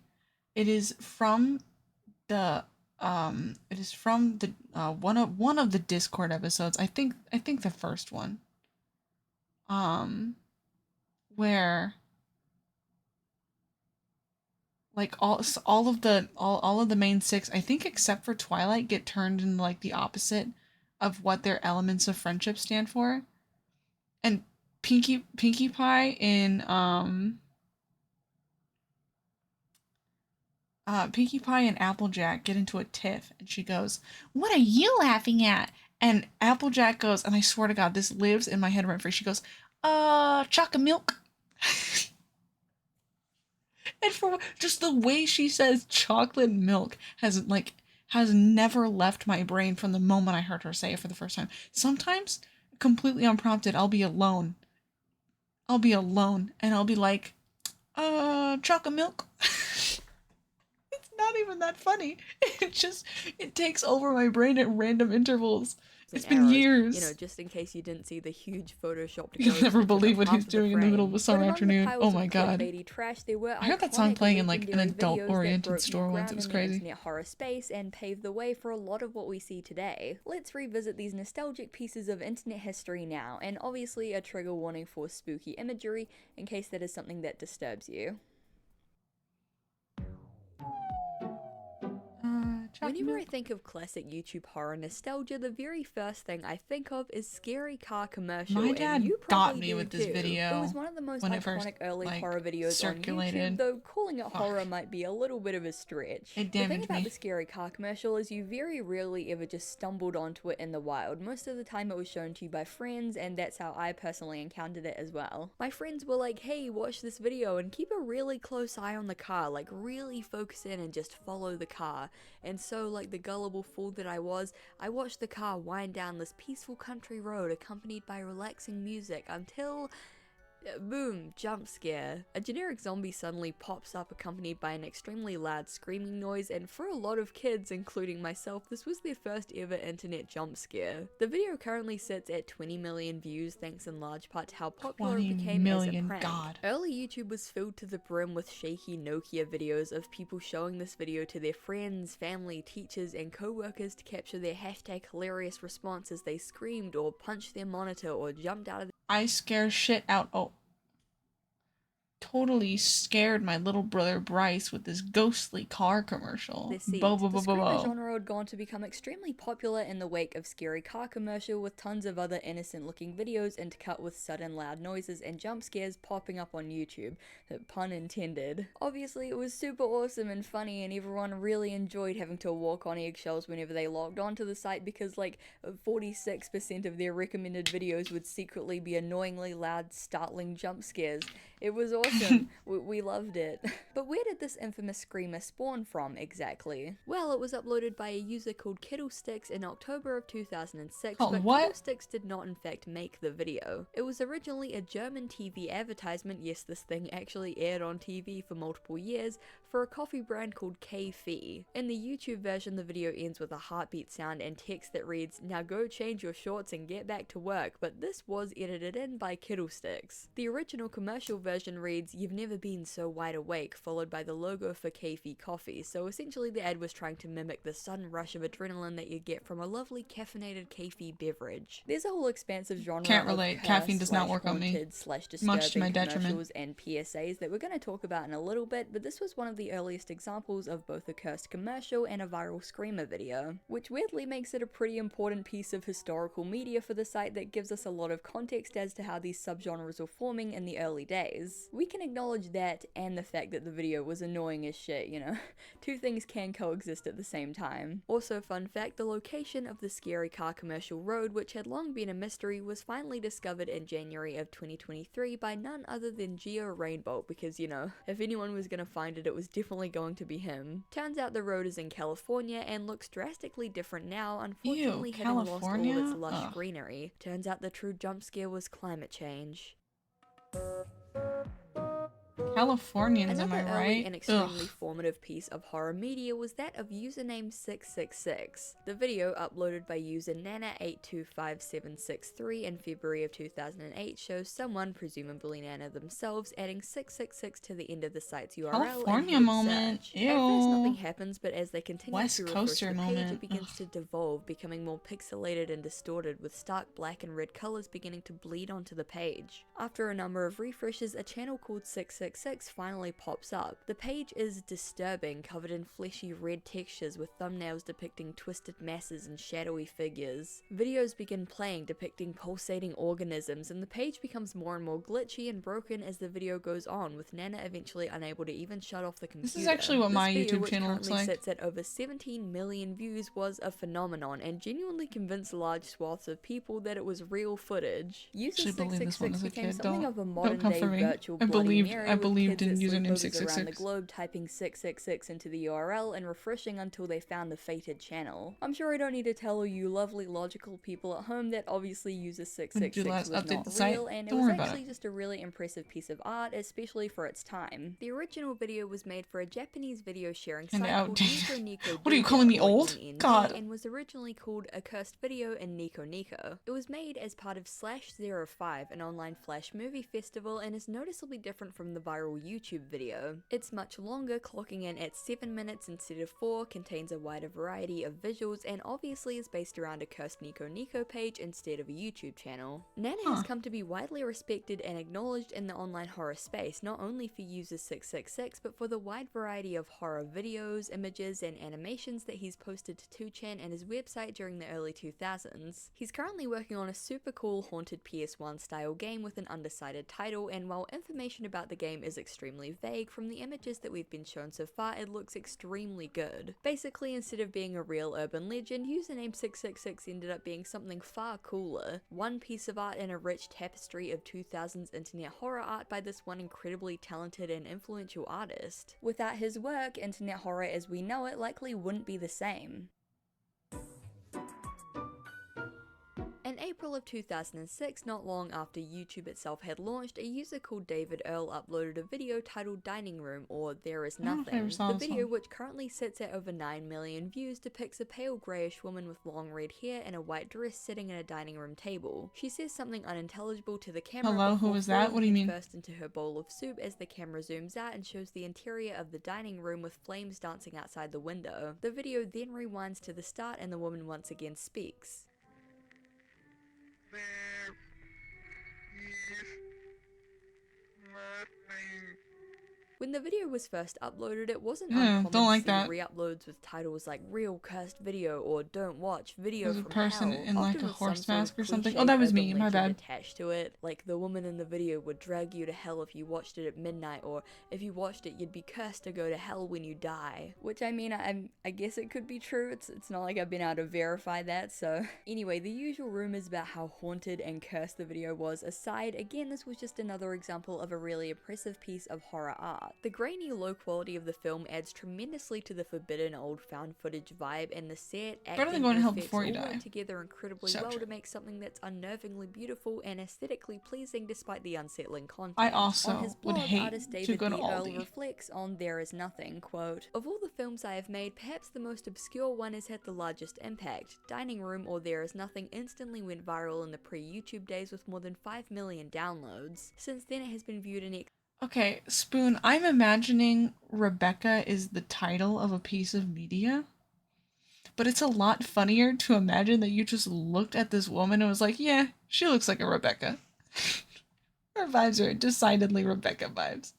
Speaker 4: It is from the one of the Discord episodes. I think the first one. Where like all of the main six, I think except for Twilight, get turned into like the opposite of what their elements of friendship stand for. And Pinkie Pie in Pinkie Pie and Applejack get into a tiff, and she goes, "What are you laughing at?" And Applejack goes, and I swear to God, this lives in my head rent free. She goes, chocolate milk." And for just the way she says chocolate milk has never left my brain from the moment I heard her say it for the first time. Sometimes, completely unprompted, I'll be alone, and I'll be like, chocolate milk." It's not even that funny. It takes over my brain at random intervals. It's been years.
Speaker 6: You know, just in case you didn't see the huge photoshopped.
Speaker 4: You'll never believe what he's doing in the middle of a summer afternoon. Oh my god.
Speaker 6: Trash, there were
Speaker 4: I heard that song playing in like an adult-oriented store once. It was crazy.
Speaker 6: Internet horror space and paved the way for a lot of what we see today. Let's revisit these nostalgic pieces of internet history now, and obviously a trigger warning for spooky imagery in case that is something that disturbs you. Whenever I think of classic YouTube horror nostalgia, the very first thing I think of is Scary Car Commercial.
Speaker 4: My dad got me with this video.
Speaker 6: It was one of the most iconic early horror videos
Speaker 4: circulated.
Speaker 6: on YouTube, though calling it horror might be a little bit of a stretch.
Speaker 4: It damaged
Speaker 6: the thing about
Speaker 4: me.
Speaker 6: the Scary Car Commercial is you very rarely ever just stumbled onto it in the wild. Most of the time it was shown to you by friends, and that's how I personally encountered it as well. My friends were like, "Hey, watch this video and keep a really close eye on the car, like really focus in and just follow the car." And so, like the gullible fool that I was, I watched the car wind down this peaceful country road accompanied by relaxing music until... boom, jump scare. A generic zombie suddenly pops up accompanied by an extremely loud screaming noise, and for a lot of kids, including myself, this was their first ever internet jump scare. The video currently sits at 20 million views thanks in large part to how popular it became as a prank.
Speaker 4: God.
Speaker 6: Early YouTube was filled to the brim with shaky Nokia videos of people showing this video to their friends, family, teachers, and co-workers to capture their hashtag hilarious response as they screamed or punched their monitor or jumped out of
Speaker 4: I scare shit out. Oh. Totally scared my little brother Bryce with this ghostly car commercial.
Speaker 6: The screamer genre had gone to become extremely popular in the wake of Scary Car Commercial, with tons of other innocent looking videos intercut with sudden loud noises and jump scares popping up on YouTube. Pun intended. Obviously it was super awesome and funny, and everyone really enjoyed having to walk on eggshells whenever they logged onto the site, because like 46% of their recommended videos would secretly be annoyingly loud, startling jump scares. It was awesome. we loved it. But where did this infamous screamer spawn from exactly? Well, it was uploaded by a user called Kettlesticks in October of 2006, but Kettlesticks did not in fact make the video. It was originally a German TV advertisement, yes, this thing actually aired on TV for multiple years, for a coffee brand called K-Fee. In the YouTube version, the video ends with a heartbeat sound and text that reads, "Now go change your shorts and get back to work," but this was edited in by Kettlesticks. The original commercial version reads, "You've never been so wide awake," followed by the logo for K-Fee coffee, so essentially the ad was trying to mimic the sudden rush of adrenaline that you get from a lovely caffeinated K-Fee beverage. There's a whole expansive genre
Speaker 4: Can't relate. Caffeine does not work on me. Much to my detriment.
Speaker 6: Commercials and PSAs that we're going to talk about in a little bit, but this was one of the earliest examples of both a cursed commercial and a viral screamer video, which weirdly makes it a pretty important piece of historical media for the site that gives us a lot of context as to how these subgenres were forming in the early days. We can acknowledge that and the fact that the video was annoying as shit, you know. Two things can coexist at the same time. Also, fun fact, the location of the Scary Car Commercial road, which had long been a mystery, was finally discovered in January of 2023 by none other than Geo Rainbolt, because, you know, if anyone was gonna find it, it was definitely going to be him. Turns out the road is in California and looks drastically different now, unfortunately having lost all its lush greenery. Turns out the true jump scare was climate change.
Speaker 4: Californians, am I right?
Speaker 6: An extremely formative piece of horror media was that of username 666. The video, uploaded by user Nana825763 in February of 2008, shows someone, presumably Nana themselves, adding 666 to the end of the site's URL.
Speaker 4: California moment. Ew.
Speaker 6: At first nothing happens, but as they continue
Speaker 4: West
Speaker 6: to refresh
Speaker 4: Coaster
Speaker 6: the page,
Speaker 4: moment.
Speaker 6: it begins to devolve, becoming more pixelated and distorted, with stark black and red colors beginning to bleed onto the page. After a number of refreshes, a channel called 666 666 finally pops up. The page is disturbing, covered in fleshy red textures with thumbnails depicting twisted masses and shadowy figures. Videos begin playing depicting pulsating organisms, and the page becomes more and more glitchy and broken as the video goes on, with Nana eventually unable to even shut off the computer.
Speaker 4: This is actually what my
Speaker 6: This video,
Speaker 4: YouTube
Speaker 6: which
Speaker 4: channel looks
Speaker 6: currently
Speaker 4: like.
Speaker 6: sits at over 17 million views, was a phenomenon and genuinely convinced large swaths of people that it was real footage. User
Speaker 4: Actually believe this one
Speaker 6: 666
Speaker 4: as a
Speaker 6: became
Speaker 4: kid.
Speaker 6: something of a modern
Speaker 4: Don't come
Speaker 6: day
Speaker 4: for me.
Speaker 6: virtual
Speaker 4: I
Speaker 6: Bloody
Speaker 4: believed
Speaker 6: Mary,
Speaker 4: I
Speaker 6: with
Speaker 4: believed
Speaker 6: kids
Speaker 4: in
Speaker 6: at
Speaker 4: username
Speaker 6: sleepovers around the
Speaker 4: 666.
Speaker 6: globe typing 666 into the URL and refreshing until they found the fated channel. I'm sure I don't need to tell you lovely logical people at home that obviously user
Speaker 4: When did you
Speaker 6: 666
Speaker 4: last
Speaker 6: was
Speaker 4: update
Speaker 6: not
Speaker 4: the site?
Speaker 6: real, and it
Speaker 4: Don't
Speaker 6: was
Speaker 4: worry about
Speaker 6: actually
Speaker 4: it.
Speaker 6: just a really impressive piece of art, especially for its time. The original video was made for a Japanese video sharing
Speaker 4: Kinda
Speaker 6: site called
Speaker 4: outdated.
Speaker 6: Nico
Speaker 4: What are you
Speaker 6: Dojo,
Speaker 4: calling me
Speaker 6: or
Speaker 4: old?
Speaker 6: NND,
Speaker 4: God.
Speaker 6: and was originally called A Cursed Video in Nico Nico. It was made as part of /05, an online flash movie festival, and is noticeably different from the viral YouTube video. It's much longer, clocking in at 7 minutes instead of 4, contains a wider variety of visuals, and obviously is based around a Cursed Nico Nico page instead of a YouTube channel. Nana has come to be widely respected and acknowledged in the online horror space, not only for user 666, but for the wide variety of horror videos, images, and animations that he's posted to 2chan and his website during the early 2000s. He's currently working on a super cool haunted PS1 style game with an undecided title, and while information about the game is extremely vague, from the images that we've been shown so far, it looks extremely good. Basically, instead of being a real urban legend, username 666 ended up being something far cooler. One piece of art in a rich tapestry of 2000s internet horror art by this one incredibly talented and influential artist. Without his work, internet horror as we know it likely wouldn't be the same. In April of 2006, not long after YouTube itself had launched, a user called David Earl uploaded a video titled Dining Room, or There Is
Speaker 4: I don't know if I
Speaker 6: Nothing.
Speaker 4: ever saw
Speaker 6: The
Speaker 4: this
Speaker 6: video,
Speaker 4: one.
Speaker 6: which currently sits at over 9 million views, depicts a pale greyish woman with long red hair and a white dress sitting at a dining room table. She says something unintelligible to the camera.
Speaker 4: Hello, who
Speaker 6: before
Speaker 4: was that?
Speaker 6: falling
Speaker 4: What do you mean?
Speaker 6: headfirst into her bowl of soup as the camera zooms out and shows the interior of the dining room with flames dancing outside the window. The video then rewinds to the start and the woman once again speaks.
Speaker 7: There is nothing.
Speaker 6: When the video was first uploaded, it wasn't
Speaker 4: Yeah,
Speaker 6: uncommon
Speaker 4: don't like
Speaker 6: to see
Speaker 4: that.
Speaker 6: re-uploads with titles like Real Cursed Video or Don't Watch Video
Speaker 4: There's a
Speaker 6: from
Speaker 4: person
Speaker 6: Hell,
Speaker 4: in, like,
Speaker 6: often
Speaker 4: a
Speaker 6: with some
Speaker 4: horse
Speaker 6: sort of
Speaker 4: mask or something.
Speaker 6: cliched
Speaker 4: Oh, that was
Speaker 6: urban
Speaker 4: me, my
Speaker 6: legend
Speaker 4: bad.
Speaker 6: attached to it, like the woman in the video would drag you to hell if you watched it at midnight, or if you watched it you'd be cursed to go to hell when you die. Which I mean, I guess it could be true, it's not like I've been able to verify that, so... Anyway, the usual rumors about how haunted and cursed the video was aside, again this was just another example of a really impressive piece of horror art. The grainy low quality of the film adds tremendously to the forbidden old found footage vibe, and the set,
Speaker 4: Better than
Speaker 6: acting,
Speaker 4: going to
Speaker 6: and
Speaker 4: hell
Speaker 6: effects
Speaker 4: before you
Speaker 6: all
Speaker 4: die.
Speaker 6: work together incredibly
Speaker 4: So
Speaker 6: well
Speaker 4: true.
Speaker 6: to make something that's unnervingly beautiful and aesthetically pleasing despite the unsettling content.
Speaker 4: I also
Speaker 6: On his
Speaker 4: would
Speaker 6: blog,
Speaker 4: hate
Speaker 6: artist
Speaker 4: to
Speaker 6: David
Speaker 4: go to
Speaker 6: B. Earl
Speaker 4: Aldi.
Speaker 6: reflects on There Is Nothing, quote, "Of all the films I have made, perhaps the most obscure one has had the largest impact. Dining Room or There Is Nothing instantly went viral in the pre-YouTube days with more than 5 million downloads. Since then it has been viewed in
Speaker 4: Okay, Spoon, I'm imagining Rebecca is the title of a piece of media. But it's a lot funnier to imagine that you just looked at this woman and was like, yeah, she looks like a Rebecca. Her vibes are decidedly Rebecca vibes.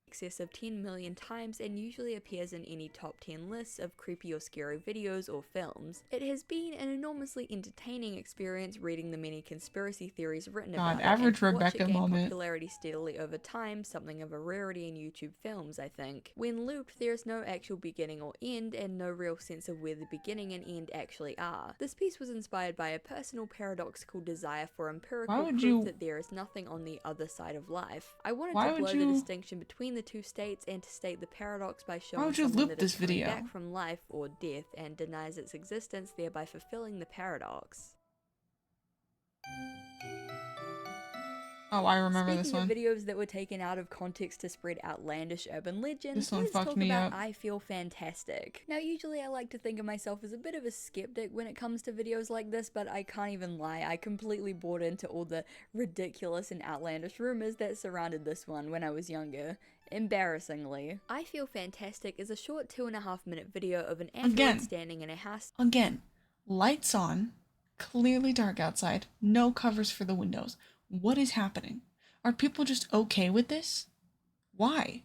Speaker 6: excess of 10 million times and usually appears in any top 10 lists of creepy or scary videos or films. It has been an enormously entertaining experience reading the many conspiracy theories written
Speaker 4: God,
Speaker 6: about it,
Speaker 4: average
Speaker 6: and to watch
Speaker 4: Rebecca
Speaker 6: it gain
Speaker 4: moment.
Speaker 6: popularity steadily over time, something of a rarity in YouTube films, I think. When looped, there is no actual beginning or end, and no real sense of where the beginning and end actually are. This piece was inspired by a personal paradoxical desire for empirical
Speaker 4: Why would
Speaker 6: proof
Speaker 4: you-
Speaker 6: that there is nothing on the other side of life. I wanted
Speaker 4: Why
Speaker 6: to
Speaker 4: would
Speaker 6: blur the
Speaker 4: you-
Speaker 6: distinction between the two states and to state the paradox by showing
Speaker 4: would you
Speaker 6: someone
Speaker 4: loop
Speaker 6: that
Speaker 4: this
Speaker 6: is coming
Speaker 4: video?
Speaker 6: back from life or death and denies its existence, thereby fulfilling the paradox.
Speaker 4: Oh, I remember this
Speaker 6: Speaking
Speaker 4: one.
Speaker 6: of videos that were taken out of context to spread outlandish urban legends,
Speaker 4: This one
Speaker 6: let's
Speaker 4: fucked
Speaker 6: talk
Speaker 4: me
Speaker 6: about
Speaker 4: up.
Speaker 6: I Feel Fantastic. Now, usually I like to think of myself as a bit of a skeptic when it comes to videos like this, but I can't even lie, I completely bought into all the ridiculous and outlandish rumors that surrounded this one when I was younger. Embarrassingly. I Feel Fantastic is a short 2.5 minute video of an android
Speaker 4: Again.
Speaker 6: standing in a house.
Speaker 4: Again, lights on, clearly dark outside, no covers for the windows. What is happening? Are people just okay with this? Why?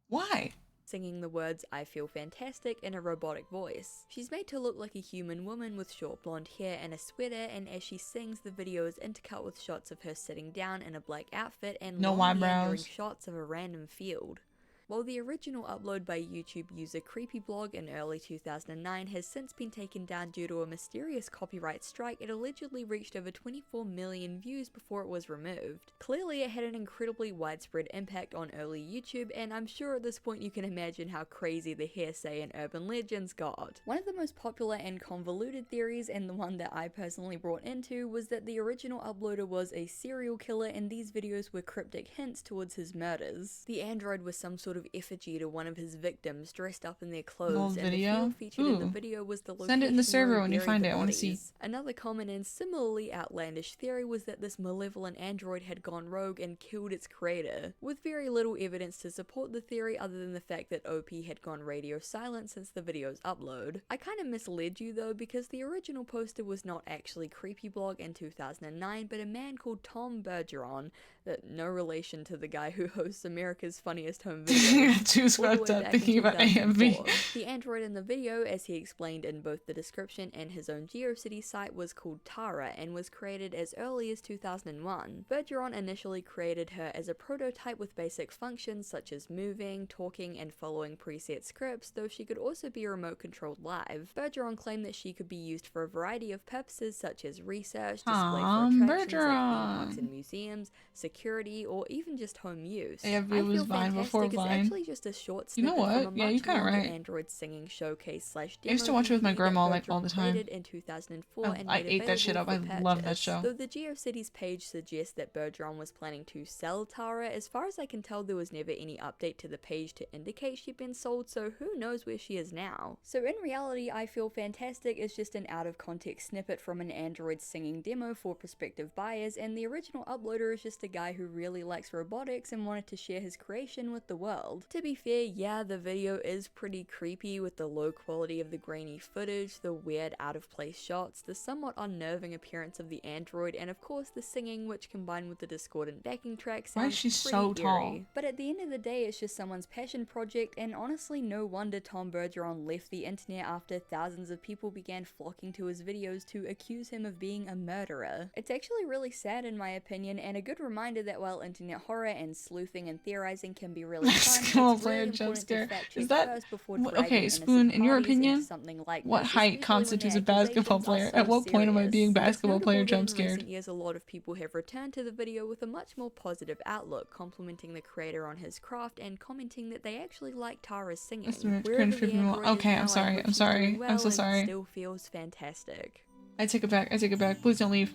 Speaker 4: Why?
Speaker 6: Singing the words "I feel fantastic" in a robotic voice. She's made to look like a human woman with short blonde hair and a sweater, and as she sings, the video is intercut with shots of her sitting down in a black outfit and
Speaker 4: No
Speaker 6: long meandering
Speaker 4: eyebrows.
Speaker 6: shots of a random field. While the original upload by YouTube user CreepyBlog in early 2009 has since been taken down due to a mysterious copyright strike, it allegedly reached over 24 million views before it was removed. Clearly it had an incredibly widespread impact on early YouTube, and I'm sure at this point you can imagine how crazy the hearsay and urban legends got. One of the most popular and convoluted theories, and the one that I personally brought into, was that the original uploader was a serial killer and these videos were cryptic hints towards his murders. The android was some sort of effigy to one of his victims dressed up in their clothes,
Speaker 4: old
Speaker 6: and the
Speaker 4: video?
Speaker 6: field featured in the
Speaker 4: Ooh.
Speaker 6: video was the location
Speaker 4: Send it in the server
Speaker 6: where he
Speaker 4: when you
Speaker 6: buried
Speaker 4: find
Speaker 6: the
Speaker 4: it, I wanna see.
Speaker 6: bodies. Another common and similarly outlandish theory was that this malevolent android had gone rogue and killed its creator, with very little evidence to support the theory other than the fact that OP had gone radio silent since the video's upload. I kinda misled you though, because the original poster was not actually CreepyBlog in 2009, but a man called Tom Bergeron, that no relation to the guy who hosts America's Funniest Home Videos.
Speaker 4: Too
Speaker 6: all the
Speaker 4: swept
Speaker 6: way
Speaker 4: up
Speaker 6: back
Speaker 4: thinking
Speaker 6: in
Speaker 4: about
Speaker 6: 2004.
Speaker 4: AMV.
Speaker 6: The android in the video, as he explained in both the description and his own GeoCities site, was called Tara and was created as early as 2001. Bergeron initially created her as a prototype with basic functions such as moving, talking, and following preset scripts, though she could also be remote controlled live. Bergeron claimed that she could be used for a variety of purposes such as research, display for attractions like theme parks and museums, security, or even just home use.
Speaker 4: AMV
Speaker 6: I
Speaker 4: was
Speaker 6: Feel
Speaker 4: Vine before
Speaker 6: Fantastic is
Speaker 4: Vine.
Speaker 6: actually just a short
Speaker 4: You know
Speaker 6: snippet
Speaker 4: what?
Speaker 6: from a
Speaker 4: Yeah, you're
Speaker 6: much
Speaker 4: kinda
Speaker 6: longer
Speaker 4: right.
Speaker 6: Android singing showcase slash
Speaker 4: I used to
Speaker 6: demo
Speaker 4: watch it with my
Speaker 6: DVD
Speaker 4: grandma,
Speaker 6: that
Speaker 4: like, all the
Speaker 6: Bergeron
Speaker 4: time.
Speaker 6: created in 2004 and
Speaker 4: I
Speaker 6: made
Speaker 4: ate that shit up.
Speaker 6: available
Speaker 4: I
Speaker 6: for
Speaker 4: love that
Speaker 6: purchase.
Speaker 4: show.
Speaker 6: Though the GeoCities page suggests that Bergeron was planning to sell Tara, as far as I can tell there was never any update to the page to indicate she'd been sold, so who knows where she is now. So in reality, I Feel Fantastic is just an out of context snippet from an Android singing demo for prospective buyers, and the original uploader is just a guy who really likes robotics and wanted to share his creation with the world. To be fair, yeah, the video is pretty creepy with the low quality of the grainy footage, the weird out of place shots, the somewhat unnerving appearance of the android, and of course the singing, which combined with the discordant backing track
Speaker 4: Why is
Speaker 6: sounds
Speaker 4: she
Speaker 6: pretty
Speaker 4: so tall?
Speaker 6: eerie. But at the end of the day, it's just someone's passion project, and honestly no wonder Tom Bergeron left the internet after thousands of people began flocking to his videos to accuse him of being a murderer. It's actually really sad in my opinion, and a good reminder that while internet horror and sleuthing and theorizing can be really fun,
Speaker 4: Basketball
Speaker 6: it's
Speaker 4: player
Speaker 6: really
Speaker 4: jump
Speaker 6: important
Speaker 4: scare.
Speaker 6: to fact
Speaker 4: Is
Speaker 6: check
Speaker 4: that
Speaker 6: first before
Speaker 4: what-
Speaker 6: dragging
Speaker 4: okay,
Speaker 6: innocent
Speaker 4: Spoon, in your
Speaker 6: parties into
Speaker 4: opinion,
Speaker 6: something like
Speaker 4: what
Speaker 6: this,
Speaker 4: height
Speaker 6: especially when
Speaker 4: constitutes
Speaker 6: the
Speaker 4: a basketball
Speaker 6: accusations
Speaker 4: player?
Speaker 6: are so
Speaker 4: At what point am I being
Speaker 6: serious.
Speaker 4: basketball
Speaker 6: It's
Speaker 4: player
Speaker 6: notable
Speaker 4: jump
Speaker 6: that in recent
Speaker 4: scared?
Speaker 6: years a lot of people have returned to the video with a much more positive outlook, complimenting the creator on his craft and commenting that they actually like Tara's singing.
Speaker 4: That's right,
Speaker 6: Wherever
Speaker 4: cringe
Speaker 6: the
Speaker 4: me.
Speaker 6: android is
Speaker 4: Okay, I'm
Speaker 6: now, I
Speaker 4: sorry,
Speaker 6: hope
Speaker 4: I'm
Speaker 6: she's
Speaker 4: sorry,
Speaker 6: doing
Speaker 4: I'm
Speaker 6: well
Speaker 4: so
Speaker 6: and
Speaker 4: sorry.
Speaker 6: Still feels fantastic.
Speaker 4: I take it back. I take it back. Please don't leave.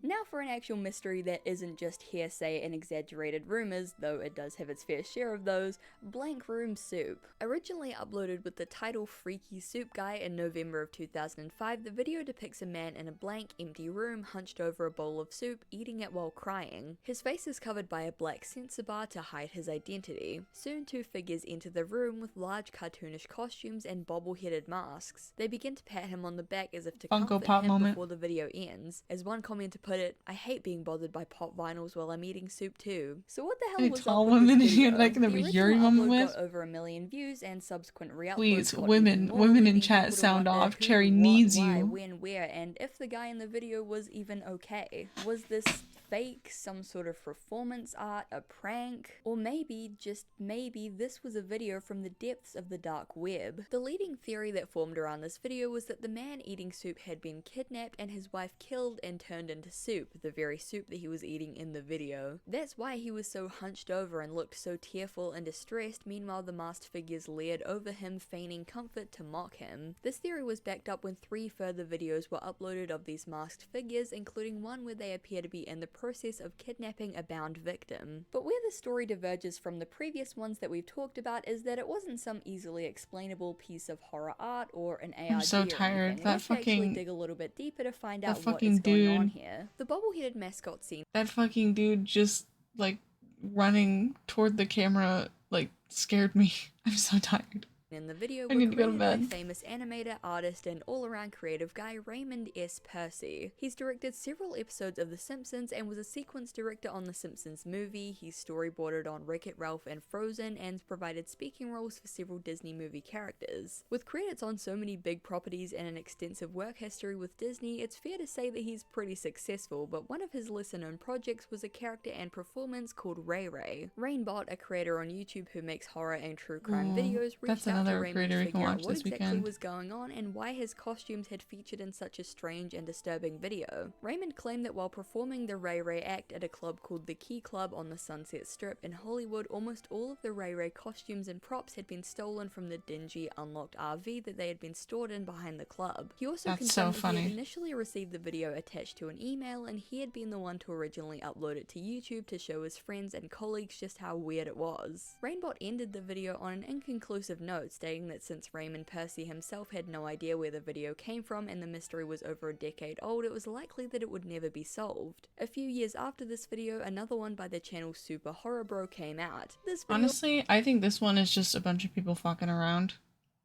Speaker 6: Now for an actual mystery that isn't just hearsay and exaggerated rumors, though it does have its fair share of those. Blank Room Soup. Originally uploaded with the title Freaky Soup Guy in November of 2005, the video depicts a man in a blank, empty room hunched over a bowl of soup, eating it while crying. His face is covered by a black censor bar to hide his identity. Soon two figures enter the room with large cartoonish costumes and bobble-headed masks. They begin to pat him on the back as if to
Speaker 4: Funko
Speaker 6: comfort
Speaker 4: Pop
Speaker 6: him
Speaker 4: moment.
Speaker 6: before the video ends. As one commenter put it, "I hate being bothered by pop vinyls while I'm eating soup too." So what the hell
Speaker 4: Any
Speaker 6: was
Speaker 4: tall
Speaker 6: up with
Speaker 4: women
Speaker 6: this
Speaker 4: you
Speaker 6: video?
Speaker 4: like the
Speaker 6: The
Speaker 4: Yuri
Speaker 6: original
Speaker 4: moment
Speaker 6: upload
Speaker 4: with?
Speaker 6: got over 1 million views, and subsequent re-uploads
Speaker 4: Please,
Speaker 6: got
Speaker 4: women,
Speaker 6: even more,
Speaker 4: women in
Speaker 6: leading
Speaker 4: chat,
Speaker 6: people to
Speaker 4: sound
Speaker 6: wonder
Speaker 4: off.
Speaker 6: who,
Speaker 4: Cherry
Speaker 6: what,
Speaker 4: needs
Speaker 6: why,
Speaker 4: you.
Speaker 6: when, where, and if the guy in the video was even okay. Was this fake, some sort of performance art, a prank, or maybe, just maybe, this was a video from the depths of the dark web. The leading theory that formed around this video was that the man eating soup had been kidnapped and his wife killed and turned into soup, the very soup that he was eating in the video. That's why he was so hunched over and looked so tearful and distressed, meanwhile the masked figures leered over him, feigning comfort to mock him. This theory was backed up when 3 further videos were uploaded of these masked figures, including one where they appear to be in the process of kidnapping a bound victim. But where the story diverges from the previous ones that we've talked about is that it wasn't some easily explainable piece of horror art or an ARG.
Speaker 4: I'm so
Speaker 6: or
Speaker 4: tired.
Speaker 6: anything.
Speaker 4: That
Speaker 6: Let's actually
Speaker 4: fucking-
Speaker 6: dig a little bit deeper to find
Speaker 4: that
Speaker 6: out what
Speaker 4: fucking
Speaker 6: is going on
Speaker 4: dude.
Speaker 6: here. The bobble-headed mascot scene.
Speaker 4: That fucking dude just, like, running toward the camera, like, scared me. I'm so tired.
Speaker 6: in the video
Speaker 4: I
Speaker 6: were
Speaker 4: need to go to
Speaker 6: created by
Speaker 4: bed.
Speaker 6: famous animator, artist, and all-around creative guy Raymond S. Percy. He's directed several episodes of The Simpsons and was a sequence director on The Simpsons movie. He's storyboarded on Wreck-It Ralph and Frozen and provided speaking roles for several Disney movie characters. With credits on so many big properties and an extensive work history with Disney, it's fair to say that he's pretty successful, but one of his lesser-known projects was a character and performance called Ray Ray. Rainbot, a creator on YouTube who makes horror and true crime videos,
Speaker 4: that's
Speaker 6: reached out to
Speaker 4: another
Speaker 6: Raymond
Speaker 4: creator
Speaker 6: to
Speaker 4: we can
Speaker 6: figure out
Speaker 4: watch
Speaker 6: what
Speaker 4: this
Speaker 6: exactly
Speaker 4: weekend.
Speaker 6: was going on and why his costumes had featured in such a strange and disturbing video. Raymond claimed that while performing the Ray Ray act at a club called the Key Club on the Sunset Strip in Hollywood, almost all of the Ray Ray costumes and props had been stolen from the dingy, unlocked RV that they had been stored in behind the club. He also
Speaker 4: That's so
Speaker 6: confirmed that he
Speaker 4: funny.
Speaker 6: had initially received the video attached to an email, and he had been the one to originally upload it to YouTube to show his friends and colleagues just how weird it was. Rainbot ended the video on an inconclusive note, stating that since Raymond Percy himself had no idea where the video came from and the mystery was over a decade old, it was likely that it would never be solved. A few years after this video, another one by the channel Super Horror Bro came out. This video
Speaker 4: Honestly, I think this one is just a bunch of people fucking around.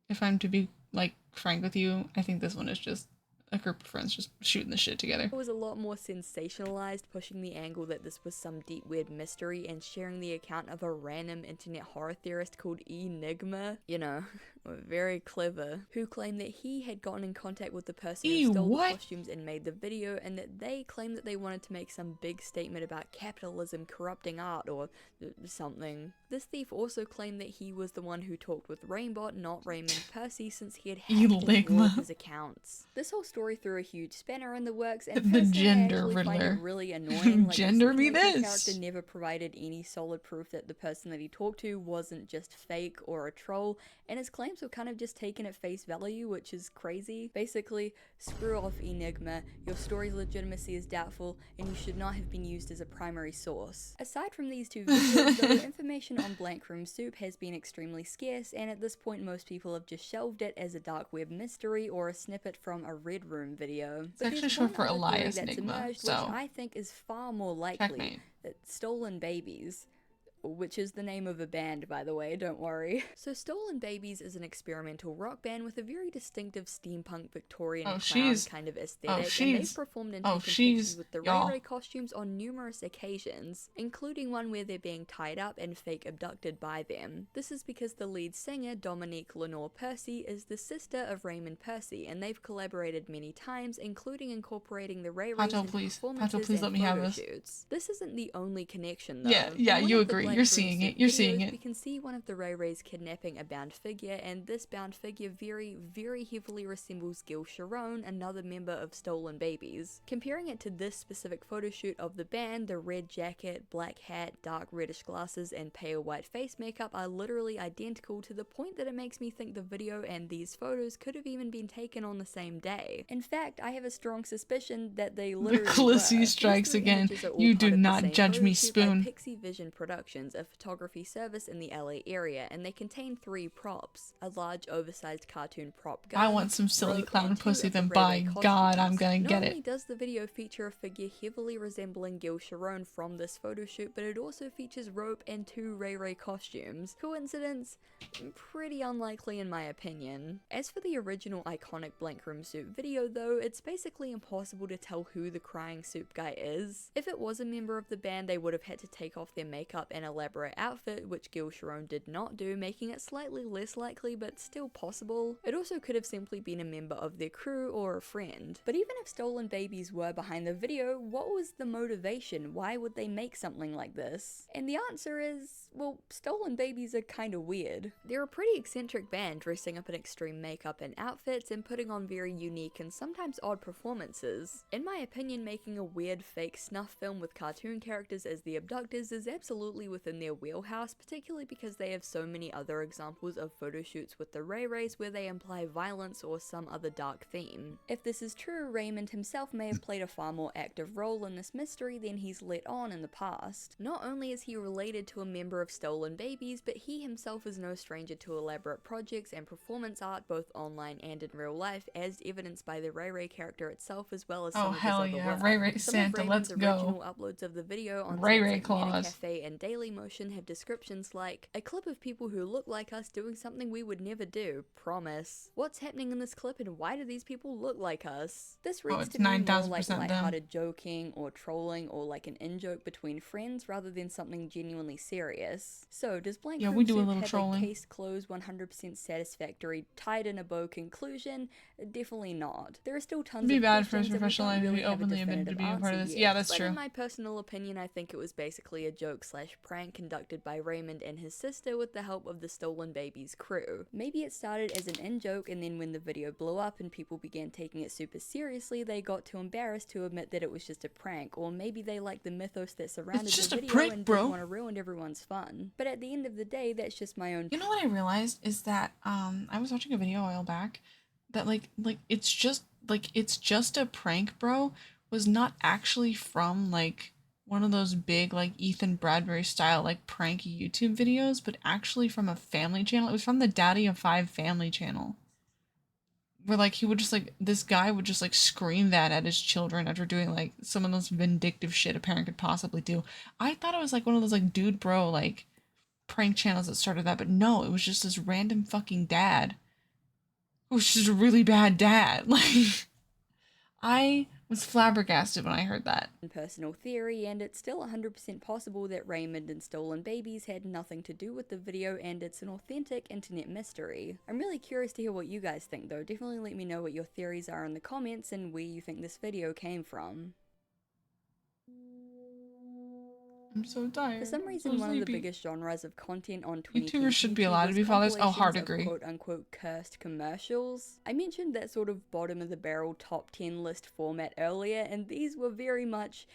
Speaker 4: If I'm to be, like, frank with you, I think this one is just a group of friends just shooting the shit together.
Speaker 6: It was a lot more sensationalized, pushing the angle that this was some deep weird mystery and sharing the account of a random internet horror theorist called Enigma, you know, very clever, who claimed that he had gotten in contact with the person who stole the costumes and made the video, and that they claimed that they wanted to make some big statement about capitalism corrupting art or something. This thief also claimed that he was the one who talked with Rainbot, not Raymond Percy, since he had hacked into all of his accounts. This whole story threw a huge spanner in the works, and
Speaker 4: The
Speaker 6: personally,
Speaker 4: gender
Speaker 6: I actually find it
Speaker 4: riddler.
Speaker 6: really annoying. Like,
Speaker 4: Gender
Speaker 6: this
Speaker 4: me
Speaker 6: main
Speaker 4: this.
Speaker 6: character never provided any solid proof that the person that he talked to wasn't just fake or a troll, and his claims were kind of just taken at face value, which is crazy. Basically, screw off Enigma, your story's legitimacy is doubtful, and you should not have been used as a primary source. Aside from these two videos, though, information on Blank Room Soup has been extremely scarce, and at this point most people have just shelved it as a dark web mystery or a snippet from a Red Room video.
Speaker 4: It's actually short for Elias
Speaker 6: that's
Speaker 4: Enigma,
Speaker 6: emerged,
Speaker 4: so
Speaker 6: which I think is far more likely
Speaker 4: checkmate.
Speaker 6: that Stolen Babies, which is the name of a band, by the way, don't worry. So Stolen Babies is an experimental rock band with a very distinctive steampunk Victorian clown kind of aesthetic, and they've performed and taken pictures with the Ray Ray costumes on numerous occasions, including one where they're being tied up and fake abducted by them. This is because the lead singer, Dominique Lenore Percy, is the sister of Raymond Percy, and they've collaborated many times, including incorporating the Ray Rays into performances
Speaker 4: please let
Speaker 6: and
Speaker 4: me have
Speaker 6: photo
Speaker 4: this.
Speaker 6: shoots. This isn't the only connection, though.
Speaker 4: Yeah,
Speaker 6: In one
Speaker 4: you
Speaker 6: of the
Speaker 4: agree.
Speaker 6: Blank
Speaker 4: You're
Speaker 6: Room
Speaker 4: seeing
Speaker 6: Soup
Speaker 4: it. You're seeing
Speaker 6: videos,
Speaker 4: it.
Speaker 6: We can see one of the Ray Rays kidnapping a bound figure, and this bound figure very, very heavily resembles Gil Sharon, another member of Stolen Babies. Comparing it to this specific photo shoot of the band, the red jacket, black hat, dark reddish glasses, and pale white face makeup are literally identical, to the point that it makes me think the video and these photos could have even been taken on the same day. In fact, I have a strong suspicion that they literally
Speaker 4: Khaleesi
Speaker 6: were.
Speaker 4: strikes
Speaker 6: These three
Speaker 4: again.
Speaker 6: images are all
Speaker 4: You
Speaker 6: part
Speaker 4: do
Speaker 6: of the
Speaker 4: not
Speaker 6: same
Speaker 4: judge
Speaker 6: photo
Speaker 4: me,
Speaker 6: shoot by
Speaker 4: Spoon.
Speaker 6: Pixie Vision Productions, a photography service in the LA area, and they contain 3 props: a large oversized cartoon prop gun,
Speaker 4: I want some silly
Speaker 6: rope,
Speaker 4: clown
Speaker 6: and 2
Speaker 4: pussy,
Speaker 6: of the
Speaker 4: then
Speaker 6: Ray
Speaker 4: by
Speaker 6: Ray
Speaker 4: God, I'm
Speaker 6: costumes.
Speaker 4: gonna get
Speaker 6: Not
Speaker 4: it.
Speaker 6: only does the video feature a figure heavily resembling Gil Sharon from this photo shoot, but it also features rope and 2 Ray Ray costumes. Coincidence? Pretty unlikely in my opinion. As for the original iconic Blank Room Soup video though, it's basically impossible to tell who the crying soup guy is. If it was a member of the band, they would have had to take off their makeup and elaborate outfit, which Gil Sharon did not do, making it slightly less likely but still possible. It also could have simply been a member of their crew or a friend. But even if Stolen Babies were behind the video, what was the motivation? Why would they make something like this? And the answer is, well, Stolen Babies are kinda weird. They're a pretty eccentric band, dressing up in extreme makeup and outfits and putting on very unique and sometimes odd performances. In my opinion, making a weird fake snuff film with cartoon characters as the abductors is absolutely within their wheelhouse, particularly because they have so many other examples of photo shoots with the Ray Rays where they imply violence or some other dark theme. If this is true, Raymond himself may have played a far more active role in this mystery than he's let on in the past. Not only is he related to a member of Stolen Babies, but he himself is no stranger to elaborate projects and performance art both online and in real life, as evidenced by the Ray Ray character itself as well as some of his other work.
Speaker 4: Ray Ray
Speaker 6: Some
Speaker 4: Santa,
Speaker 6: of
Speaker 4: let's
Speaker 6: Raymond's
Speaker 4: go.
Speaker 6: original uploads of the video on
Speaker 4: Ray
Speaker 6: sites
Speaker 4: Ray
Speaker 6: like
Speaker 4: Claus.
Speaker 6: Cafe and Daily Dailymotion have descriptions like, a clip of people who look like us doing something we would never do, promise. What's happening in this clip and why do these people look like us? This reads to me more like lighthearted joking or trolling or like an in-joke between friends rather than something genuinely serious. So does Blank
Speaker 4: we do a
Speaker 6: Soup
Speaker 4: little
Speaker 6: have
Speaker 4: trolling.
Speaker 6: a case closed 100% satisfactory, tied in a bow conclusion? Definitely not. There are still tons
Speaker 4: It'd be
Speaker 6: of
Speaker 4: bad for
Speaker 6: questions
Speaker 4: his
Speaker 6: and we
Speaker 4: professional
Speaker 6: don't
Speaker 4: life if
Speaker 6: really
Speaker 4: he
Speaker 6: have a
Speaker 4: openly admitted to
Speaker 6: definitive
Speaker 4: being a part of
Speaker 6: answer
Speaker 4: this.
Speaker 6: yet.
Speaker 4: Yeah, that's
Speaker 6: But
Speaker 4: true.
Speaker 6: in my personal opinion, I think it was basically a joke/prank conducted by Raymond and his sister with the help of the Stolen Babies crew. Maybe it started as an in-joke and then when the video blew up and people began taking it super seriously, they got too embarrassed to admit that it was just a prank, or maybe they liked the mythos that surrounded
Speaker 4: just
Speaker 6: the
Speaker 4: a
Speaker 6: video
Speaker 4: prank,
Speaker 6: and
Speaker 4: bro.
Speaker 6: didn't want to ruin everyone's fun. But at the end of the day, that's just my own.
Speaker 4: You know what I realized is that I was watching a video a while back that like it's just a prank, bro, was not actually from like one of those big like Ethan Bradbury style like pranky YouTube videos, but actually from a family channel. It was from the Daddy of Five family channel. Where like he would just like this guy would just like scream that at his children after doing like some of those vindictive shit a parent could possibly do. I thought it was like one of those like dude bro like prank channels that started that, but no, it was just this random fucking dad who was just a really bad dad. Like I was flabbergasted when I heard that.
Speaker 6: Personal theory, and it's still 100% possible that Raymond and Stolen Babies had nothing to do with the video and it's an authentic internet mystery. I'm really curious to hear what you guys think though. Definitely let me know what your theories are in the comments and where you think this video came from.
Speaker 4: I'm so tired.
Speaker 6: For some reason,
Speaker 4: so
Speaker 6: one of the
Speaker 4: sleepy.
Speaker 6: biggest genres of content on 2010
Speaker 4: YouTubers should be allowed to
Speaker 6: was
Speaker 4: be fathers. Oh, hard
Speaker 6: compilations
Speaker 4: agree.
Speaker 6: of quote-unquote cursed commercials. I mentioned that sort of bottom-of-the-barrel top 10 list format earlier, and these were very much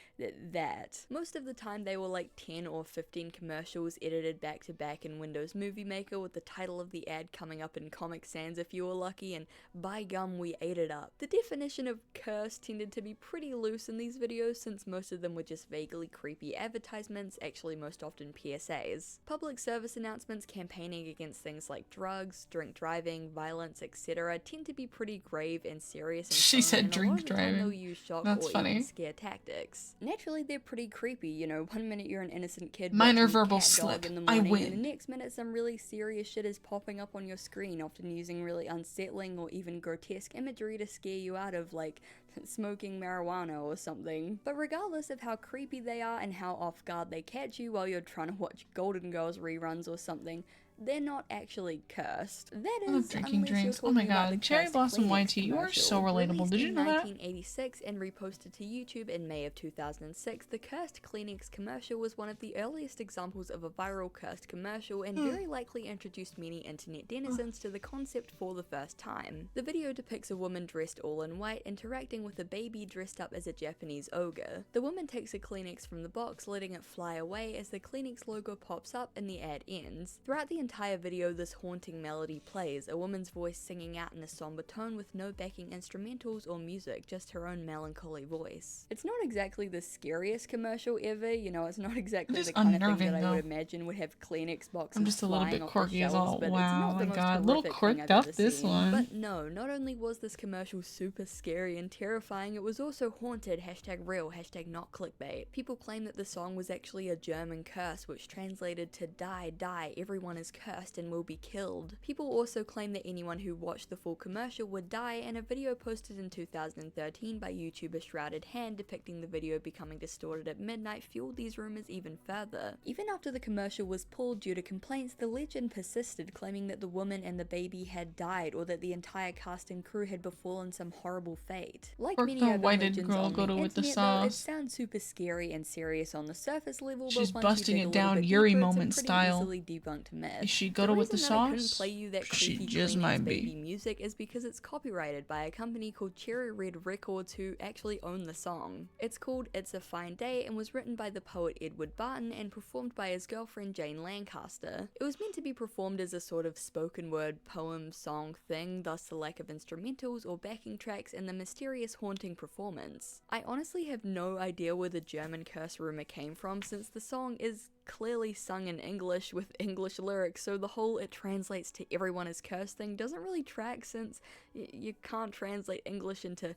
Speaker 6: that. Most of the time, they were like 10 or 15 commercials edited back-to-back in Windows Movie Maker with the title of the ad coming up in Comic Sans if you were lucky, and by gum, we ate it up. The definition of curse tended to be pretty loose in these videos since most of them were just vaguely creepy advertisements, actually most often PSAs. Public service announcements campaigning against things like drugs, drink driving, violence, etc. tend to be pretty grave and serious in
Speaker 4: She
Speaker 6: tone,
Speaker 4: said
Speaker 6: and a lot
Speaker 4: drink
Speaker 6: of the time
Speaker 4: driving.
Speaker 6: they'll use shock
Speaker 4: That's
Speaker 6: or
Speaker 4: funny.
Speaker 6: even scare tactics. Naturally, they're pretty creepy, you know, one minute you're an innocent kid
Speaker 4: Minor
Speaker 6: watching
Speaker 4: verbal
Speaker 6: Cat
Speaker 4: slip.
Speaker 6: Dog in the
Speaker 4: I
Speaker 6: morning,
Speaker 4: win.
Speaker 6: and the next minute some really serious shit is popping up on your screen, often using really unsettling or even grotesque imagery to scare you out of, like, smoking marijuana or something. But regardless of how creepy they are and how off guard they catch you while you're trying to watch Golden Girls reruns or something, they're not actually cursed. That
Speaker 4: I love
Speaker 6: is,
Speaker 4: drinking
Speaker 6: unless you're
Speaker 4: drinks. Oh my
Speaker 6: talking about
Speaker 4: god,
Speaker 6: the
Speaker 4: Cherry
Speaker 6: cursed
Speaker 4: Blossom
Speaker 6: Kleenex
Speaker 4: White Tea, you are
Speaker 6: commercial.
Speaker 4: so relatable.
Speaker 6: Released
Speaker 4: Did you
Speaker 6: in
Speaker 4: know that?
Speaker 6: 1986 and reposted to YouTube in May of 2006, the cursed Kleenex commercial was one of the earliest examples of a viral cursed commercial and very likely introduced many internet denizens to the concept for the first time. The video depicts a woman dressed all in white interacting with a baby dressed up as a Japanese ogre. The woman takes a Kleenex from the box, letting it fly away as the Kleenex logo pops up and the ad ends. Throughout the entire video, this haunting melody plays, a woman's voice singing out in a somber tone with no backing instrumentals or music, just her own melancholy voice. It's not exactly the scariest commercial ever, you know, it's not exactly
Speaker 4: It is
Speaker 6: the kind of thing
Speaker 4: unnerving,
Speaker 6: that I
Speaker 4: though.
Speaker 6: would imagine would have Kleenex boxes
Speaker 4: I'm just a little
Speaker 6: flying
Speaker 4: bit
Speaker 6: off the
Speaker 4: quirky as
Speaker 6: shelves,
Speaker 4: all.
Speaker 6: but it's
Speaker 4: Wow,
Speaker 6: not the
Speaker 4: my
Speaker 6: most
Speaker 4: god, little
Speaker 6: horrific thing
Speaker 4: quirked
Speaker 6: I've
Speaker 4: up
Speaker 6: ever
Speaker 4: this
Speaker 6: seen.
Speaker 4: one.
Speaker 6: But no, not only was this commercial super scary and terrifying, it was also haunted, #real, #not clickbait. People claim that the song was actually a German curse, which translated to die, die, everyone is cursed and will be killed. People also claim that anyone who watched the full commercial would die, and a video posted in 2013 by YouTuber Shrouded Hand depicting the video becoming distorted at midnight fueled these rumors even further. Even after the commercial was pulled due to complaints, the legend persisted, claiming that the woman and the baby had died or that the entire cast and crew had befallen some horrible fate. Like
Speaker 4: Quirk
Speaker 6: many
Speaker 4: the
Speaker 6: urban
Speaker 4: whited
Speaker 6: legends
Speaker 4: girl
Speaker 6: on
Speaker 4: go
Speaker 6: the
Speaker 4: to with the
Speaker 6: internet, though, it
Speaker 4: sauce.
Speaker 6: sounds super scary and serious on the surface level,
Speaker 4: She's
Speaker 6: but once
Speaker 4: busting
Speaker 6: you dig
Speaker 4: it
Speaker 6: a little
Speaker 4: down
Speaker 6: bit
Speaker 4: Yuri
Speaker 6: deeper, it's a
Speaker 4: moment
Speaker 6: pretty
Speaker 4: style.
Speaker 6: easily debunked myth.
Speaker 4: Is she
Speaker 6: The
Speaker 4: gonna with the
Speaker 6: reason that I couldn't
Speaker 4: sauce?
Speaker 6: play you that
Speaker 4: She
Speaker 6: creepy
Speaker 4: just
Speaker 6: Kleenex
Speaker 4: might
Speaker 6: baby
Speaker 4: be.
Speaker 6: music is because it's copyrighted by a company called Cherry Red Records who actually own the song. It's called It's a Fine Day and was written by the poet Edward Barton and performed by his girlfriend Jane Lancaster. It was meant to be performed as a sort of spoken word poem song thing, thus the lack of instrumentals or backing tracks and the mysterious haunting performance. I honestly have no idea where the German curse rumor came from since the song is clearly sung in English with English lyrics, so the whole it translates to everyone is cursed thing doesn't really track since you can't translate English into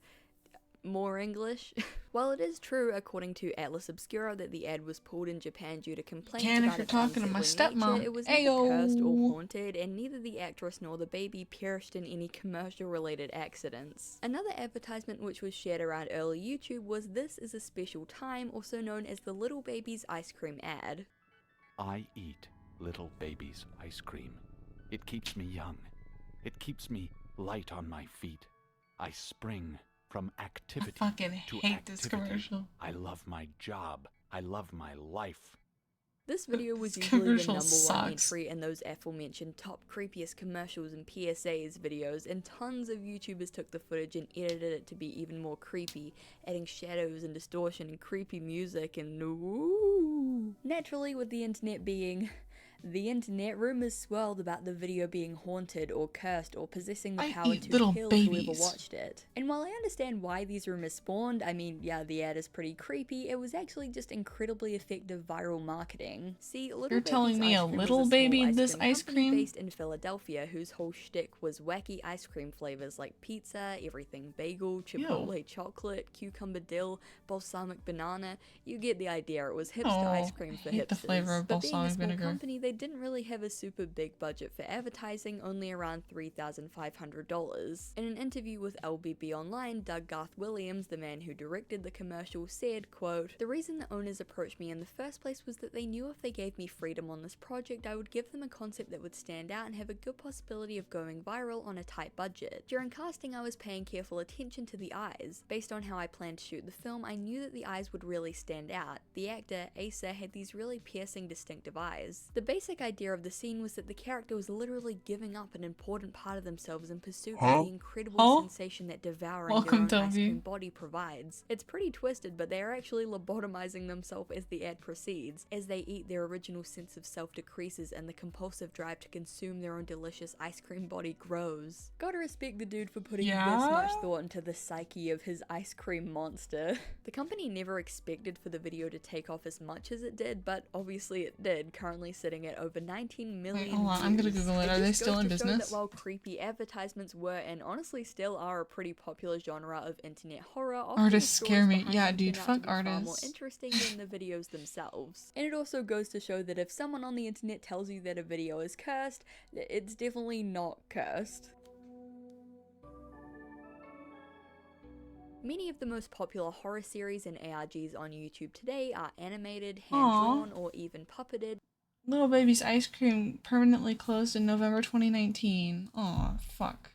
Speaker 6: more English. While it is true, according to Atlas Obscura, that the ad was pulled in Japan due to complaints
Speaker 4: Can if
Speaker 6: about
Speaker 4: you're
Speaker 6: its
Speaker 4: talking to my
Speaker 6: unsettling
Speaker 4: stepmom.
Speaker 6: nature, it was
Speaker 4: Ayo.
Speaker 6: never cursed or haunted, and neither the actress nor the baby perished in any commercial-related accidents. Another advertisement which was shared around early YouTube was "This is a special time," also known as the Little Baby's ice cream ad.
Speaker 10: I eat little baby's ice cream. It keeps me young. It keeps me light on my feet. I spring from activity
Speaker 4: I fucking
Speaker 10: to
Speaker 4: hate this
Speaker 10: activity.
Speaker 4: commercial.
Speaker 10: I love my job. I love my life.
Speaker 6: This video was
Speaker 4: This
Speaker 6: usually the
Speaker 4: commercial
Speaker 6: number one
Speaker 4: sucks.
Speaker 6: entry in those aforementioned top creepiest commercials and PSAs videos, and tons of YouTubers took the footage and edited it to be even more creepy, adding shadows and distortion and creepy music and ooh. Naturally, with the internet being the internet, rumors swirled about the video being haunted or cursed or possessing the
Speaker 4: I
Speaker 6: power
Speaker 4: eat
Speaker 6: to
Speaker 4: little
Speaker 6: kill
Speaker 4: babies.
Speaker 6: whoever watched it. And while I understand why these rumors spawned, I mean, yeah, the ad is pretty creepy, it was actually just incredibly effective viral marketing. See, Little
Speaker 4: You're telling
Speaker 6: Baby's
Speaker 4: me
Speaker 6: Ice
Speaker 4: a
Speaker 6: Cream
Speaker 4: little
Speaker 6: was a
Speaker 4: baby
Speaker 6: small
Speaker 4: in this ice
Speaker 6: company
Speaker 4: cream?
Speaker 6: based in Philadelphia whose whole shtick was wacky ice cream flavors like pizza, everything bagel, chipotle chocolate, cucumber dill, balsamic banana. You get the idea. It was hipster ice cream for
Speaker 4: I hate the
Speaker 6: hipsters.
Speaker 4: flavor of
Speaker 6: But being a
Speaker 4: balsamic
Speaker 6: small
Speaker 4: vinegar.
Speaker 6: company, they didn't really have a super big budget for advertising, only around $3,500. In an interview with LBB Online, Doug Garth Williams, the man who directed the commercial, said, quote, "The reason the owners approached me in the first place was that they knew if they gave me freedom on this project, I would give them a concept that would stand out and have a good possibility of going viral on a tight budget. During casting, I was paying careful attention to the eyes. Based on how I planned to shoot the film, I knew that the eyes would really stand out. The actor, Asa, had these really piercing, distinctive eyes. The basic idea of the scene was that the character was literally giving up an important part of themselves in pursuit of the incredible sensation that devouring
Speaker 4: Welcome,
Speaker 6: their own ice
Speaker 4: Toby.
Speaker 6: cream body provides. It's pretty twisted, but they are actually lobotomizing themselves as the ad proceeds. As they eat, their original sense of self decreases and the compulsive drive to consume their own delicious ice cream body grows. Gotta respect the dude for putting this much thought into the psyche of his ice cream monster." The company never expected for the video to take off as much as it did, but obviously it did, currently sitting at over 19 million
Speaker 4: Hold on, I'm gonna
Speaker 6: views.
Speaker 4: Google it. Are they
Speaker 6: just
Speaker 4: still
Speaker 6: goes
Speaker 4: in
Speaker 6: to show
Speaker 4: business?
Speaker 6: that while creepy advertisements were and honestly still are a pretty popular genre of internet horror, often
Speaker 4: Artists
Speaker 6: the
Speaker 4: scare
Speaker 6: stories
Speaker 4: me.
Speaker 6: behind
Speaker 4: Yeah,
Speaker 6: them
Speaker 4: dude,
Speaker 6: turn out
Speaker 4: fuck
Speaker 6: to be far more
Speaker 4: artists.
Speaker 6: interesting than the videos themselves. And it also goes to show that if someone on the internet tells you that a video is cursed, it's definitely not cursed. Many of the most popular horror series and ARGs on YouTube today are animated, hand-drawn, or even puppeted.
Speaker 4: Little Baby's ice cream permanently closed in November 2019. Aw, fuck.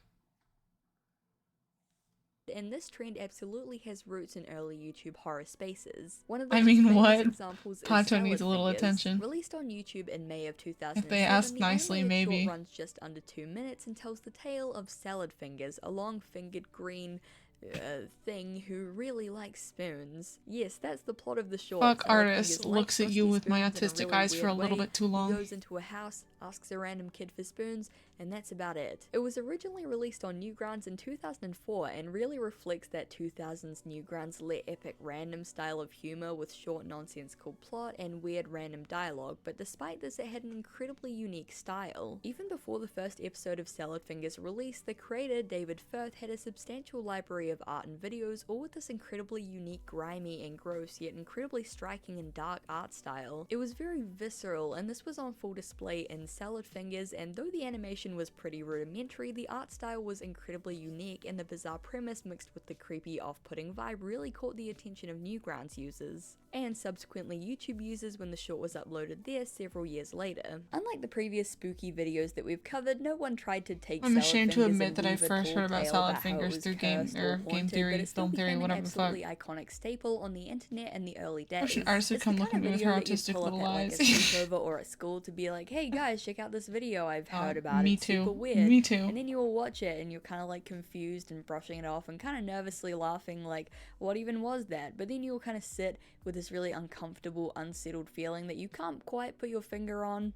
Speaker 6: And this trend absolutely has roots in early YouTube horror spaces. One of the
Speaker 4: I
Speaker 6: most
Speaker 4: mean,
Speaker 6: famous
Speaker 4: what?
Speaker 6: examples is
Speaker 4: Pato
Speaker 6: Salad
Speaker 4: needs a little
Speaker 6: Fingers.
Speaker 4: attention.
Speaker 6: Released on YouTube in May of 2007,
Speaker 4: If they ask
Speaker 6: the
Speaker 4: nicely,
Speaker 6: animated
Speaker 4: maybe.
Speaker 6: short runs just under 2 minutes and tells the tale of Salad Fingers, a long-fingered green thing who really likes spoons. Yes, that's the plot of the short.
Speaker 4: Fuck
Speaker 6: Salad
Speaker 4: artist
Speaker 6: Fingers likes
Speaker 4: looks at you
Speaker 6: rusty
Speaker 4: with my
Speaker 6: spoons in a
Speaker 4: autistic
Speaker 6: really
Speaker 4: eyes for a
Speaker 6: weird
Speaker 4: little
Speaker 6: way.
Speaker 4: bit too long.
Speaker 6: He goes into a house, asks a random kid for spoons, and that's about it. It was originally released on Newgrounds in 2004 and really reflects that 2000s Newgrounds lit epic random style of humor with short nonsensical plot and weird random dialogue, but despite this it had an incredibly unique style. Even before the first episode of Salad Fingers released, the creator David Firth had a substantial library of art and videos, all with this incredibly unique, grimy and gross yet incredibly striking and dark art style. It was very visceral, and this was on full display in Salad Fingers, and though the animation was pretty rudimentary, the art style was incredibly unique, and the bizarre premise mixed with the creepy, off-putting vibe really caught the attention of Newgrounds users, and subsequently YouTube users when the short was uploaded there several years later. Unlike the previous spooky videos that we've covered, no one tried to take
Speaker 4: I'm
Speaker 6: Salad
Speaker 4: ashamed to
Speaker 6: Fingers
Speaker 4: admit
Speaker 6: and
Speaker 4: that I
Speaker 6: weave a
Speaker 4: first
Speaker 6: tall
Speaker 4: heard about
Speaker 6: tale
Speaker 4: Salad
Speaker 6: about how it
Speaker 4: Fingers
Speaker 6: was
Speaker 4: through
Speaker 6: cursed or
Speaker 4: Game
Speaker 6: haunted,
Speaker 4: Theory,
Speaker 6: but it still
Speaker 4: Film Theory,
Speaker 6: became an
Speaker 4: whatever the fuck.
Speaker 6: absolutely iconic staple on the internet in the early days.
Speaker 4: wish an artist would
Speaker 6: It's
Speaker 4: come
Speaker 6: the
Speaker 4: look
Speaker 6: kind
Speaker 4: at
Speaker 6: of
Speaker 4: me with
Speaker 6: video
Speaker 4: her
Speaker 6: that you'd
Speaker 4: autistic
Speaker 6: pull up
Speaker 4: little
Speaker 6: at, like,
Speaker 4: eyes.
Speaker 6: a sleepover or at school to be like, hey guys, check out this video I've heard about.
Speaker 4: me
Speaker 6: It's
Speaker 4: too.
Speaker 6: super weird.
Speaker 4: Me too.
Speaker 6: And then you will watch it and you're kind of like confused and brushing it off and kind of nervously laughing like, what even was that? But then you'll kind of sit with this really uncomfortable, unsettled feeling that you can't quite put your finger on.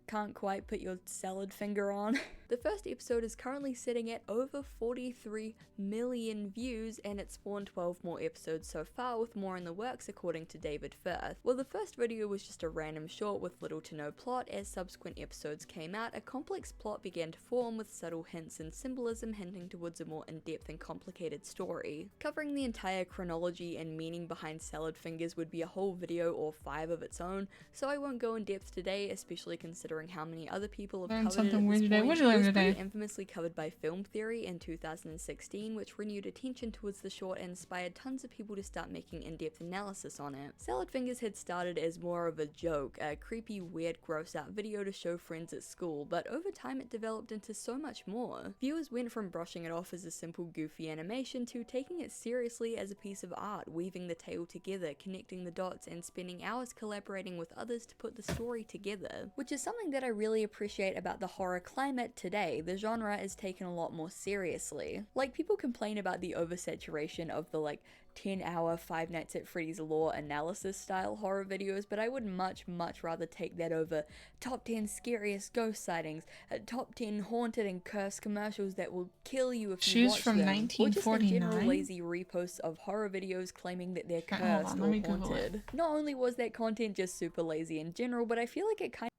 Speaker 6: can't quite put your salad finger on. The first episode is currently sitting at over 43 million views, and it spawned 12 more episodes so far, with more in the works according to David Firth. While the first video was just a random short with little to no plot, as subsequent episodes came out, a complex plot began to form with subtle hints and symbolism hinting towards a more in-depth and complicated story. Covering the entire chronology and meaning behind salad fingers would be a whole video or 5 of its own, so I won't go in depth today, especially considering how many other people have covered it at this point.
Speaker 4: What did you learn today?
Speaker 6: Infamously covered by Film Theory in 2016, which renewed attention towards the short and inspired tons of people to start making in-depth analysis on it. Salad Fingers had started as more of a joke, a creepy, weird, gross-out video to show friends at school, but over time it developed into so much more. Viewers went from brushing it off as a simple, goofy animation to taking it seriously as a piece of art, weaving the tale together, connecting the dots, and spending hours collaborating with others to put the story together, which is something that I really appreciate about the horror climate today. The genre is taken a lot more seriously. Like, people complain about the oversaturation of the 10-hour Five Nights at Freddy's lore analysis style horror videos, but I would much rather take that over top 10 scariest ghost sightings, top 10 haunted and cursed commercials that will kill you if you watch
Speaker 4: from
Speaker 6: them,
Speaker 4: 1949?
Speaker 6: or just in general lazy reposts of horror videos claiming that they're cursed or haunted. Not only was that content just super lazy in general, but I feel like it kind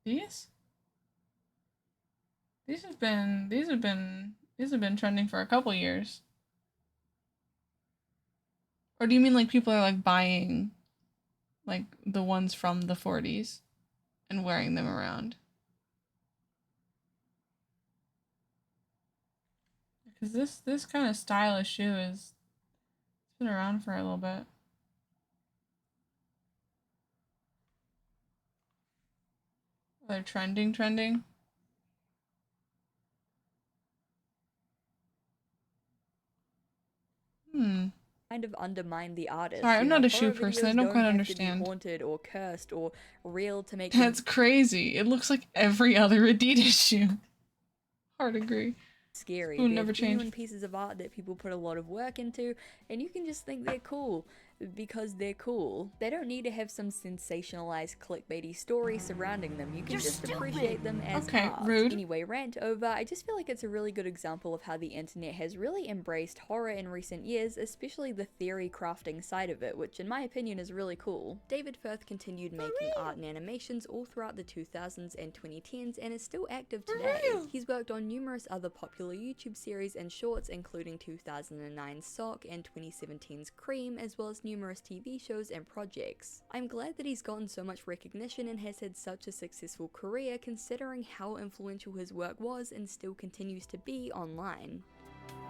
Speaker 4: These have been trending for a couple years. Or do you mean people are buying the ones from the 40s and wearing them around? Because this kind of stylish shoe it's been around for a little bit. They're trending.
Speaker 6: kind of undermine the artist.
Speaker 4: Sorry, I'm not a shoe
Speaker 6: horror
Speaker 4: person. I
Speaker 6: videos
Speaker 4: don't quite
Speaker 6: have to be
Speaker 4: understand.
Speaker 6: haunted or cursed or real to make
Speaker 4: That's crazy. It looks like every other Adidas shoe. Hard agree.
Speaker 6: scary.
Speaker 4: Spoon
Speaker 6: They're
Speaker 4: never
Speaker 6: genuine
Speaker 4: changed.
Speaker 6: pieces of art that people put a lot of work into, and you can just think they're cool because they're cool. They don't need to have some sensationalized clickbaity story surrounding them. You can just appreciate them as art.
Speaker 4: Rude.
Speaker 6: Anyway, rant over. I just feel like it's a really good example of how the internet has really embraced horror in recent years, especially the theory crafting side of it, which in my opinion is really cool. David Firth continued making art and animations all throughout the 2000s and 2010s and is still active today. He's worked on numerous other popular YouTube series and shorts, including 2009's Sock and 2017's Cream, as well as numerous TV shows and projects. I'm glad that he's gotten so much recognition and has had such a successful career, considering how influential his work was and still continues to be online.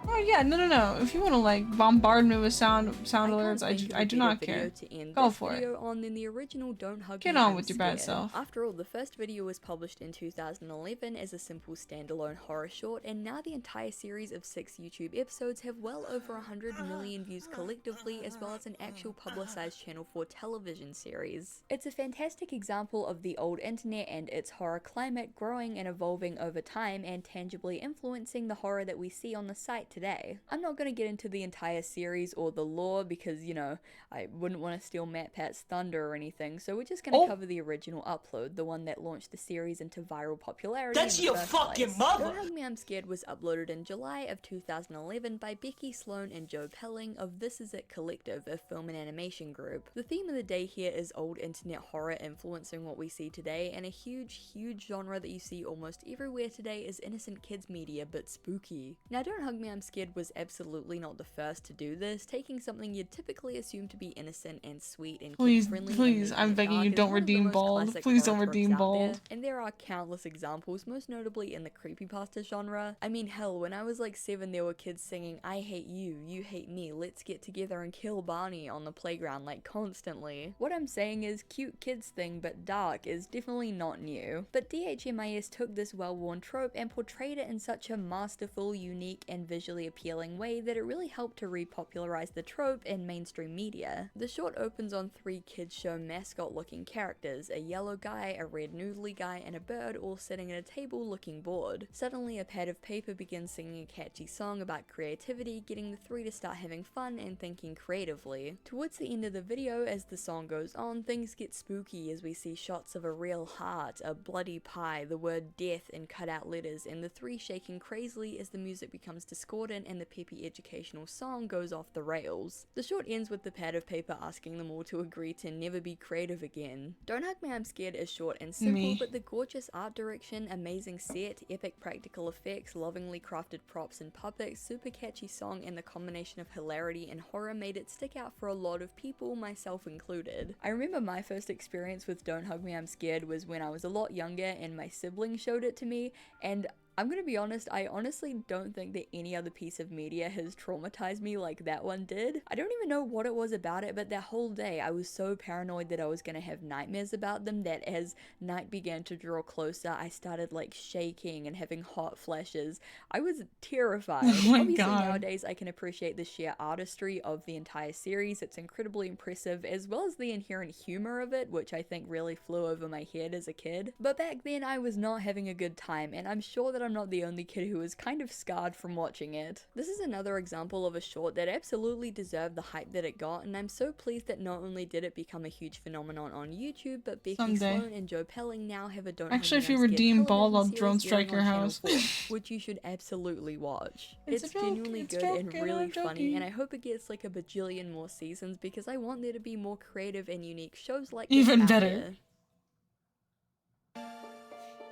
Speaker 4: Oh yeah, no. If you want to like bombard me with sound alerts, I do not care. Go for it.
Speaker 6: Than the original Don't Hug
Speaker 4: Get
Speaker 6: Me,
Speaker 4: on
Speaker 6: I'm
Speaker 4: with your bad
Speaker 6: Scared.
Speaker 4: self.
Speaker 6: After all, the first video was published in 2011 as a simple standalone horror short, and now the entire series of 6 YouTube episodes have well over 100 million views collectively, as well as an actual publicized Channel 4 television series. It's a fantastic example of the old internet and its horror climate growing and evolving over time and tangibly influencing the horror that we see on the site today. I'm not going to get into the entire series or the lore because, you know, I wouldn't want to steal MatPat's thunder or anything, so we're just going to cover the original upload, the one that launched the series into viral popularity.
Speaker 7: That's
Speaker 6: in the
Speaker 7: your
Speaker 6: first
Speaker 7: fucking
Speaker 6: place.
Speaker 7: mother!
Speaker 6: Don't Hug Me, I'm Scared was uploaded in July of 2011 by Becky Sloan and Joe Pelling of This Is It Collective, a film and animation group. The theme of the day here is old internet horror influencing what we see today, and a huge genre that you see almost everywhere today is innocent kids media, but spooky. Now, Don't Hug Me, I'm Scared was absolutely not the first to do this, taking something you'd typically assume to be innocent and sweet and kid-friendly.
Speaker 4: Please, I'm begging you, don't redeem Bald. Please don't redeem Bald.
Speaker 6: And there are countless examples, most notably in the creepypasta genre. I mean, hell, when I was like 7, there were kids singing, "I hate you, you hate me, let's get together and kill Barney" on the playground, like, constantly. What I'm saying is, cute kids thing but dark is definitely not new. But DHMIS took this well-worn trope and portrayed it in such a masterful, unique, and visually visually appealing way that it really helped to repopularize the trope in mainstream media. The short opens on 3 kids show mascot looking characters, a yellow guy, a red noodly guy, and a bird all sitting at a table looking bored. Suddenly a pad of paper begins singing a catchy song about creativity, getting the 3 to start having fun and thinking creatively. Towards the end of the video, as the song goes on, things get spooky as we see shots of a real heart, a bloody pie, the word death in cut out letters, and the 3 shaking crazily as the music becomes discordant and the peppy educational song goes off the rails. The short ends with the pad of paper asking them all to agree to never be creative again. Don't Hug Me I'm Scared is short and simple, but the gorgeous art direction, amazing set, epic practical effects, lovingly crafted props and puppets, super catchy song, and the combination of hilarity and horror made it stick out for a lot of people, myself included. I remember my first experience with Don't Hug Me I'm Scared was when I was a lot younger and my sibling showed it to me, and I'm gonna be honest, I honestly don't think that any other piece of media has traumatized me like that one did. I don't even know what it was about it, but that whole day I was so paranoid that I was gonna have nightmares about them that as night began to draw closer, I started like shaking and having hot flashes. I was terrified.
Speaker 4: Oh my
Speaker 6: Obviously
Speaker 4: God.
Speaker 6: nowadays I can appreciate the sheer artistry of the entire series. It's incredibly impressive, as well as the inherent humor of it, which I think really flew over my head as a kid. But back then I was not having a good time, and I'm sure that I'm not the only kid who was kind of scarred from watching it. This is another example of a short that absolutely deserved the hype that it got, and I'm so pleased that not only did it become a huge phenomenon on YouTube, but Becky
Speaker 4: Someday.
Speaker 6: Sloan and Joe Pelling now have a Don't
Speaker 4: Actually,
Speaker 6: Hug
Speaker 4: if
Speaker 6: Me
Speaker 4: you
Speaker 6: I'm Scared
Speaker 4: redeem Ball,
Speaker 6: television
Speaker 4: I'll drone
Speaker 6: series
Speaker 4: strike
Speaker 6: airing
Speaker 4: your
Speaker 6: on
Speaker 4: house.
Speaker 6: Channel 4, which you should absolutely watch.
Speaker 4: It's a joke,
Speaker 6: genuinely
Speaker 4: it's
Speaker 6: good and
Speaker 4: joking,
Speaker 6: really
Speaker 4: I'm
Speaker 6: funny,
Speaker 4: joking.
Speaker 6: and I hope it gets like a bajillion more seasons because I want there to be more creative and unique shows like
Speaker 4: Even
Speaker 6: this out
Speaker 4: better.
Speaker 6: there.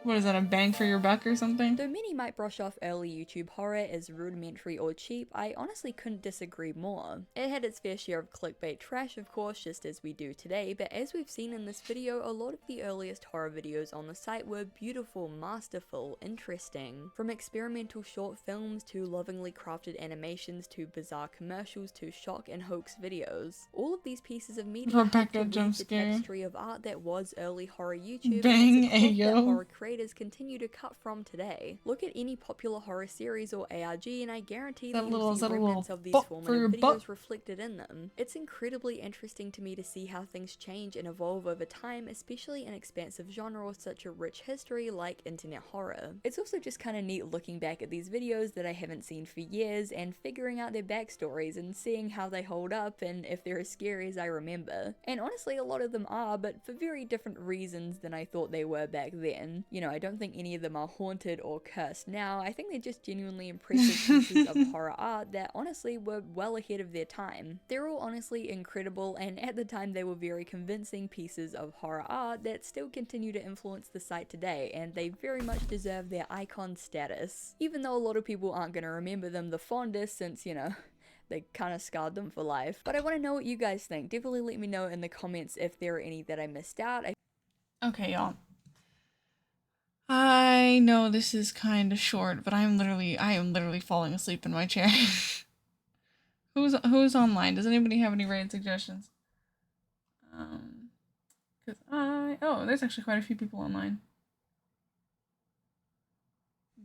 Speaker 4: What is that, a bang for your buck or something?
Speaker 6: Though many might brush off early YouTube horror as rudimentary or cheap, I honestly couldn't disagree more. It had its fair share of clickbait trash, of course, just as we do today, but as we've seen in this video, a lot of the earliest horror videos on the site were beautiful, masterful, interesting. From experimental short films to lovingly crafted animations to bizarre commercials to shock and hoax videos. All of these pieces of media helped
Speaker 4: Rebecca
Speaker 6: to weave
Speaker 4: jump
Speaker 6: the
Speaker 4: scare.
Speaker 6: tapestry of art that was early horror YouTube,
Speaker 4: Bang,
Speaker 6: and it's a cloth that
Speaker 4: ayo.
Speaker 6: horror creators continue to cut from today. Look at any popular horror series or ARG and I guarantee that you'll see remnants of these
Speaker 4: bop for your
Speaker 6: formative
Speaker 4: buck?
Speaker 6: videos reflected in them. It's incredibly interesting to me to see how things change and evolve over time, especially in expansive genre with such a rich history like internet horror. It's also just kind of neat looking back at these videos that I haven't seen for years and figuring out their backstories and seeing how they hold up and if they're as scary as I remember. And honestly, a lot of them are, but for very different reasons than I thought they were back then. You know, I don't think any of them are haunted or cursed now. I think they're just genuinely impressive pieces of horror art that honestly were well ahead of their time. They're all honestly incredible, and at the time they were very convincing pieces of horror art that still continue to influence the site today, and they very much deserve their icon status. Even though a lot of people aren't going to remember them the fondest since, you know, they kind of scarred them for life. But I want to know what you guys think. Definitely let me know in the comments if there are any that I missed out.
Speaker 4: Okay, y'all. I know this is kind of short, but I am literally falling asleep in my chair. Who's online? Does anybody have any raid suggestions? Oh, there's actually quite a few people online.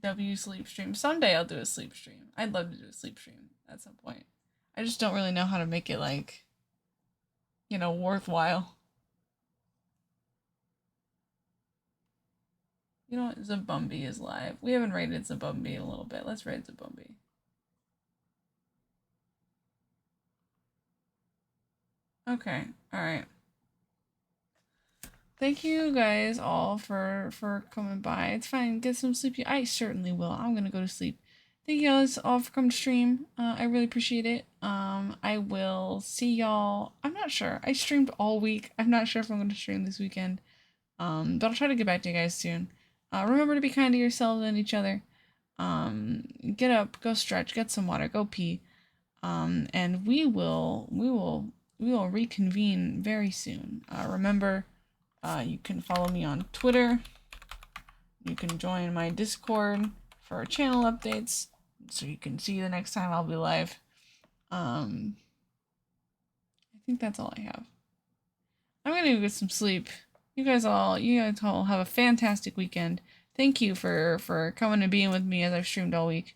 Speaker 4: W sleep stream. Someday I'll do a sleep stream. I'd love to do a sleep stream at some point. I just don't really know how to make it like, you know, worthwhile. You know what? Zabumbi is live. We haven't raided Zabumbi in a little bit. Let's raid Zabumbi. Okay, alright. Thank you guys all for coming by. It's fine. Get some sleep. I certainly will. I'm gonna go to sleep. Thank you guys all for coming to stream. I really appreciate it. I will see y'all. I'm not sure. I streamed all week. I'm not sure if I'm going to stream this weekend. But I'll try to get back to you guys soon. Remember to be kind to yourselves and each other. Get up, go stretch, get some water, go pee. And we will reconvene very soon. Remember, you can follow me on Twitter. You can join my Discord for our channel updates, so you can see the next time I'll be live. I think that's all I have. I'm gonna go get some sleep. You guys all have a fantastic weekend. Thank you for coming and being with me as I've streamed all week.